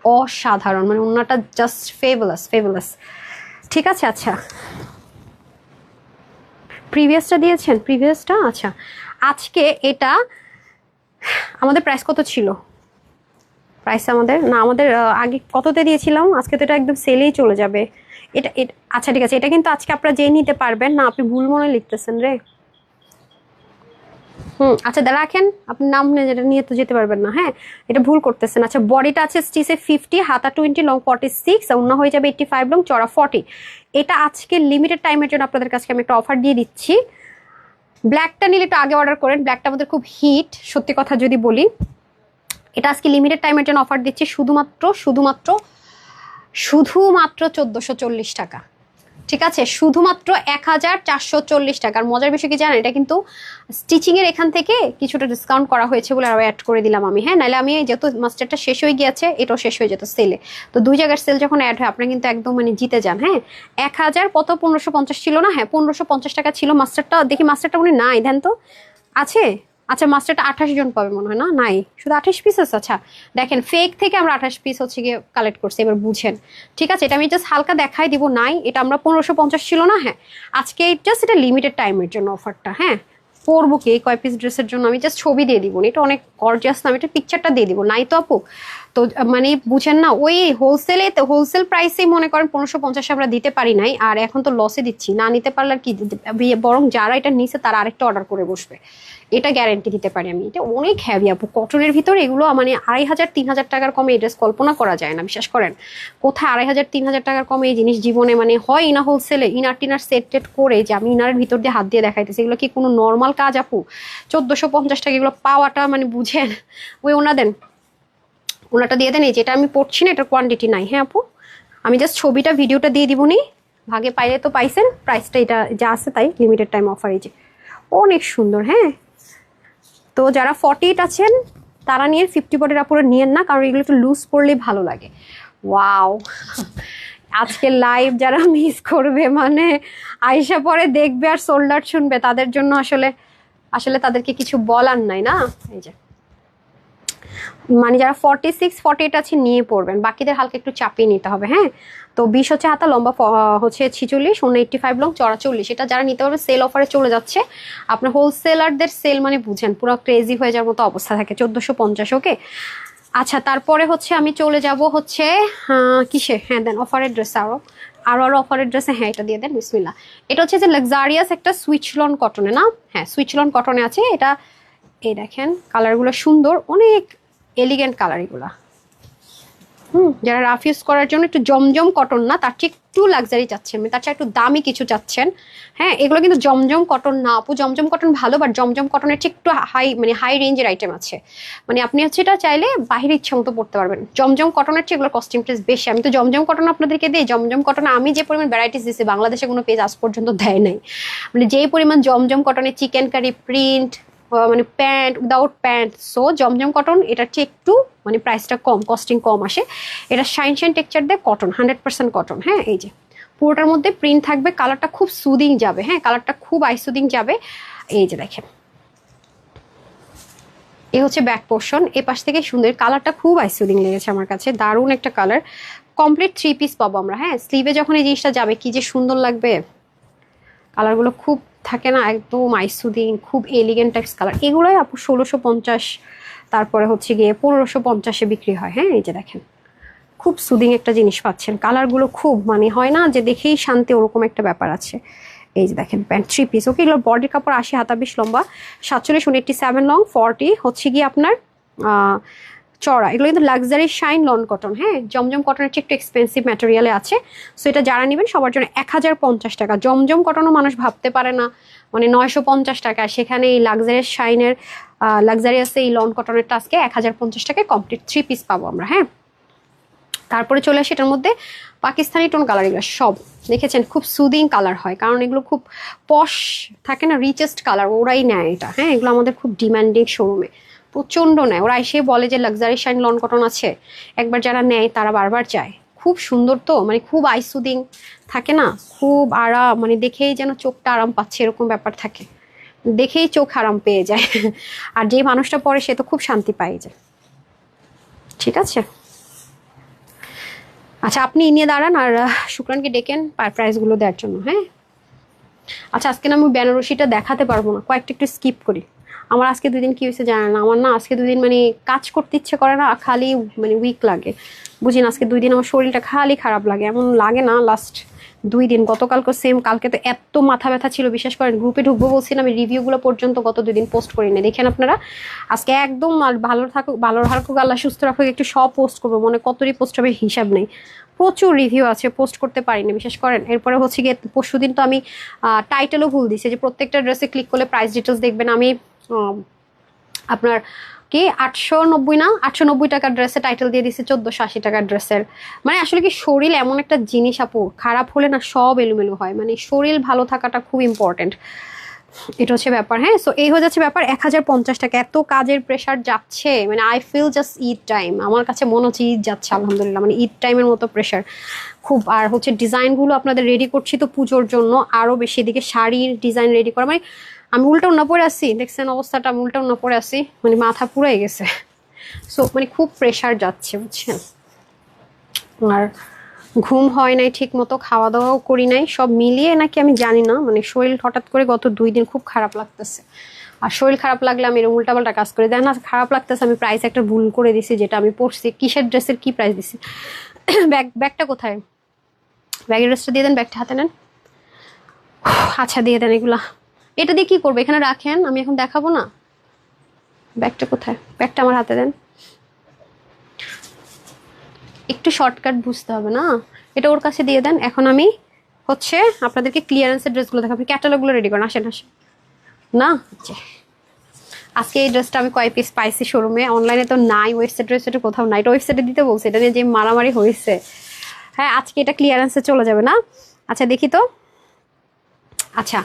অসাধারণ, মানে ওড়নাটা জাস্ট ফেবুলাস ফেবুলাস। ঠিক আছে, আচ্ছা প্রিভিয়াসটা দিয়েছেন, প্রিভিয়াসটা আচ্ছা। আজকে এটা আমাদের প্রাইস কত ছিল? প্রাইস আমাদের না, আমাদের আগে কততে দিয়েছিলাম, আজকে তো এটা একদম সেলেই চলে যাবে। এটা আচ্ছা ঠিক আছে, এটা কিন্তু আজকে আপনারা যেই নিতে পারবেন না। আপনি ভুল মনে লিখতেছেন রে। আচ্ছা রাখেন, আপনি নাম যেটা নিয়ে তো যেতে পারবেন না। হ্যাঁ, এটা ভুল করতেছেন। আচ্ছা, বডিটা আছে স্টিচে 50, হাতা 20, লং 46, অন্য হয়ে যাবে 85, লং চড়া 40। এটা আজকে লিমিটেড টাইমের জন্য আপনাদের কাছে আমি একটা অফার দিয়ে দিচ্ছি। ব্ল্যাকটা নিলে একটু আগে অর্ডার করেন, ব্ল্যাকটা আমাদের খুব হিট, সত্যি কথা যদি বলি। এটা আজকে লিমিটেড টাইমের জন্য অফার দিচ্ছি, শুধুমাত্র শুধুমাত্র শুধুমাত্র 1440 টাকা। ঠিক আছে, শুধুমাত্র 1440 টাকা। আর মজার বিষয় কি জানেন, এটা কিন্তু স্টিচিং এর এখান থেকে কিছুটা ডিসকাউন্ট করা হয়েছে বলে আরো অ্যাড করে দিলাম আমি। হ্যাঁ, নাহলে আমি যেহেতু মাস্টারটা শেষ হয়ে গিয়েছে, এটাও শেষ হয়ে যেত সেলে। তো 2 জায়গার সেল যখন অ্যাড হয়, আপনারা কিন্তু একদম মানে জিতে যান। হ্যাঁ, 1000 কত 1550 ছিল না? হ্যাঁ, 1550 টাকা ছিল মাস্টারটা। দেখি মাস্টারটা উনি নাই, দেন তো আছে। আচ্ছা, মাস্টারটা 28 জন পাবে মনে হয়, না নাই, শুধু 28 পিস আছে। আচ্ছা দেখেন, ফেক থেকে আমরা 28 পিস হচ্ছে গিয়ে কালেক্ট করছি, এবার বুঝেন। ঠিক আছে, এটা আমি জাস্ট হালকা দেখাই দিব, নাই এটা আমরা 1550 ছিল না। হ্যাঁ, আজকে জাস্ট এটা লিমিটেড টাইমের জন্য অফারটা। হ্যাঁ, করবো কি কয় পিস ড্রেসের জন্য, আমি জাস্ট ছবি দিয়ে দিব, এটা অনেক গর্জিয়াস না, আমি এটা পিকচারটা দিয়ে দিব, নাই তো আপু। তো মানে বুঝেন না, ওই হোলসেলে হোলসেল প্রাইসেই মনে করেন 1550 আমরা দিতে পারি নাই, আর এখন তো লসে দিচ্ছি, না নিতে পারলে আর কি, বরং যারা এটা নিছে তারা আরেকটা অর্ডার করে বসবে, এটা গ্যারেন্টি দিতে পারি আমি। এটা অনেক হ্যাভি আপু, কটনের ভিতরে এগুলো মানে 2500-3000 টাকার কমে এই ড্রেস কল্পনা করা যায় না, বিশ্বাস করেন। কোথায় 2500-3000 টাকার কমে এই জিনিস জীবনে মানে হয় না। হোলসেলে ইনার টিনার সেট টেট করে যে আমি ইনারের ভিতর দিয়ে হাত দিয়ে দেখাইতেছি, এগুলো কি কোনো নর্মাল কাজ আপু? 1450 টাকা এগুলো পাওয়াটা মানে বুঝেন। ওই ওনা দেন, ওনাটা দিয়ে দেন। এই যেটা আমি পড়ছি না, এটার কোয়ান্টিটি নাই। হ্যাঁ আপু, আমি জাস্ট ছবিটা ভিডিওটা দিয়ে দিবনি, ভাগে পাইলে তো পাইছেন। প্রাইসটা এটা যা আছে তাই, লিমিটেড টাইম অফার। এই যে অনেক সুন্দর। হ্যাঁ, তো যারা 48 আছেন তারা নিয়ে 50 বডির আপুরে নিয়েন না, কারণ এগুলো একটু লুজ পরলেই ভালো লাগে। ওয়াও, আজকে লাইভ যারা মিস করবে মানে আয়শা পরে দেখবে আর সোল্ড আউট শুনবে, তাদের জন্য আসলে আসলে তাদেরকে কিছু বলার নাই না। এই যে মানে যারা 46-48 আছে নিয়ে পড়বেন, বাকিদের হালকা একটু চাপিয়ে নিতে হবে। হ্যাঁ, তো 20 হচ্ছে হাতা, লম্বা হচ্ছে 46, 85 লং, চড়া 40। এটা যারা নিতে পারবে সেল অফারে চলে যাচ্ছে। আপনার হোলসেলারদের সেল মানে বুঝেন পুরো ক্রেজি হয়ে যাওয়ার মতো অবস্থা থাকে, 1450। ওকে, আচ্ছা তারপরে হচ্ছে আমি চলে যাব হচ্ছে কিসে, হ্যাঁ দেন অফারের ড্রেস, আরো অফারের ড্রেসে, হ্যাঁ এটা দিয়ে দেন বিসমিল্লাহ। এটা হচ্ছে যে লাক্সারিয়াস একটা সুইচলন কটনে, না হ্যাঁ সুইচলন কটনে আছে এটা। এই দেখেন কালারগুলো সুন্দর, অনেক এলিগেন্ট কালার এগুলা। যারা রাফ ইউজ করার জন্য একটু জমজম কটন না, তার চেয়ে একটু লাক্সারি চাচ্ছেন, তার চেয়ে একটু দামি কিছু চাচ্ছেন। হ্যাঁ, এগুলো কিন্তু জমজম কটন না আপু, জমজম কটন ভালো, বাট জমজম কটনের চেয়ে একটু হাই মানে হাই রেঞ্জের আইটেম আছে। মানে আপনি হচ্ছে এটা চাইলে বাহিরে ইচ্ছা মতো পড়তে পারবেন। জমজম কটনের চেয়ে এগুলোর কস্টিং প্রাইস বেশি। আমি তো জমজম কটন আপনাদেরকে দিই, জমজম কটনে আমি যে পরিমাণ ভ্যারাইটিস দিচ্ছি বাংলাদেশে কোনো পেজ আজ পর্যন্ত দেয় নাই। মানে যেই পরিমাণ জমজম কটনের চিকেন কারি প্রিন্ট, মানে প্যান্ট উইদাউট প্যান্ট, সো জমজম কটন এটার চেয়ে একটু মানে প্রাইসটা কম, কস্টিং কম আসে। এটা শাইন টেক্সচার দিয়ে কটন, 100% কটন। হ্যাঁ, এই যে পুরোটার মধ্যে প্রিন্ট থাকবে, কালারটা খুব সুদিং যাবে। হ্যাঁ, কালারটা খুব আইসুদিং যাবে। এই যে দেখেন, এই হচ্ছে ব্যাক পোর্শন, এ পাশ থেকে সুন্দর, কালারটা খুব আইসুদিং লেগেছে আমার কাছে, দারুণ একটা কালার। কমপ্লিট 3 পিস পাবো আমরা। হ্যাঁ, স্লিভে যখন এই জিনিসটা যাবে কি যে সুন্দর লাগবে। কালারগুলো খুব থাকে না একদম আইসুদিং, খুব এলিগেন্ট টাইপস কালার। এগুলোই আপু 1650, তারপরে হচ্ছে গিয়ে 1550-এ বিক্রি হয়। হ্যাঁ, এই যে দেখেন খুব সুদিং একটা জিনিস পাচ্ছেন। কালারগুলো খুব মানে হয় না যে দেখেই শান্তি, ওরকম একটা ব্যাপার আছে। এই যে দেখেন প্যান্ট 3 পিস। ওকে, এগুলো বডির কাপড় 80 হাতা 20 লম্বা, 47 87 লং, 40 হচ্ছে গিয়ে আপনার চড়া। এগুলো কিন্তু লাক্সারি শাইন লন কটন। হ্যাঁ, জমজম কটনের চেয়ে একটু এক্সপেন্সিভ ম্যাটেরিয়ালে আছে। সো এটা যারা নেবেন সবার জন্য 1050 টাকা। জমজম কটনও মানুষ ভাবতে পারে না মানে 950 টাকা, সেখানে এই লাক্সারিয়াস শাইনের লাক্সারিয়াসে এই লন কটনেরটা আজকে 1050 টাকায় কমপ্লিট 3 পিস পাবো আমরা। হ্যাঁ, তারপরে চলে আসে এটার মধ্যে পাকিস্তানি টোন কালার। এগুলো সব দেখেছেন খুব সুদিং কালার হয়, কারণ এগুলো খুব পশ থাকে না, রিচেস্ট কালার, ওরাই নেয় এটা। হ্যাঁ, এগুলো আমাদের খুব ডিমান্ডিং শোরুমে প্রচণ্ড নেয় ওরা, এসে বলে যে লাক্সারি শাইন লন কটন আছে। একবার যারা নেয় তারা বারবার চায়। খুব সুন্দর তো, মানে খুব আইসুদিং থাকে না, খুব আরাম, মানে দেখেই যেন চোখটা আরাম পাচ্ছে এরকম ব্যাপার থাকে, দেখেই চোখ আরাম পেয়ে যায়। আর যে মানুষটা পরে সে তো খুব শান্তি পায় যায়। ঠিক আছে, আচ্ছা আপনি নিয়ে দাঁড়ান আর শুক্রানকে ডেকেন প্রাইসগুলো দেওয়ার জন্য। হ্যাঁ, আচ্ছা আজকে না আমি বেনারসিটা দেখাতে পারবো না, কয়েকটা একটু স্কিপ করি। আমার আজকে 2 দিন কি হয়েছে জানেন না, আমার না আজকে 2 দিন মানে কাজ করতে ইচ্ছে করে না, খালি মানে উইক লাগে। বুঝি না, আজকে 2 দিন আমার শরীরটা খালি খারাপ লাগে, এমন লাগে না লাস্ট 2 দিন। গতকালকে সেম, কালকে তো এত মাথা ব্যথা ছিল, বিশেষ করে গ্রুপে ঢুকবো বলছিলাম, আমি রিভিউগুলো পর্যন্ত গত 2 দিন পোস্ট করিনি, দেখেন আপনারা। আজকে একদম ভালো থাকুক, ভালো থাকুক আল্লাহ, সুস্থ রাখুক, একটু সব পোস্ট করবো, মনে কতই পোস্ট হবে হিসাব নেই, প্রচুর রিভিউ আছে, পোস্ট করতে পারিনি বিশেষ করেন। এরপরে হচ্ছে গিয়ে পরশুদিন তো আমি টাইটেলও ভুল দিছি, যে প্রত্যেকটা ড্রেসে ক্লিক করলে প্রাইস ডিটেলস দেখবেন। আমি আপনার কি 890 না 890 টাকার ড্রেসে টাইটেল দিয়ে দিচ্ছে 1480 টাকার ড্রেসের। মানে আসলে কি শরীর এমন একটা জিনিস আপু, খারাপ হলে না সব এলোমেলো হয়, মানে শরীর ভালো থাকাটা খুব ইম্পর্টেন্ট, এটা হচ্ছে ব্যাপার। হ্যাঁ, সো এই হয়ে যাচ্ছে ব্যাপার। 1050 টাকা, এত কাজের প্রেশার যাচ্ছে, মানে I feel just Eid time, আমার কাছে মনে হচ্ছে ঈদ যাচ্ছে আলহামদুলিল্লাহ, মানে ঈদ টাইমের মতো প্রেশার খুব। আর হচ্ছে ডিজাইনগুলো আপনাদের রেডি করছি তো পুজোর জন্য, আরও বেশি এদিকে শাড়ির ডিজাইন রেডি করা, মানে আমি উল্টা উন্না পরে আসি, দেখছেন অবস্থাটা, আমি উল্টা উন্না পরে আসি, মানে মাথা পুরাই গেছে। সো মানে খুব প্রেশার যাচ্ছে বুঝছেন। আর ঘুম হয় নাই ঠিক মতো, খাওয়া দাওয়াও করি নাই, সব মিলিয়ে নাকি আমি জানি না, মানে শরীর হঠাৎ করে গত 2 দিন খুব খারাপ লাগতেছে। আর শরীর খারাপ লাগলে আমি এরকম উল্টাপাল্টা কাজ করে দেয় না, খারাপ লাগতেছে, আমি প্রাইস একটা ভুল করে দিছি, যেটা আমি পড়ছি কিসের ড্রেসের কি প্রাইস দিছি। ব্যাগটা কোথায়, ব্যাগের ড্রেসটা দিয়ে দেন, ব্যাগটা হাতে নেন। আচ্ছা দিয়ে দেন এগুলা, এটা দিয়ে কি করবো, এখানে রাখেন, আমি এখন দেখাবো না। ব্যাগটা কোথায়, ব্যাগটা আমার হাতে দেন। একটু শর্টকাট বুঝতে হবে না, এটা ওর কাছে দিয়ে দেন। এখন আমি হচ্ছে আপনাদেরকে ক্লিয়ারেন্সের ড্রেসগুলো দেখাবো, ক্যাটালগুলো রেডি করেন, আসেন আসেন না। আজকে এই ড্রেসটা আমি কয় পিস পাইছি শোরুমে, অনলাইনে তো নাই, ওয়েবসাইটে কোথাও নাই, এটা ওয়েবসাইটে দিতে বলছে, এটা নিয়ে যে মারামারি হয়েছে। হ্যাঁ, আজকে এটা ক্লিয়ারেন্সে চলে যাবে না। আচ্ছা দেখি তো, আচ্ছা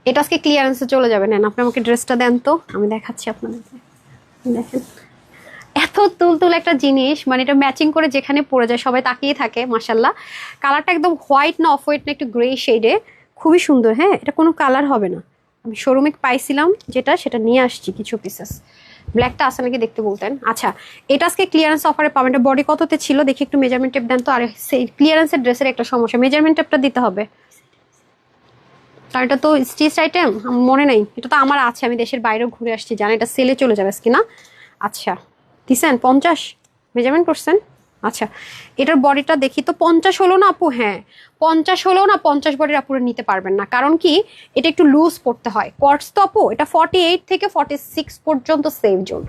এটা আজকে ক্লিয়ারেন্সে চলে যাবে, নেন আপনি আমাকে ড্রেসটা দেন তো, আমি দেখাচ্ছি আপনাদেরকে। দেখেন এত এত তুলতুল একটা জিনিস, মানে এটা ম্যাচিং করে যেখানে পড়ে যায় সবাই তাকিয়ে থাকে মাশাল্লাহ। কালারটা একদম হোয়াইট না অফ হোয়াইট না একটু গ্রে শেডে, খুবই সুন্দর। হ্যাঁ, এটা কোনো কালার হবে না, আমি শোরুমে পাইছিলাম যেটা সেটা নিয়ে আসছি কিছু পিসেস। ব্ল্যাকটা আছে নাকি দেখতে বলতেন। আচ্ছা, এটা আজকে ক্লিয়ারেন্স অফারে পাবেন। এটা বডি কততে ছিল দেখি একটু, মেজারমেন্ট টেপ দেন তো। আর সেই ক্লিয়ারেন্সের ড্রেসের একটা সমস্যা, মেজারমেন্ট টেপটা দিতে হবে, কারণ এটা তো স্টিচ আইটেম, মনে নেই। এটা তো আমার আছে, আমি দেশের বাইরেও ঘুরে আসছি, জানি এটা সেলে চলে যাবে আজকে না। আচ্ছা দিছেন 50 মেজারমেন্ট করছেন। আচ্ছা, এটার বডিটা দেখি তো, 50 হলো না আপু? হ্যাঁ 50 হলেও না 50 বডির আপুরে নিতে পারবেন না, কারণ কি এটা একটু লুজ পড়তে হয়। কটস তো আপু এটা 48 থেকে 46 পর্যন্ত সেফ জোন।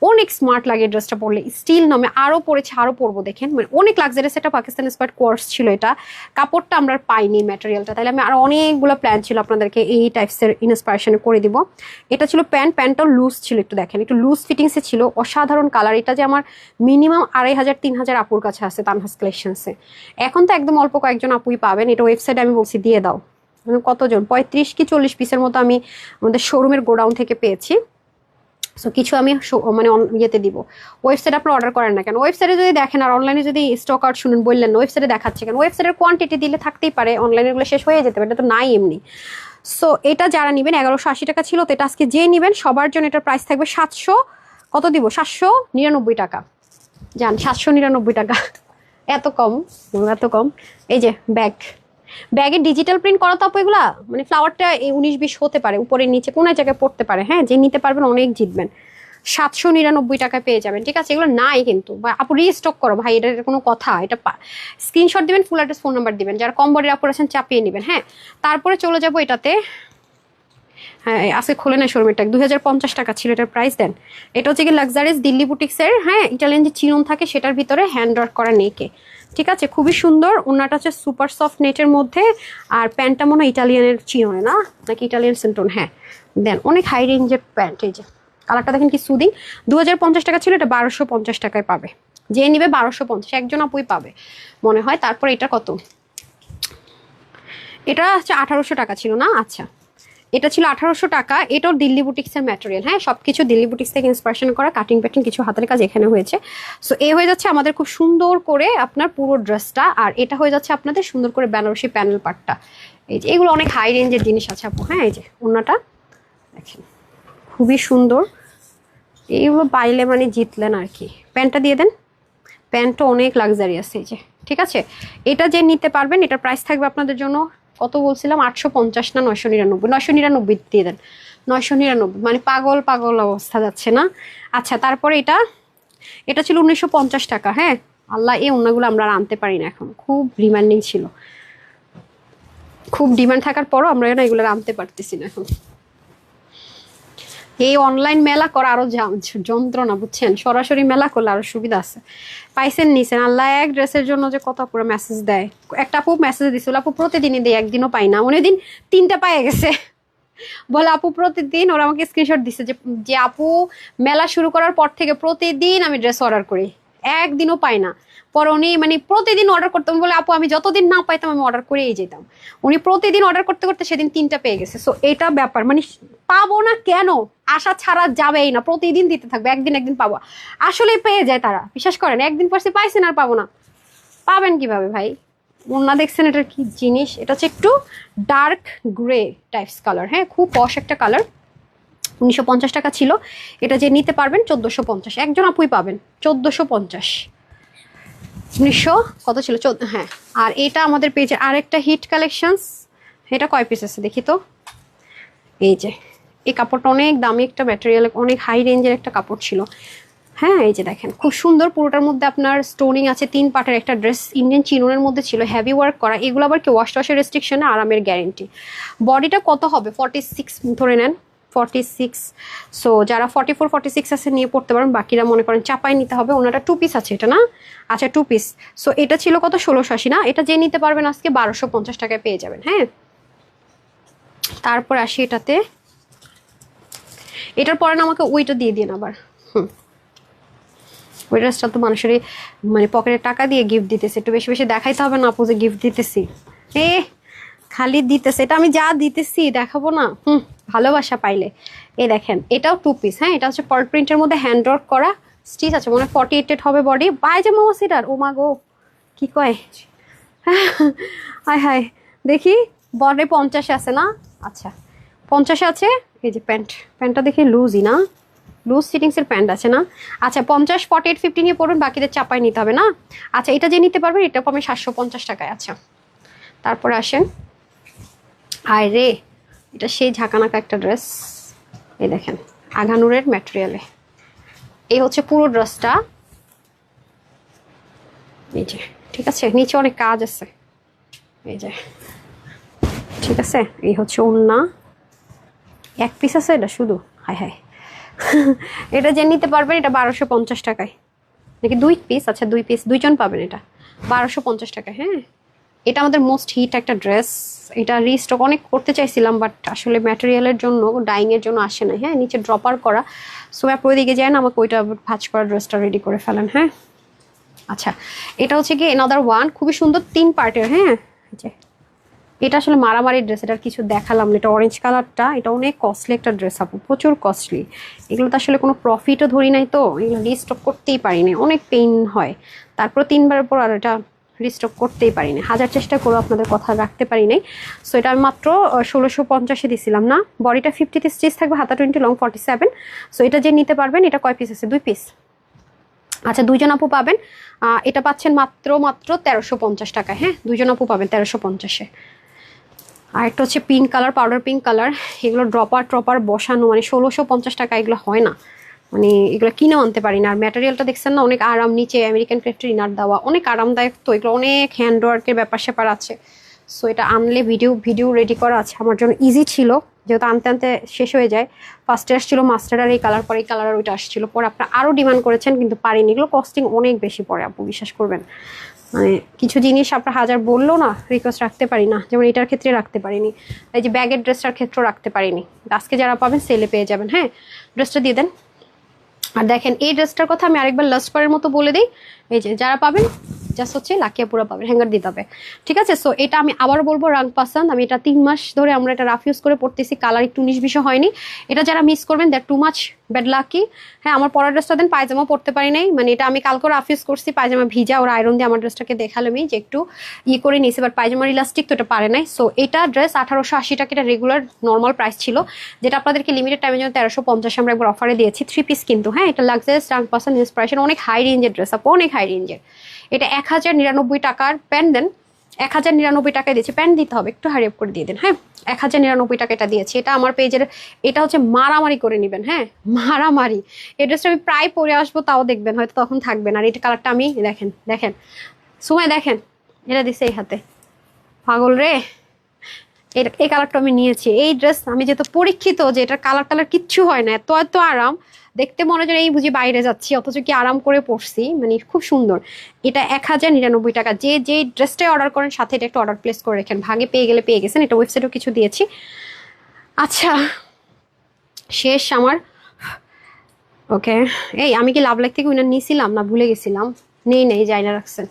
অনেক স্মার্ট লাগে ড্রেসটা পরলে, স্টিল নামে আরও পরেছে, আরও পরবো দেখেন, মানে অনেক লাক্সারিয়াস। এটা পাকিস্তান স্পার্ট কোয়ার্স ছিল, এটা কাপড়টা আমরা পাইনি ম্যাটেরিয়ালটা, তাহলে আমি আরো অনেকগুলো প্ল্যান ছিল আপনাদেরকে এই টাইপসের ইন্সপিরেশনে করে দিব। এটা ছিল প্যান্টটাও লুজ ছিল, একটু দেখেন একটু লুজ ফিটিংসে ছিল, অসাধারণ কালার। এটা যে আমার মিনিমাম 2500-3000 আপুর কাছে আছে তানহাস কালেকশনসে। এখন তো একদম অল্প কয়েকজন আপুই পাবেন, এটা ওয়েবসাইটে আমি বলছি দিয়ে দাও। কতজন 35 কি 40 পিসের মতো আমি আমাদের শোরুমের গোডাউন থেকে পেয়েছি। সো কিছু আমি মানে ইয়েতে দিব, ওয়েবসাইটে আপনি অর্ডার করেন না কেন? ওয়েবসাইটে যদি দেখেন আর অনলাইনে যদি স্টক আউট শুনুন, বললেন না ওয়েবসাইটে দেখাচ্ছে কেন? ওয়েবসাইটের কোয়ান্টিটি দিলে থাকতেই পারে, অনলাইনে গুলো শেষ হয়ে যেতে পারে, এটা তো নাই এমনি। সো এটা যারা নেবেন 1180 টাকা ছিল, তো এটা আজকে যে নেবেন সবার জন্য এটার প্রাইস থাকবে 700, কত দিব 799 টাকা। জান 799 টাকা, এত কম, এত কম। এই যে ব্যাগে ডিজিটাল প্রিন্ট করা তো আপু, এগুলা মানে ফ্লাওয়ারটা 19-20 হতে পারে, উপরে নিচে কোনো জায়গায় পড়তে পারে। হ্যাঁ, যে নিতে পারবেন অনেক জিতবেন। 799 টাকায় পেয়ে যাবেন, ঠিক আছে? এগুলো নাই কিন্তু, আপু রিস্টক করো ভাই, এটার কোনো কথা? এটা স্ক্রিনশট দিবেন, ফুল অ্যাড্রেস ফোন নাম্বার দিবেন, যারা কম বডির আপুর আছেন চাপিয়ে নেবেন। হ্যাঁ, তারপরে চলে যাবো এটাতে। হ্যাঁ আজকে খুলে না শোরুমেরটা, 2050 টাকা ছিল এটার প্রাইস। দেন এটা হচ্ছে কি লাক্সারিয়াস দিল্লি বুটিক্সের, হ্যাঁ ইটালিয়ান যে চিনন থাকে সেটার ভিতরে হ্যান্ড ওয়ার্ক করা নেকে, ঠিক আছে? খুবই সুন্দর। ওনাটা হচ্ছে সুপার সফট নেটের মধ্যে, আর প্যান্টটা মনে হয় ইটালিয়ানের চিননে না, নাকি ইটালিয়ান সেন্টন? হ্যাঁ দেন অনেক হাই রেঞ্জের প্যান্ট। এই যে কালারটা দেখেন কি সুদিং। 2050 টাকা ছিল, এটা 1250 টাকায় পাবে। যে নিবে 1250, একজন আপুই পাবে মনে হয়। তারপর এটা কত? এটা হচ্ছে 1800 টাকা ছিল না? আচ্ছা, এটা ছিল 1800 টাকা। এটাও দিল্লি বুটিক্সের ম্যাটেরিয়াল। হ্যাঁ, সবকিছু দিল্লি বুটিক্স থেকে ইন্সপিরেশন করা, কাটিং প্যাটিং কিছু হাতের কাজ এখানে হয়েছে। সো এ হয়ে যাচ্ছে আমাদের খুব সুন্দর করে আপনার পুরো ড্রেসটা, আর এটা হয়ে যাচ্ছে আপনাদের সুন্দর করে বেনারসি প্যানেল পাটটা। এই যে এগুলো অনেক হাই রেঞ্জের জিনিস আছে আপু। হ্যাঁ, এই যে ওনাটা দেখেন খুবই সুন্দর, এইগুলো পাইলে মানে জিতলেন আর কি। প্যান্টটা দিয়ে দেন, প্যান্টটা অনেক লাক্সারিয়াস। এই যে ঠিক আছে, এটা যে নিতে পারবেন এটার প্রাইস থাকবে আপনাদের জন্য কত বলছিলাম, 850 না 999? 999 দিয়ে দেন, 999, মানে পাগল পাগল অবস্থা যাচ্ছে না? আচ্ছা, তারপরে এটা ছিল 1950 টাকা। হ্যাঁ আল্লাহ, এই ওনাগুলো আমরা আর আনতে পারি না এখন, খুব ডিমান্ডিং ছিল, খুব ডিমান্ড থাকার পরও আমরা এগুলো আনতে পারতেছি না এখন। এই অনলাইন মেলা করা আরো যন্ত্রণা, বুঝছেন? সরাসরি মেলা করলে আরো সুবিধা আছে। পাইছেন নিছেন, আল্লাহ এক ড্রেসের জন্য যে কত পুরো মেসেজ দেয়। একটা আপু মেসেজ দিছিল, আপু প্রতিদিনই দেয়, একদিনও পাই না। অনেক দিন 3টা পায়ে গেছে, বলে আপু প্রতিদিন। ওরা আমাকে স্ক্রিনশট দিচ্ছে যে আপু মেলা শুরু করার পর থেকে প্রতিদিন আমি ড্রেস অর্ডার করি, একদিনও পাই না। পরে উনি মানে প্রতিদিন অর্ডার করতাম, বলে আপু আমি যতদিন না পাইতাম আমি অর্ডার করেই যেতাম। উনি প্রতিদিন অর্ডার করতে করতে সেদিন 3টা পেয়ে গেছে। সো এটা ব্যাপার, মানে পাবো না কেন, আশা ছাড়া যাবেই না, প্রতিদিন দিতে থাকবে, একদিন পাবো। আসলে পেয়ে যায় তারা, বিশ্বাস করেন। একদিন পরে পাইছেন আর পাবো না, পাবেন কিভাবে ভাই? ওনা দেখছেন এটার কি জিনিস? এটা হচ্ছে একটু ডার্ক গ্রে টাইপস কালার। হ্যাঁ, খুব পশ একটা কালার। 1950 টাকা ছিল, এটা যে নিতে পারবেন 1450, একজন আপুই পাবেন 1450। 1900 কত ছিল? হ্যাঁ। আর এটা আমাদের পেজের আরেকটা হিট কালেকশনস। এটা কয় পিস আছে দেখি তো। এই যে এই কাপড়টা অনেক দামি একটা ম্যাটেরিয়াল, অনেক হাই রেঞ্জের একটা কাপড় ছিল। হ্যাঁ, এই যে দেখেন খুব সুন্দর, পুরোটার মধ্যে আপনার স্টোনিং আছে। 3 পার্টের একটা ড্রেস, ইন্ডিয়ান চিনোনের মধ্যে ছিল, হেভি ওয়ার্ক করা। এগুলো আবার কি ওয়াশ টশের রেস্ট্রিকশনে, আরামের গ্যারেন্টি। বডিটা কত হবে? 46 ধরে নেন, 46। সো যারা 44 46 আছে নিয়ে পড়তে পারেন, বাকিরা মনে করেন চাপাই নিতে হবে। ওনাটা 2 পিস আছে, এটা না? আচ্ছা 2 পিস। সো এটা ছিল কত? 1680 না? এটা যে নিতে পারবেন আজকে 1250 টাকায় পেয়ে যাবেন। হ্যাঁ, তারপর আসি এটাতে। এটার পরে না আমাকে ওইটা দিয়ে দিন আবার। ওই ড্রেসটা তো মানুষেরই মানে পকেটে টাকা দিয়ে গিফট দিতেছে, একটু বেশি বেশি দেখাইতে হবে না আপু যে গিফট দিতেছি। খালি দিতেছে, এটা আমি যা দিতেছি দেখাবো না? ভালোবাসা পাইলে। এই দেখেন এটাও 2 পিস। হ্যাঁ, এটা হচ্ছে পার্ল প্রিন্টের মধ্যে হ্যান্ড ওয়ার্ক করা, স্টিচ আছে মনে হয় 48 হবে বডি। পায়জামা সেটার, ও মা গো কি কয়, হায় হায় দেখি বডি 50 আছে না? আচ্ছা 50 আছে। এই যে প্যান্টটা দেখি লুজই না, লুজ ফিটিংসের প্যান্ট আছে না? আচ্ছা 50, 48, 50 নিয়ে পড়ুন, বাকিদের চাপায় নিতে হবে না? আচ্ছা এটা যে নিতে পারবেন এটা পাবেন 750 টাকায়। আচ্ছা তারপরে আসেন, আয় রে এটা সেই ঝাঁকানাকা একটা ড্রেস, এই দেখেন আঘানুরের ম্যাটেরিয়ালে। এই হচ্ছে পুরো ড্রেসটা, এই যে ঠিক আছে, নিচে অনেক কাজ আছে, এই যে ঠিক আছে। এই হচ্ছে ওড়না, এক পিস আছে এটা শুধু, হায় হায় এটা যে নিতে পারবেন এটা 1250 টাকায়, নাকি 2 পিস? আচ্ছা 2 পিস, 2 জন পাবেন, এটা 1250 টাকায়। হ্যাঁ এটা আমাদের মোস্ট হিট একটা ড্রেস, এটা রিস্টক অনেক করতে চাইছিলাম বাট আসলে ম্যাটেরিয়ালের জন্য, ডাইংয়ের জন্য আসে না। হ্যাঁ নিচে ড্রপার করা, সো আপনি ওইদিকে যায় না, আমাকে ওইটা ভাঁজ করা ড্রেসটা রেডি করে ফেলেন। হ্যাঁ আচ্ছা এটা হচ্ছে কি এনাদার ওয়ান, খুবই সুন্দর 3 পার্টের। হ্যাঁ এটা আসলে মারামারি ড্রেস, এটার কিছু দেখালাম না। এটা অরেঞ্জ কালারটা, এটা অনেক কস্টলি একটা ড্রেস আপু, প্রচুর কস্টলি। এগুলো তো আসলে কোনো প্রফিটও ধরি নাই, তো এগুলো রিস্টক করতেই পারিনি, অনেক পেইন হয়। তারপর 3বারের পর আর এটা রিস্টক করতেই পারিনি, হাজার চেষ্টা করেও আপনাদের কথা রাখতে পারি নাই। সো এটা আমি মাত্র 1650-এ দিছিলাম না। বডিটা 50 স্টিচ থাকবে, হাতা 20, লং 47। সো এটা যে নিতে পারবেন, এটা কয় পিস আছে? 2 পিস। আচ্ছা 2 জন আপু পাবেন, এটা পাচ্ছেন মাত্র 1350 টাকায়। হ্যাঁ 2 জন আপু পাবেন 1350-এ। আর একটা হচ্ছে pink colour, powder pink colour, এগুলো ড্রপার বসানো, মানে 1650 টাকা এগুলো হয় না, মানে এগুলো কিনে আনতে পারি না। আর ম্যাটেরিয়ালটা দেখছেন না, অনেক আরাম, নিচে আমেরিকান ক্রেফটের ইনার দেওয়া, অনেক আরামদায়ক। তো এগুলো অনেক হ্যান্ডওয়ার্কের ব্যাপার স্যাপার আছে। সো এটা আনলে ভিডিও রেডি করা আছে আমার জন্য ইজি ছিল, যেহেতু আনতে আনতে শেষ হয়ে যায়। ফার্স্টে আসছিল মাস্টার আর এই কালার, পরে এই কালার আর ওইটা আসছিল, পরে আপনারা আরও ডিমান্ড করেছেন কিন্তু পারিনি। এগুলো কস্টিং অনেক বেশি পড়ে আপু, বিশ্বাস করবেন। মানে কিছু জিনিস আপনার হাজার বললো না, রিকোয়েস্ট রাখতে পারি না, যেমন এটার ক্ষেত্রে রাখতে পারিনি, এই যে ব্যাগের ড্রেসটার ক্ষেত্রেও রাখতে পারিনি। আজকে যারা পাবেন সেলে পেয়ে যাবেন। হ্যাঁ ড্রেসটা দিয়ে দেন। আর দেখেন এই ড্রেসটার কথা আমি আরেকবার লাস্ট বারের মতো বলে দিই, এই যে যারা পাবেন জাস্ট হচ্ছে লাকিয়া পুরো পাবেন, হ্যাঙ্গার দিতে হবে, ঠিক আছে। সো এটা আমি আবার বলবো, রাং পাসান, আমি এটা 3 মাস ধরে আমরা এটা রাফ ইউজ করে পড়তেছি, কালার একটু 19-20 হয়নি। এটা যারা মিস করবেন that too much bad lucky. হ্যাঁ আমার পরের ড্রেসটা দেন, পায়জামা পড়তে পারি নাই, মানে এটা আমি কালকে রাফ ইউজ করছি, পায়জামা ভিজা, ওরা আয়রন দিয়ে আমার ড্রেসটাকে দেখালাম যে একটু করে নিয়েছি, বাট পায়জামার ইলাস্টিক তো এটা পারে নাই। সো এটা ড্রেস 1880 টাকা, এটা রেগুলার নর্মাল প্রাইস ছিল, যেটা আপনাদেরকে লিমিটেড টাইমের জন্য 1350 আমরা একবার অফারে দিয়েছি। 3 পিস কিন্তু। হ্যাঁ এটা লাক্সারিয়াস রাং পাসান ইন্সপিরেশন, অনেক হাই রেঞ্জের ড্রেস আপু, অনেক হাই রেঞ্জের। এটা 1099 টাকার প্যান্ট দেন, 1099 টাকায় দিয়েছে, প্যান্ট দিতে হবে, একটু হারিয়ে করে দিয়ে দেন। হ্যাঁ 1099 টাকা এটা দিয়েছি। এটা আমার পেজের, এটা হচ্ছে মারামারি করে নেবেন। হ্যাঁ মারামারি, এই ড্রেসটা আমি প্রায় পরে আসবো, তাও দেখবেন হয়তো তখন থাকবেন। আর এটা কালারটা আমি দেখেন সময় দেখেন, এটা দিছে এই হাতে, পাগল রে। এই কালারটা আমি নিয়েছি। এই ড্রেস আমি যেহেতু পরীক্ষিত যে এটার কালার কিচ্ছু হয় না, এত আরাম, দেখতে মনে হয় এই বুঝি বাইরে যাচ্ছি, অথচ কি আরাম করে পড়ছি, মানে খুব সুন্দর। এটা 1099 টাকা। যে ড্রেসটাই অর্ডার করেন সাথে এটা একটা অর্ডার প্লেস করে রাখেন, ভাগে পেয়ে গেলে পেয়ে গেছেন। এটা ওয়েবসাইটেও কিছু দিয়েছি। আচ্ছা শেষ আমার, ওকে। এই আমি কি লাভ লাইক থেকে উইনার নিয়েছিলাম না ভুলে গেছিলাম? নেই জাইনা রাখছেন।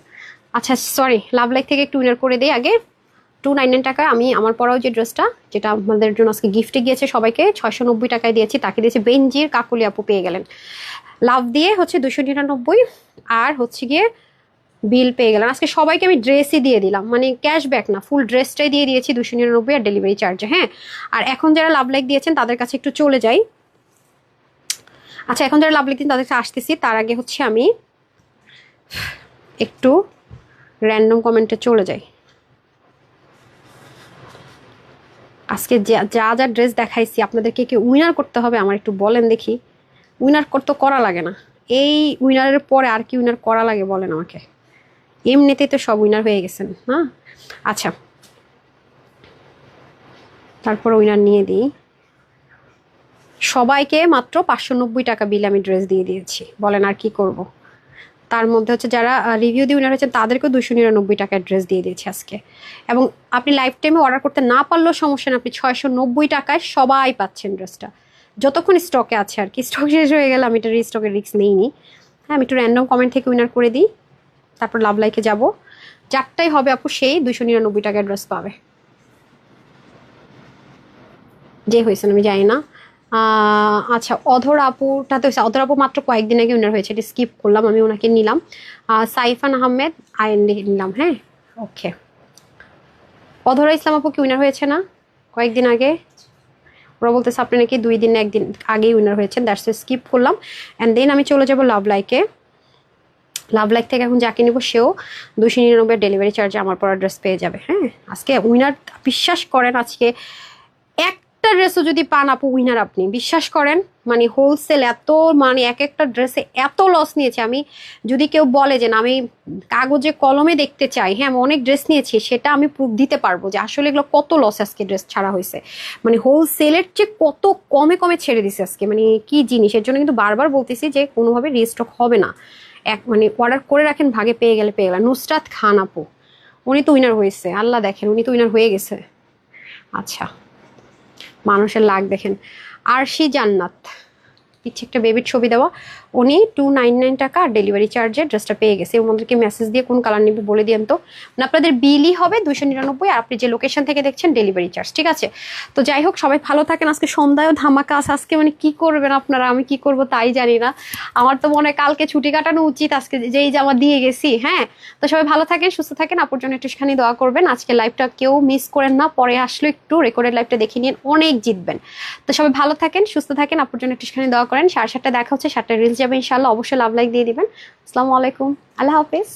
আচ্ছা সরি, লাভ লাইক থেকে একটু উইনার করে দিই আগে। 299 টাকা আমি আমার পরাও যে ড্রেসটা, যেটা আমাদের জন্য আজকে গিফটে গিয়েছে সবাইকে, 690 টাকায় দিয়েছি, তাকে দিয়েছে বেঞ্জির কাকুলি আপু, পেয়ে গেলেন। লাভ দিয়ে হচ্ছে 299, আর হচ্ছে গিয়ে বিল পেয়ে গেলেন। আজকে সবাইকে আমি ড্রেসই দিয়ে দিলাম, মানে ক্যাশব্যাক না, ফুল ড্রেসটাই দিয়ে দিয়েছি 299 আর ডেলিভারি চার্জে। হ্যাঁ আর এখন যারা লাভ লাইক দিয়েছেন তাদের কাছে একটু চলে যাই। আচ্ছা এখন যারা লাভ লাইক দিন তাদের কাছে আসতেছি, তার আগে হচ্ছে আমি একটু র্যান্ডম কমেন্টে চলে যাই। আজকে যা ড্রেস দেখাইছি আপনাদেরকে কি উইনার করতে হবে আমার একটু বলেন দেখি। উইনার করতে করা লাগে না, এই উইনারের পরে আর কি উইনার করা লাগে বলেন আমাকে? এমনিতেই তো সব উইনার হয়ে গেছেন না। আচ্ছা তারপর উইনার নিয়ে দিই। সবাইকে মাত্র 590 টাকা বিলে আমি ড্রেস দিয়ে দিয়েছি, বলেন আর কি করব। তার মধ্যে হচ্ছে যারা রিভিউ দিয়ে উইনার হয়েছেন তাদেরকেও 299 টাকার ড্রেস দিয়ে দিয়েছি আজকে। এবং আপনি লাইফ টাইমে অর্ডার করতে না পারলেও সমস্যা নেই, আপনি 690 টাকায় সবাই পাচ্ছেন ড্রেসটা, যতক্ষণ স্টকে আছে আর কি। স্টক শেষ হয়ে গেলে আমি এটা রিস্টকের রিস্ক নেইনি। হ্যাঁ আমি একটু র্যান্ডম কমেন্ট থেকে উইনার করে দিই, তারপর লাভ লাইকে যাব। যারটাই হবে আপু সেই 299 টাকার ড্রেস পাবে, যে হয়েছেন আমি জানি না। আচ্ছা, অধর আপুটা তো অধর আপু মাত্র কয়েকদিন আগে উইনার হয়েছে, এটা স্কিপ করলাম, আমি ওনাকে নিলাম। সাইফান আহমেদ আইন নিলাম। হ্যাঁ, ওকে। অধরা ইসলাম আপু কি উইনার হয়েছে না কয়েকদিন আগে? ওরা বলতেছে আপনি নাকি 2 দিন 1 দিন আগেই উইনার হয়েছেন, দ্যাটস স্কিপ করলাম। অ্যান্ড দেন আমি চলে যাব লাভ লাইকে। লাভ লাইক থেকে এখন যাকে নিব সেও 299 ডেলিভারি চার্জে আমার পরা ড্রেস পেয়ে যাবে। হ্যাঁ, আজকে উইনার বিশ্বাস করেন, আজকে একটা ড্রেসও যদি পান আপু উইনার আপনি, বিশ্বাস করেন। মানে হোলসেল এত, মানে এক একটা ড্রেসে এত লস নিয়েছে আমি। যদি কেউ বলে যে না আমি কাগজে কলমে দেখতে চাই, হ্যাঁ আমি অনেক ড্রেস নিয়েছি, সেটা আমি প্রুফ দিতে পারবো যে আসলে এগুলো কত লস আজকে ড্রেস ছাড়া হয়েছে। মানে হোলসেলের চেয়ে কত কমে কমে ছেড়ে দিছে আজকে, মানে কি জিনিস। এর জন্য কিন্তু বারবার বলতেছি যে কোনোভাবে রিস্টক হবে না, মানে অর্ডার করে রাখেন, ভাগে পেয়ে গেলে পেয়ে গেলেন। নুসরাত খান আপু, উনি তো উইনার হয়েছে, আল্লাহ দেখেন উনি তো উইনার হয়ে গেছে। আচ্ছা, মানুষের লাগ দেখেন। আরশি জান্নাত, পিচ্ছে একটা বেবির ছবি দেওয়া, উনি 299 টাকা আর ডেলিভারি চার্জে ড্রেসটা পেয়ে গেছে। ওনাদেরকে মেসেজ দিয়ে কোন কালার নিবে বলে দিন তো, মানে আপনাদের বিলই হবে 299, আর আপনি যে লোকেশন থেকে দেখছেন ডেলিভারি চার্জ, ঠিক আছে? তো যাই হোক, সবাই ভালো থাকেন। আজকে সন্ধ্যায়ও ধামাকা আছে, আজকে মানে কি করবেন আপনারা, আমি কি করব তাই জানি না। আমার তো মনে হয় কালকে ছুটি কাটানো উচিত, আজকে যেই জামা দিয়ে গেছি। হ্যাঁ, তো সবাই ভালো থাকেন, সুস্থ থাকেন, আপুর জন্য একটুখানি দোয়া করবেন। আজকে লাইভটা কেউ মিস করেন না, পরে আসলে একটু রেকর্ডেড লাইভটা দেখে নিন, অনেক জিতবেন। তো সবাই ভালো থাকেন, সুস্থ থাকেন, আপুর জন্য একটুখানি দোয়া করেন। 7:30 দেখা হচ্ছে, 7টায় রিলস যাবে ইনশাল্লাহ, অবশ্যই লাভ লাইক দিয়ে দিবেন। আসসালামু আলাইকুম, আল্লাহ হাফেজ।